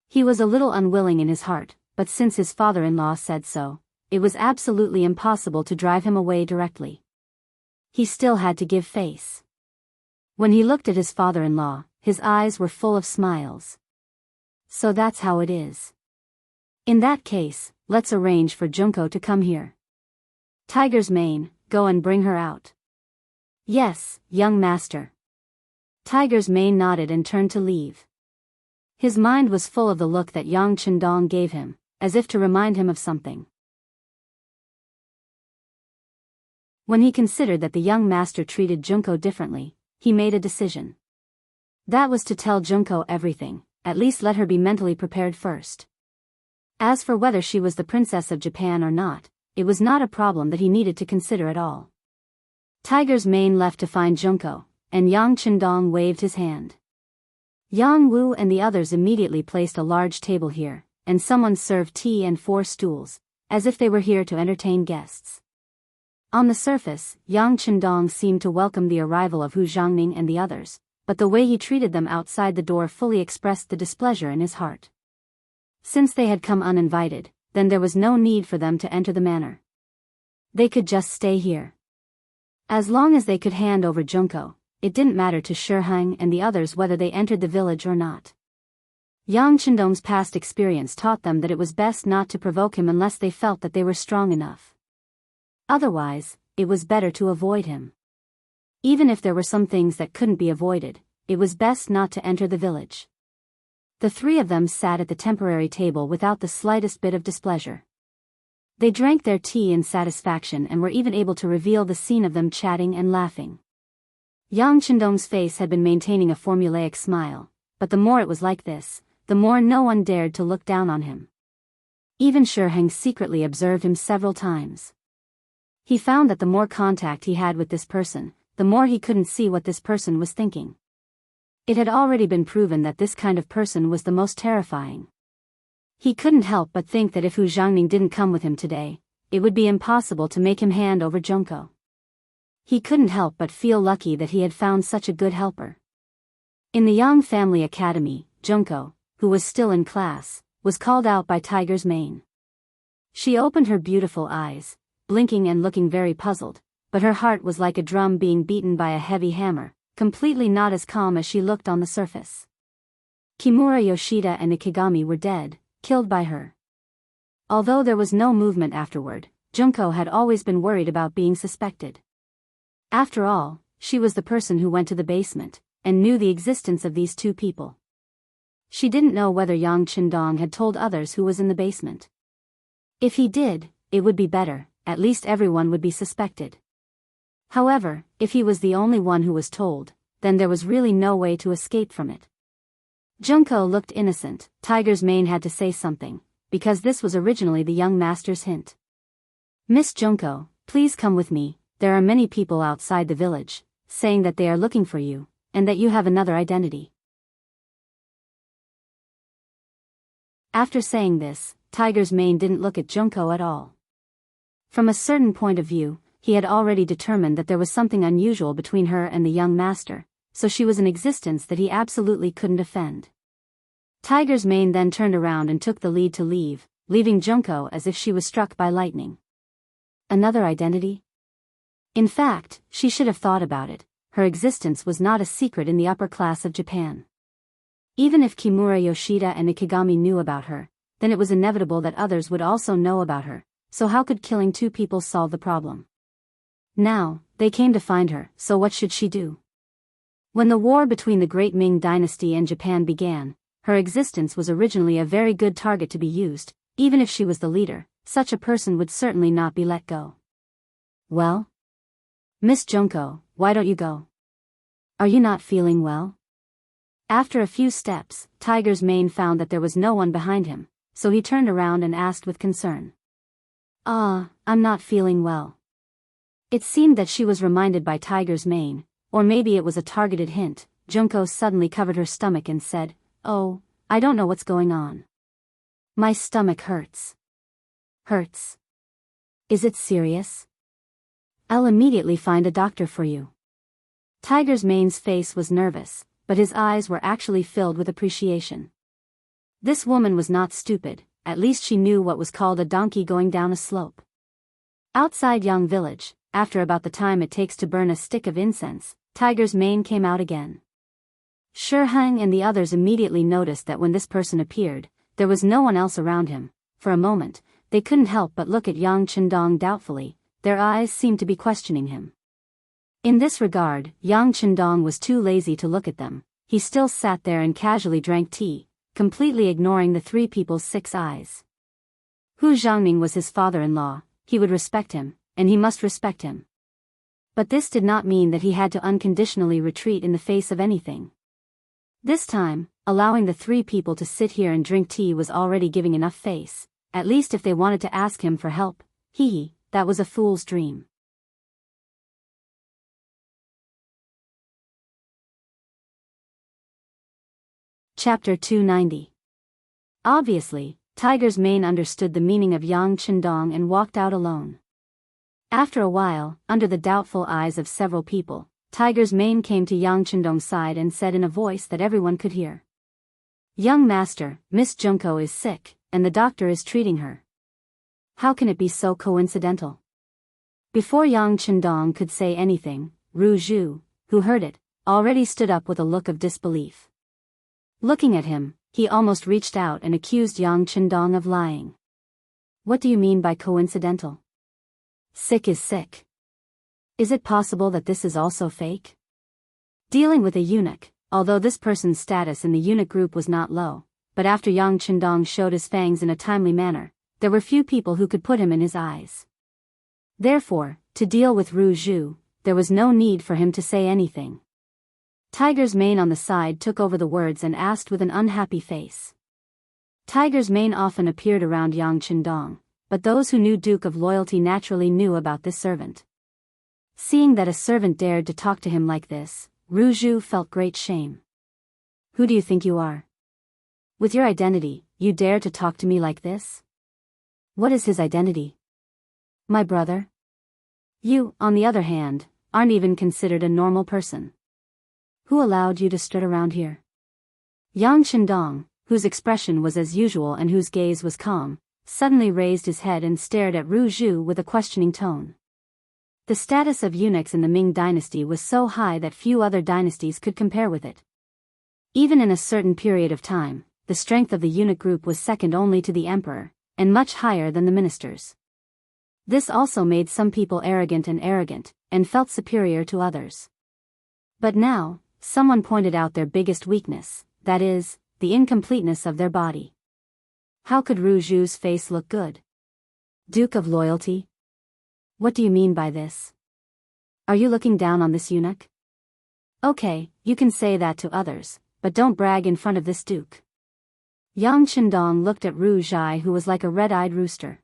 He was a little unwilling in his heart, but since his father-in-law said so, it was absolutely impossible to drive him away directly. He still had to give face. When he looked at his father-in-law, his eyes were full of smiles. So that's how it is. In that case, let's arrange for Junko to come here. Tiger's Mane, go and bring her out. Yes, young master. Tiger's Mane nodded and turned to leave. His mind was full of the look that Yang Chendong gave him, as if to remind him of something. When he considered that the young master treated Junko differently, he made a decision. That was to tell Junko everything, at least let her be mentally prepared first. As for whether she was the princess of Japan or not, it was not a problem that he needed to consider at all. Tiger's Mane left to find Junko, and Yang Chendong waved his hand. Yang Wu and the others immediately placed a large table here, and someone served tea and 4 stools, as if they were here to entertain guests. On the surface, Yang Chendong seemed to welcome the arrival of Hu Zhangning and the others, but the way he treated them outside the door fully expressed the displeasure in his heart. Since they had come uninvited, then there was no need for them to enter the manor. They could just stay here. As long as they could hand over Junko, it didn't matter to Shiheng and the others whether they entered the village or not. Yang Chendong's past experience taught them that it was best not to provoke him unless they felt that they were strong enough. Otherwise, it was better to avoid him. Even if there were some things that couldn't be avoided, it was best not to enter the village. The three of them sat at the temporary table without the slightest bit of displeasure. They drank their tea in satisfaction and were even able to reveal the scene of them chatting and laughing. Yang Chendong's face had been maintaining a formulaic smile, but the more it was like this, the more no one dared to look down on him. Even Shiheng secretly observed him several times. He found that the more contact he had with this person, the more he couldn't see what this person was thinking. It had already been proven that this kind of person was the most terrifying. He couldn't help but think that if Hu Zhangning didn't come with him today, it would be impossible to make him hand over Junko. He couldn't help but feel lucky that he had found such a good helper. In the Yang family academy, Junko, who was still in class, was called out by Tiger's mane. She opened her beautiful eyes, blinking and looking very puzzled, but her heart was like a drum being beaten by a heavy hammer, completely not as calm as she looked on the surface. Kimura Yoshida and Ikigami were dead, killed by her. Although there was no movement afterward, Junko had always been worried about being suspected. After all, she was the person who went to the basement, and knew the existence of these two people. She didn't know whether Yang Chendong had told others who was in the basement. If he did, it would be better, at least everyone would be suspected. However, if he was the only one who was told, then there was really no way to escape from it. Junko looked innocent. Tiger's mane had to say something, because this was originally the young master's hint. "Miss Junko, please come with me, there are many people outside the village, saying that they are looking for you, and that you have another identity." After saying this, Tiger's mane didn't look at Junko at all. From a certain point of view, he had already determined that there was something unusual between her and the young master, so she was an existence that he absolutely couldn't offend. Tiger's mane then turned around and took the lead to leave, leaving Junko as if she was struck by lightning. Another identity? In fact, she should have thought about it. Her existence was not a secret in the upper class of Japan. Even if Kimura Yoshida and Ikigami knew about her, then it was inevitable that others would also know about her, so how could killing two people solve the problem? Now, they came to find her, so what should she do? When the war between the Great Ming Dynasty and Japan began, her existence was originally a very good target to be used. Even if she was the leader, such a person would certainly not be let go. "Well? Miss Junko, why don't you go? Are you not feeling well?" After a few steps, Tiger's mane found that there was no one behind him, so he turned around and asked with concern. I'm not feeling well." It seemed that she was reminded by Tiger's mane, or maybe it was a targeted hint. Junko suddenly covered her stomach and said, "Oh, I don't know what's going on. My stomach hurts." "Hurts? Is it serious? I'll immediately find a doctor for you." Tiger's mane's face was nervous, but his eyes were actually filled with appreciation. This woman was not stupid, at least she knew what was called a donkey going down a slope. Outside Yang village, after about the time it takes to burn a stick of incense, Tiger's mane came out again. Shiheng and the others immediately noticed that when this person appeared, there was no one else around him. For a moment, they couldn't help but look at Yang Chendong doubtfully. Their eyes seemed to be questioning him. In this regard, Yang Chendong was too lazy to look at them. He still sat there and casually drank tea, completely ignoring the three people's 6 eyes. Hu Zhangning was his father-in-law. He would respect him, and he must respect him. But this did not mean that he had to unconditionally retreat in the face of anything. This time, allowing the 3 people to sit here and drink tea was already giving enough face. At least if they wanted to ask him for help, that was a fool's dream. Chapter 290. Obviously, Tiger's mane understood the meaning of Yang Chendong and walked out alone. After a while, under the doubtful eyes of several people, Tiger's mane came to Yang Chendong's side and said in a voice that everyone could hear. "Young master, Miss Junko is sick, and the doctor is treating her." How can it be so coincidental? Before Yang Chendong could say anything, Ru Zhu, who heard it, already stood up with a look of disbelief. Looking at him, he almost reached out and accused Yang Chendong of lying. What do you mean by coincidental? Sick is sick. Is it possible that this is also fake? Dealing with a eunuch, although this person's status in the eunuch group was not low, but after Yang Chendong showed his fangs in a timely manner, there were few people who could put him in his eyes. Therefore, to deal with Ru Zhu, there was no need for him to say anything. Tiger's mane on the side took over the words and asked with an unhappy face. Tiger's mane often appeared around Yang Chendong, but those who knew Duke of Loyalty naturally knew about this servant. Seeing that a servant dared to talk to him like this, Ru Zhu felt great shame. Who do you think you are? With your identity, you dare to talk to me like this? What is his identity? My brother? You, on the other hand, aren't even considered a normal person. Who allowed you to strut around here? Yang Chendong, whose expression was as usual and whose gaze was calm, suddenly raised his head and stared at Ru Zhu with a questioning tone. The status of eunuchs in the Ming dynasty was so high that few other dynasties could compare with it. Even in a certain period of time, the strength of the eunuch group was second only to the emperor, and much higher than the ministers. This also made some people arrogant, and felt superior to others. But now, someone pointed out their biggest weakness, that is, the incompleteness of their body. How could Ru Zhu's face look good? Duke of Loyalty? What do you mean by this? Are you looking down on this eunuch? Okay, you can say that to others, but don't brag in front of this duke. Yang Chendong looked at Ru Zhai, who was like a red-eyed rooster.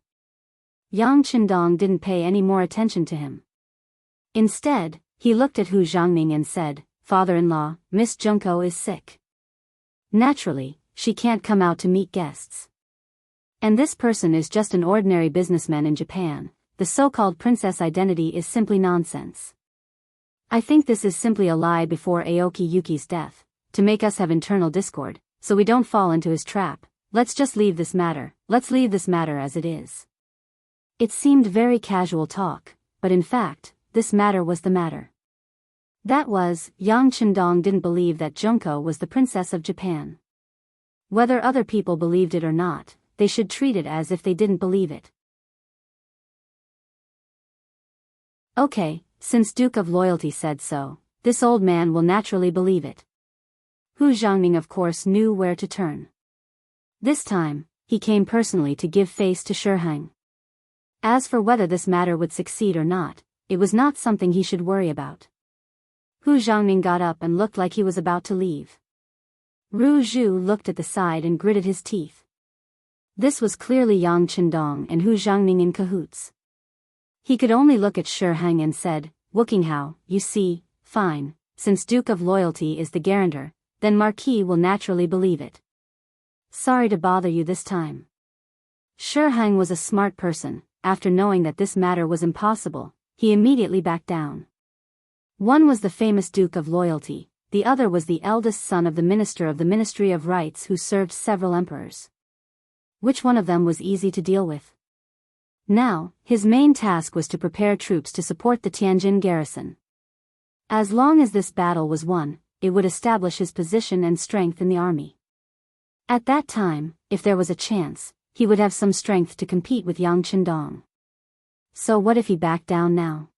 Yang Chendong didn't pay any more attention to him. Instead, he looked at Hu Zhangning and said, "Father-in-law, Miss Junko is sick. Naturally, she can't come out to meet guests. And this person is just an ordinary businessman in Japan. The so-called princess identity is simply nonsense. I think this is simply a lie before Aoki Yuki's death, to make us have internal discord, so we don't fall into his trap. Let's leave this matter as it is." It seemed very casual talk, but in fact, this matter was the matter. That was, Yang Chendong didn't believe that Junko was the princess of Japan. Whether other people believed it or not, they should treat it as if they didn't believe it. Okay, since Duke of Loyalty said so, this old man will naturally believe it. Hu Zhangning of course knew where to turn. This time, he came personally to give face to Shiheng. As for whether this matter would succeed or not, it was not something he should worry about. Hu Zhangning got up and looked like he was about to leave. Ru Zhu looked at the side and gritted his teeth. This was clearly Yang Chendong and Hu Zhangning in cahoots. He could only look at Shiheng and said, "Wuxia, you see, fine, since Duke of Loyalty is the guarantor, then Marquis will naturally believe it. Sorry to bother you this time." Shiheng was a smart person. After knowing that this matter was impossible, he immediately backed down. One was the famous Duke of Loyalty, the other was the eldest son of the minister of the Ministry of Rights who served several emperors. Which one of them was easy to deal with? Now, his main task was to prepare troops to support the Tianjin garrison. As long as this battle was won, it would establish his position and strength in the army. At that time, if there was a chance, he would have some strength to compete with Yang Chendong. So what if he backed down now?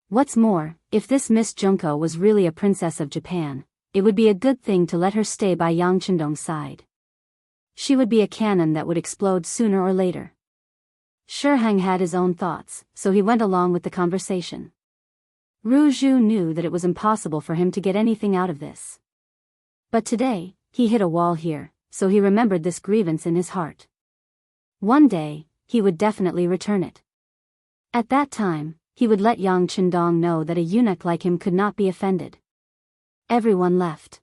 What's more, if this Miss Junko was really a princess of Japan, it would be a good thing to let her stay by Yang Chendong's side. She would be a cannon that would explode sooner or later. Shiheng had his own thoughts, so he went along with the conversation. Ru Zhu knew that it was impossible for him to get anything out of this. But today, he hit a wall here, so he remembered this grievance in his heart. One day, he would definitely return it. At that time, he would let Yang Chendong know that a eunuch like him could not be offended. Everyone left.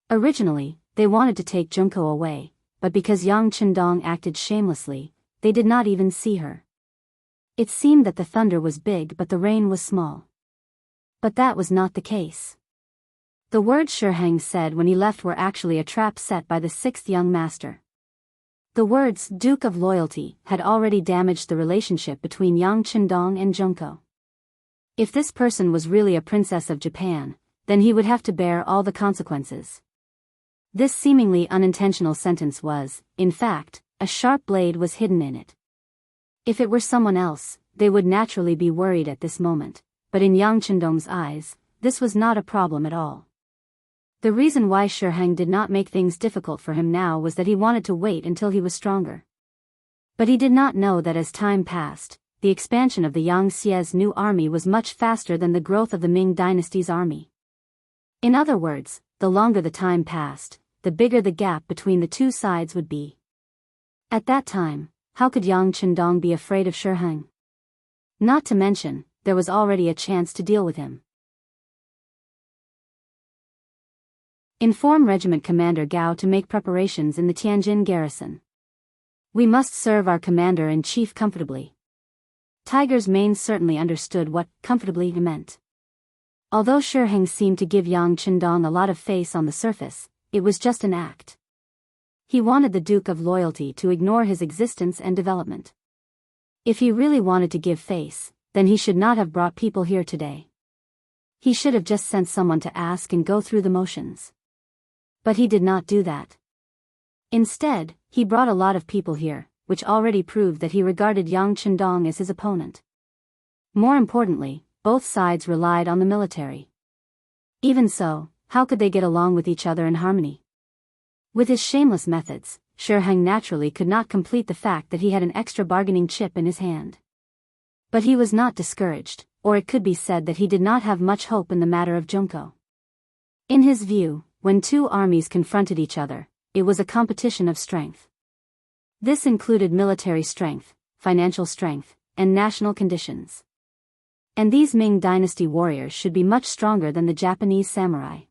Originally, they wanted to take Junko away, but because Yang Chendong acted shamelessly, they did not even see her. It seemed that the thunder was big but the rain was small. But that was not the case. The words Shiheng said when he left were actually a trap set by the sixth young master. The words Duke of Loyalty had already damaged the relationship between Yang Chendong and Junko. If this person was really a princess of Japan, then he would have to bear all the consequences. This seemingly unintentional sentence was, in fact, a sharp blade was hidden in it. If it were someone else, they would naturally be worried at this moment, but in Yang Chendong's eyes, this was not a problem at all. The reason why Shiheng did not make things difficult for him now was that he wanted to wait until he was stronger. But he did not know that as time passed, the expansion of the Yang Xie's new army was much faster than the growth of the Ming Dynasty's army. In other words, the longer the time passed, the bigger the gap between the two sides would be. At that time, how could Yang Chendong be afraid of Shiheng? Not to mention, there was already a chance to deal with him. Inform Regiment Commander Gao to make preparations in the Tianjin garrison. We must serve our commander-in-chief comfortably. Tiger's mane certainly understood what comfortably meant. Although Shiheng seemed to give Yang Chendong a lot of face on the surface, it was just an act. He wanted the Duke of Loyalty to ignore his existence and development. If he really wanted to give face, then he should not have brought people here today. He should have just sent someone to ask and go through the motions. But he did not do that. Instead, he brought a lot of people here, which already proved that he regarded Yang Chendong as his opponent. More importantly, both sides relied on the military. Even so, how could they get along with each other in harmony? With his shameless methods, Shiheng naturally could not complete the fact that he had an extra bargaining chip in his hand. But he was not discouraged, or it could be said that he did not have much hope in the matter of Junko. In his view, when two armies confronted each other, it was a competition of strength. This included military strength, financial strength, and national conditions. And these Ming Dynasty warriors should be much stronger than the Japanese samurai.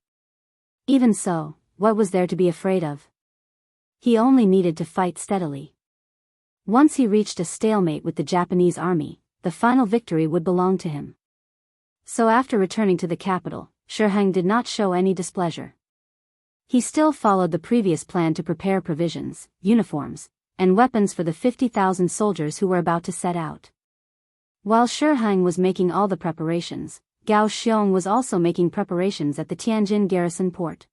Even so, what was there to be afraid of? He only needed to fight steadily. Once he reached a stalemate with the Japanese army, the final victory would belong to him. So after returning to the capital, Shiheng did not show any displeasure. He still followed the previous plan to prepare provisions, uniforms, and weapons for the 50,000 soldiers who were about to set out. While Shiheng was making all the preparations, Gao Xiong was also making preparations at the Tianjin garrison port.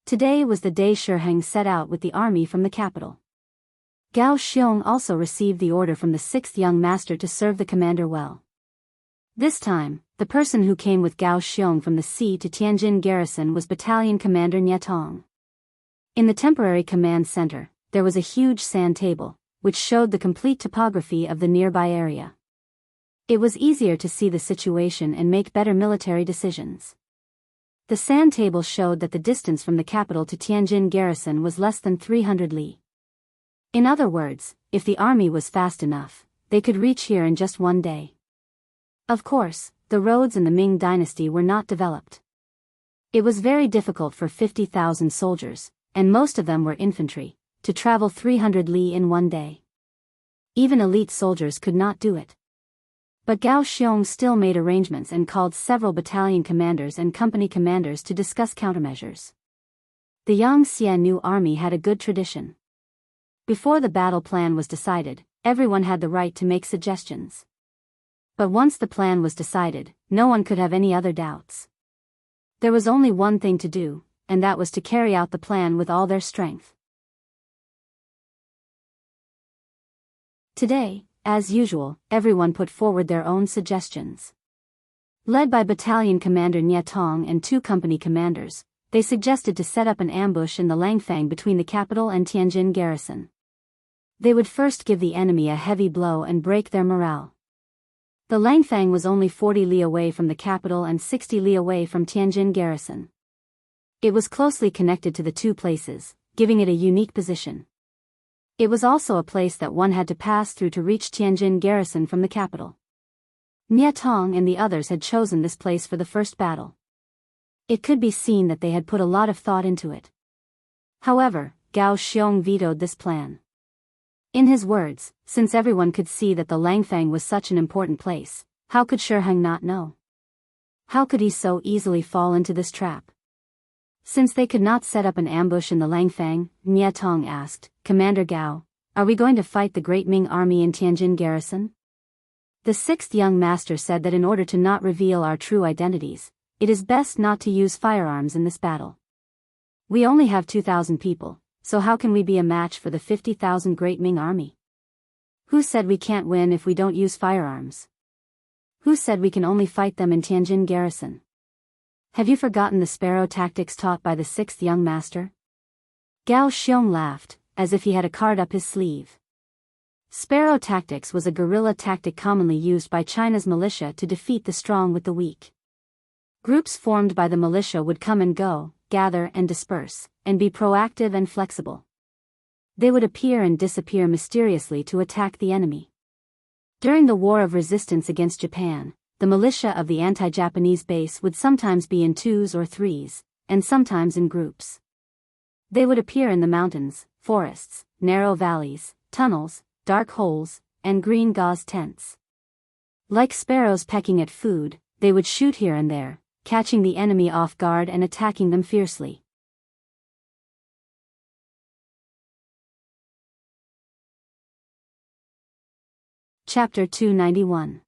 Today was the day Shiheng set out with the army from the capital. Gao Xiong also received the order from the 6th young master to serve the commander well. This time, the person who came with Gao Xiong from the sea to Tianjin garrison was Battalion Commander Nie Tong. In the temporary command center, there was a huge sand table, which showed the complete topography of the nearby area. It was easier to see the situation and make better military decisions. The sand table showed that the distance from the capital to Tianjin garrison was less than 300 li. In other words, if the army was fast enough, they could reach here in just one day. Of course, the roads in the Ming Dynasty were not developed. It was very difficult for 50,000 soldiers, and most of them were infantry, to travel 300 li in one day. Even elite soldiers could not do it. But Gao Xiong still made arrangements and called several battalion commanders and company commanders to discuss countermeasures. The Yang Xie new army had a good tradition. Before the battle plan was decided, everyone had the right to make suggestions. But once the plan was decided, no one could have any other doubts. There was only one thing to do, and that was to carry out the plan with all their strength. Today, as usual, everyone put forward their own suggestions. Led by Battalion Commander Nie Tong and 2 company commanders, they suggested to set up an ambush in the Langfang between the capital and Tianjin garrison. They would first give the enemy a heavy blow and break their morale. The Langfang was only 40 li away from the capital and 60 li away from Tianjin garrison. It was closely connected to the two places, giving it a unique position. It was also a place that one had to pass through to reach Tianjin garrison from the capital. Nie Tong and the others had chosen this place for the first battle. It could be seen that they had put a lot of thought into it. However, Gao Xiong vetoed this plan. In his words, since everyone could see that the Langfang was such an important place, how could Shiheng not know? How could he so easily fall into this trap? Since they could not set up an ambush in the Langfang, Nie Tong asked, Commander Gao, are we going to fight the Great Ming army in Tianjin garrison? The 6th young master said that in order to not reveal our true identities, it is best not to use firearms in this battle. We only have 2,000 people, so how can we be a match for the 50,000 Great Ming army? Who said we can't win if we don't use firearms? Who said we can only fight them in Tianjin garrison? Have you forgotten the sparrow tactics taught by the sixth young master? Gao Xiong laughed, as if he had a card up his sleeve. Sparrow tactics was a guerrilla tactic commonly used by China's militia to defeat the strong with the weak. Groups formed by the militia would come and go, gather and disperse, and be proactive and flexible. They would appear and disappear mysteriously to attack the enemy. During the War of Resistance against Japan, the militia of the anti-Japanese base would sometimes be in twos or threes, and sometimes in groups. They would appear in the mountains, forests, narrow valleys, tunnels, dark holes, and green gauze tents. Like sparrows pecking at food, they would shoot here and there, catching the enemy off guard and attacking them fiercely. Chapter 291.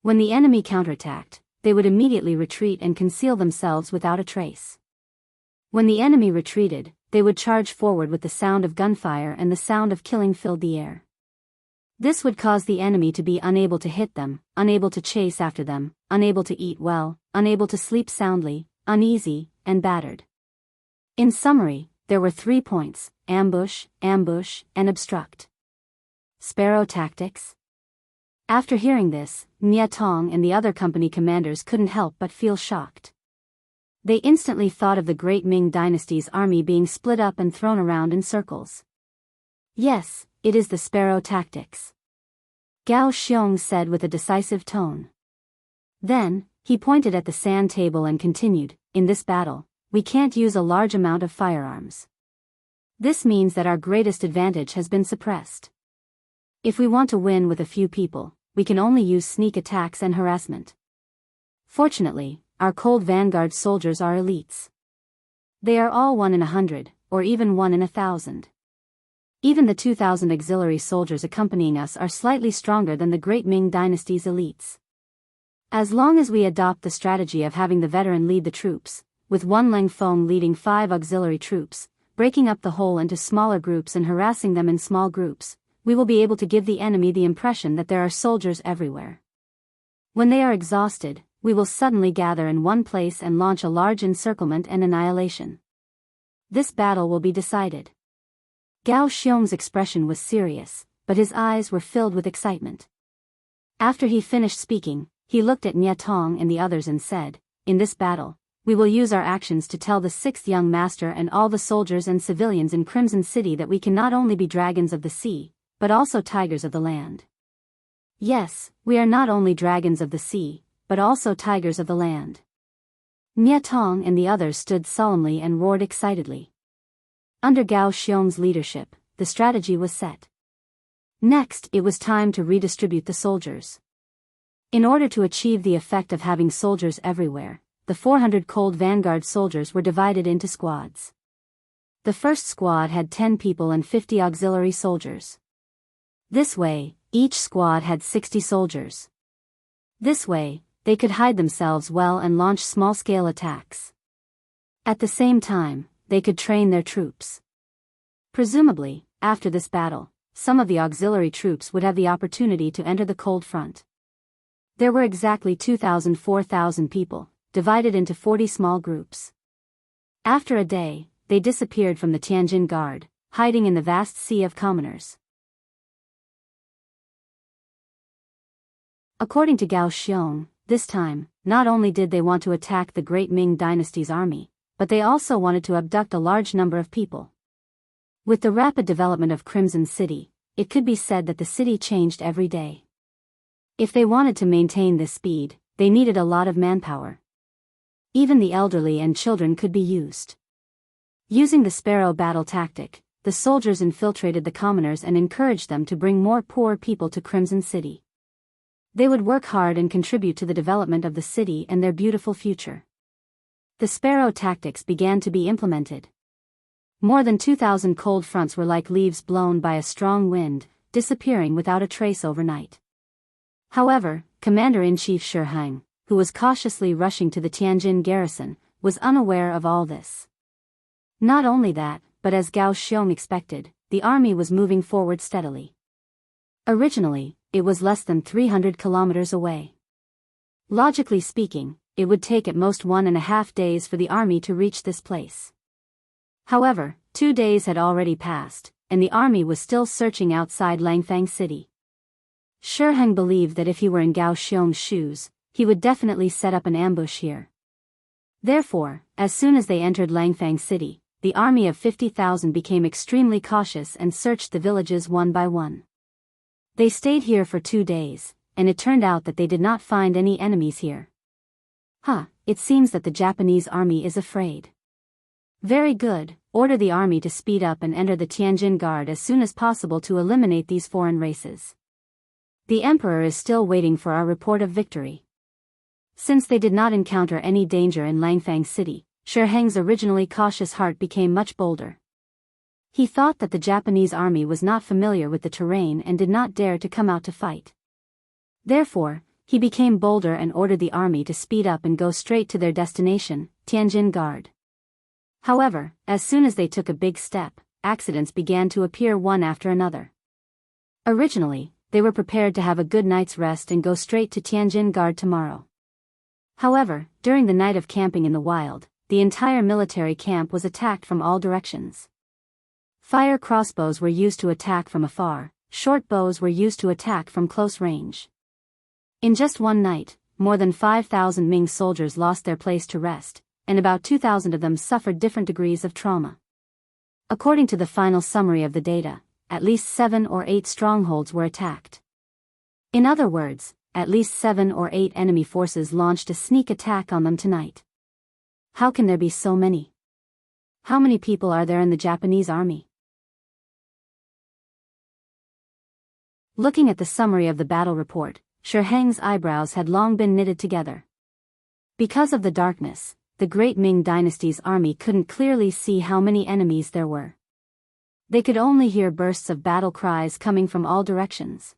When the enemy counterattacked, they would immediately retreat and conceal themselves without a trace. When the enemy retreated, they would charge forward with the sound of gunfire and the sound of killing filled the air. This would cause the enemy to be unable to hit them, unable to chase after them, unable to eat well, unable to sleep soundly, uneasy, and battered. In summary, there were 3 points: ambush, ambush, and obstruct. Sparrow tactics? After hearing this, Nye Tong and the other company commanders couldn't help but feel shocked. They instantly thought of the Great Ming Dynasty's army being split up and thrown around in circles. Yes, it is the sparrow tactics, Gao Xiong said with a decisive tone. Then, he pointed at the sand table and continued, in this battle, we can't use a large amount of firearms. This means that our greatest advantage has been suppressed. If we want to win with a few people, we can only use sneak attacks and harassment. Fortunately, our cold vanguard soldiers are elites. They are all 1 in 100, or even 1 in 1,000. Even the 2,000 auxiliary soldiers accompanying us are slightly stronger than the Great Ming Dynasty's elites. As long as we adopt the strategy of having the veteran lead the troops, with one Leng Feng leading 5 auxiliary troops, breaking up the whole into smaller groups and harassing them in small groups, we will be able to give the enemy the impression that there are soldiers everywhere. When they are exhausted, we will suddenly gather in one place and launch a large encirclement and annihilation. This battle will be decided. Gao Xiong's expression was serious, but his eyes were filled with excitement. After he finished speaking, he looked at Nye Tong and the others and said, in this battle, we will use our actions to tell the sixth young master and all the soldiers and civilians in Crimson City that we can not only be dragons of the sea, but also tigers of the land. Yes, we are not only dragons of the sea, but also tigers of the land. Nye Tong and the others stood solemnly and roared excitedly. Under Gao Xiong's leadership, the strategy was set. Next, it was time to redistribute the soldiers. In order to achieve the effect of having soldiers everywhere, the 400 cold vanguard soldiers were divided into squads. The first squad had 10 people and 50 auxiliary soldiers. This way, each squad had 60 soldiers. This way, they could hide themselves well and launch small-scale attacks. At the same time, they could train their troops. Presumably, after this battle, some of the auxiliary troops would have the opportunity to enter the cold front. There were exactly 4,000 people, divided into 40 small groups. After a day, they disappeared from the Tianjin Guard, hiding in the vast sea of commoners. According to Gao Xiong, this time, not only did they want to attack the Great Ming Dynasty's army, but they also wanted to abduct a large number of people. With the rapid development of Crimson City, it could be said that the city changed every day. If they wanted to maintain this speed, they needed a lot of manpower. Even the elderly and children could be used. Using the sparrow battle tactic, the soldiers infiltrated the commoners and encouraged them to bring more poor people to Crimson City. They would work hard and contribute to the development of the city and their beautiful future. The sparrow tactics began to be implemented. More than 2,000 cold fronts were like leaves blown by a strong wind, disappearing without a trace overnight. However, Commander-in-Chief Shi Hang, who was cautiously rushing to the Tianjin garrison, was unaware of all this. Not only that, but as Gao Xiong expected, the army was moving forward steadily. Originally, it was less than 300 kilometers away. Logically speaking, it would take at most 1.5 days for the army to reach this place. However, 2 days had already passed, and the army was still searching outside Langfang City. Shi Heng believed that if he were in Gao Xiong's shoes, he would definitely set up an ambush here. Therefore, as soon as they entered Langfang City, the army of 50,000 became extremely cautious and searched the villages one by one. They stayed here for 2 days, and it turned out that they did not find any enemies here. It seems that the Japanese army is afraid. Very good, order the army to speed up and enter the Tianjin Guard as soon as possible to eliminate these foreign races. The emperor is still waiting for our report of victory. Since they did not encounter any danger in Langfang City, Shi Heng's originally cautious heart became much bolder. He thought that the Japanese army was not familiar with the terrain and did not dare to come out to fight. Therefore, he became bolder and ordered the army to speed up and go straight to their destination, Tianjin Guard. However, as soon as they took a big step, accidents began to appear one after another. Originally, they were prepared to have a good night's rest and go straight to Tianjin Guard tomorrow. However, during the night of camping in the wild, the entire military camp was attacked from all directions. Fire crossbows were used to attack from afar, short bows were used to attack from close range. In just one night, more than 5,000 Ming soldiers lost their place to rest, and about 2,000 of them suffered different degrees of trauma. According to the final summary of the data, at least 7 or 8 strongholds were attacked. In other words, at least 7 or 8 enemy forces launched a sneak attack on them tonight. How can there be so many? How many people are there in the Japanese army? Looking at the summary of the battle report, Shi Heng's eyebrows had long been knitted together. Because of the darkness, the great Ming Dynasty's army couldn't clearly see how many enemies there were. They could only hear bursts of battle cries coming from all directions.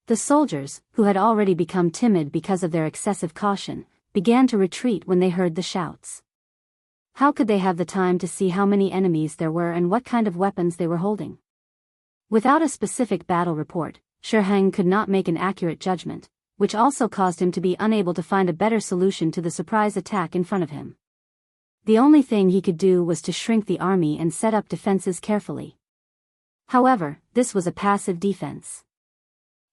The soldiers, who had already become timid because of their excessive caution, began to retreat when they heard the shouts. How could they have the time to see how many enemies there were and what kind of weapons they were holding? Without a specific battle report, Shi Heng could not make an accurate judgment, which also caused him to be unable to find a better solution to the surprise attack in front of him. The only thing he could do was to shrink the army and set up defenses carefully. However, this was a passive defense.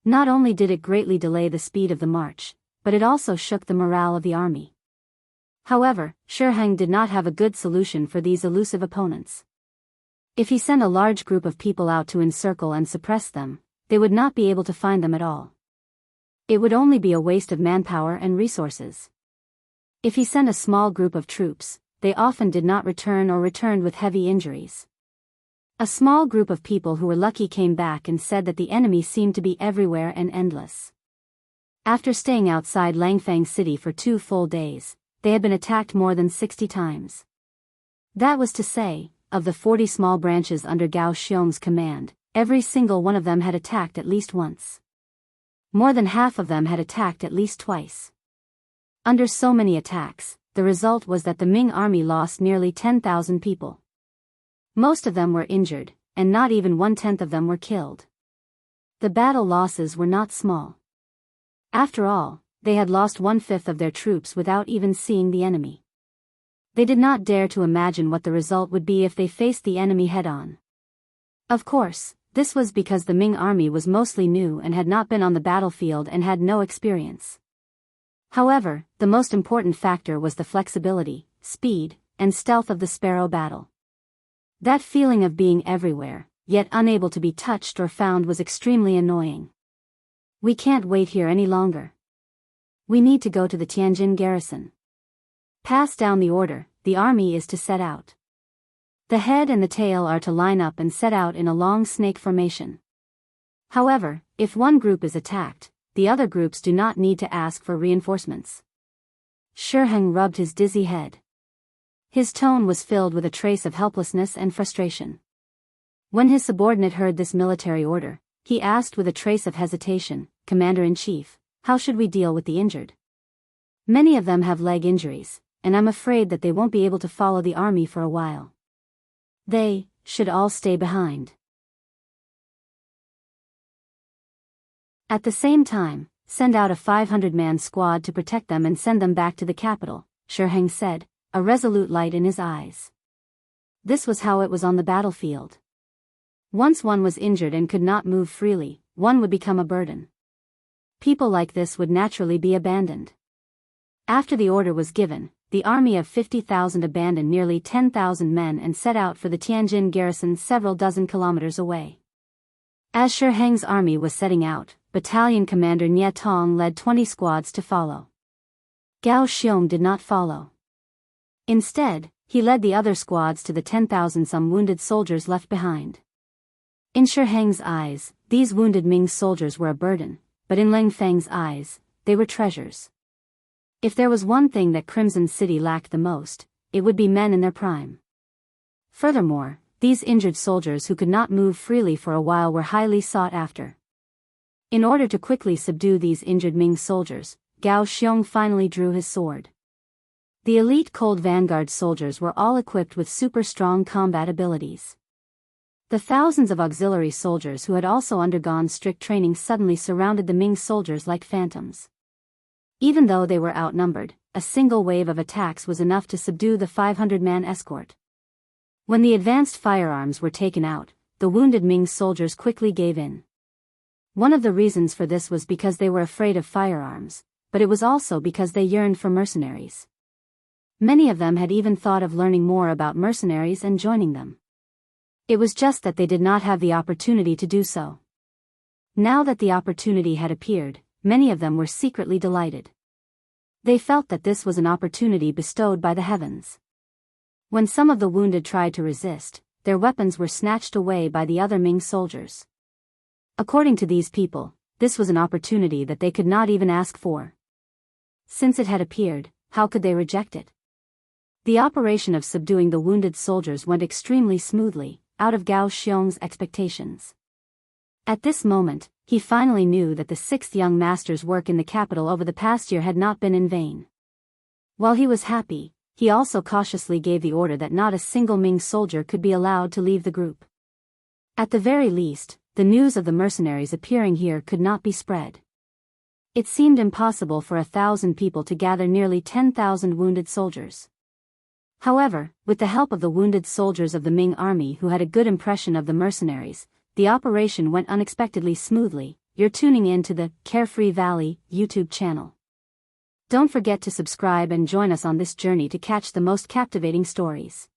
Not only did it greatly delay the speed of the march, but it also shook the morale of the army. However, Shi Heng did not have a good solution for these elusive opponents. If he sent a large group of people out to encircle and suppress them, they would not be able to find them at all. It would only be a waste of manpower and resources. If he sent a small group of troops, they often did not return or returned with heavy injuries. A small group of people who were lucky came back and said that the enemy seemed to be everywhere and endless. After staying outside Langfang City for 2 full days, they had been attacked more than 60 times. That was to say, of the 40 small branches under Gao Xiong's command, every single one of them had attacked at least once. More than half of them had attacked at least twice. Under so many attacks, the result was that the Ming army lost nearly 10,000 people. Most of them were injured, and not even 1/10 of them were killed. The battle losses were not small. After all, they had lost 1/5 of their troops without even seeing the enemy. They did not dare to imagine what the result would be if they faced the enemy head-on. Of course, this was because the Ming army was mostly new and had not been on the battlefield and had no experience. However, the most important factor was the flexibility, speed, and stealth of the sparrow battle. That feeling of being everywhere, yet unable to be touched or found was extremely annoying. We can't wait here any longer. We need to go to the Tianjin garrison. Pass down the order, the army is to set out. The head and the tail are to line up and set out in a long snake formation. However, if one group is attacked, the other groups do not need to ask for reinforcements. Shi Heng rubbed his dizzy head. His tone was filled with a trace of helplessness and frustration. When his subordinate heard this military order, he asked with a trace of hesitation, "Commander-in-Chief, how should we deal with the injured?" Many of them have leg injuries, and I'm afraid that they won't be able to follow the army for a while. They should all stay behind. At the same time, send out a 500-man squad to protect them and send them back to the capital, Shiheng said, a resolute light in his eyes. This was how it was on the battlefield. Once one was injured and could not move freely, one would become a burden. People like this would naturally be abandoned. After the order was given, the army of 50,000 abandoned nearly 10,000 men and set out for the Tianjin garrison several dozen kilometers away. As Shiheng's army was setting out, Battalion Commander Nie Tong led 20 squads to follow. Gao Xiong did not follow. Instead, he led the other squads to the 10,000 some wounded soldiers left behind. In Shiheng's eyes, these wounded Ming soldiers were a burden, but in Leng Feng's eyes, they were treasures. If there was one thing that Crimson City lacked the most, it would be men in their prime. Furthermore, these injured soldiers who could not move freely for a while were highly sought after. In order to quickly subdue these injured Ming soldiers, Gao Xiong finally drew his sword. The elite Cold Vanguard soldiers were all equipped with super strong combat abilities. The thousands of auxiliary soldiers who had also undergone strict training suddenly surrounded the Ming soldiers like phantoms. Even though they were outnumbered, a single wave of attacks was enough to subdue the 500-man escort. When the advanced firearms were taken out, the wounded Ming soldiers quickly gave in. One of the reasons for this was because they were afraid of firearms, but it was also because they yearned for mercenaries. Many of them had even thought of learning more about mercenaries and joining them. It was just that they did not have the opportunity to do so. Now that the opportunity had appeared, many of them were secretly delighted. They felt that this was an opportunity bestowed by the heavens. When some of the wounded tried to resist, their weapons were snatched away by the other Ming soldiers. According to these people, this was an opportunity that they could not even ask for. Since it had appeared, how could they reject it? The operation of subduing the wounded soldiers went extremely smoothly, out of Gao Xiong's expectations. At this moment, he finally knew that the 6th young master's work in the capital over the past year had not been in vain. While he was happy, he also cautiously gave the order that not a single Ming soldier could be allowed to leave the group. At the very least, the news of the mercenaries appearing here could not be spread. It seemed impossible for 1,000 people to gather nearly 10,000 wounded soldiers. However, with the help of the wounded soldiers of the Ming army who had a good impression of the mercenaries, the operation went unexpectedly smoothly. You're tuning in to the Carefree Valley YouTube channel. Don't forget to subscribe and join us on this journey to catch the most captivating stories.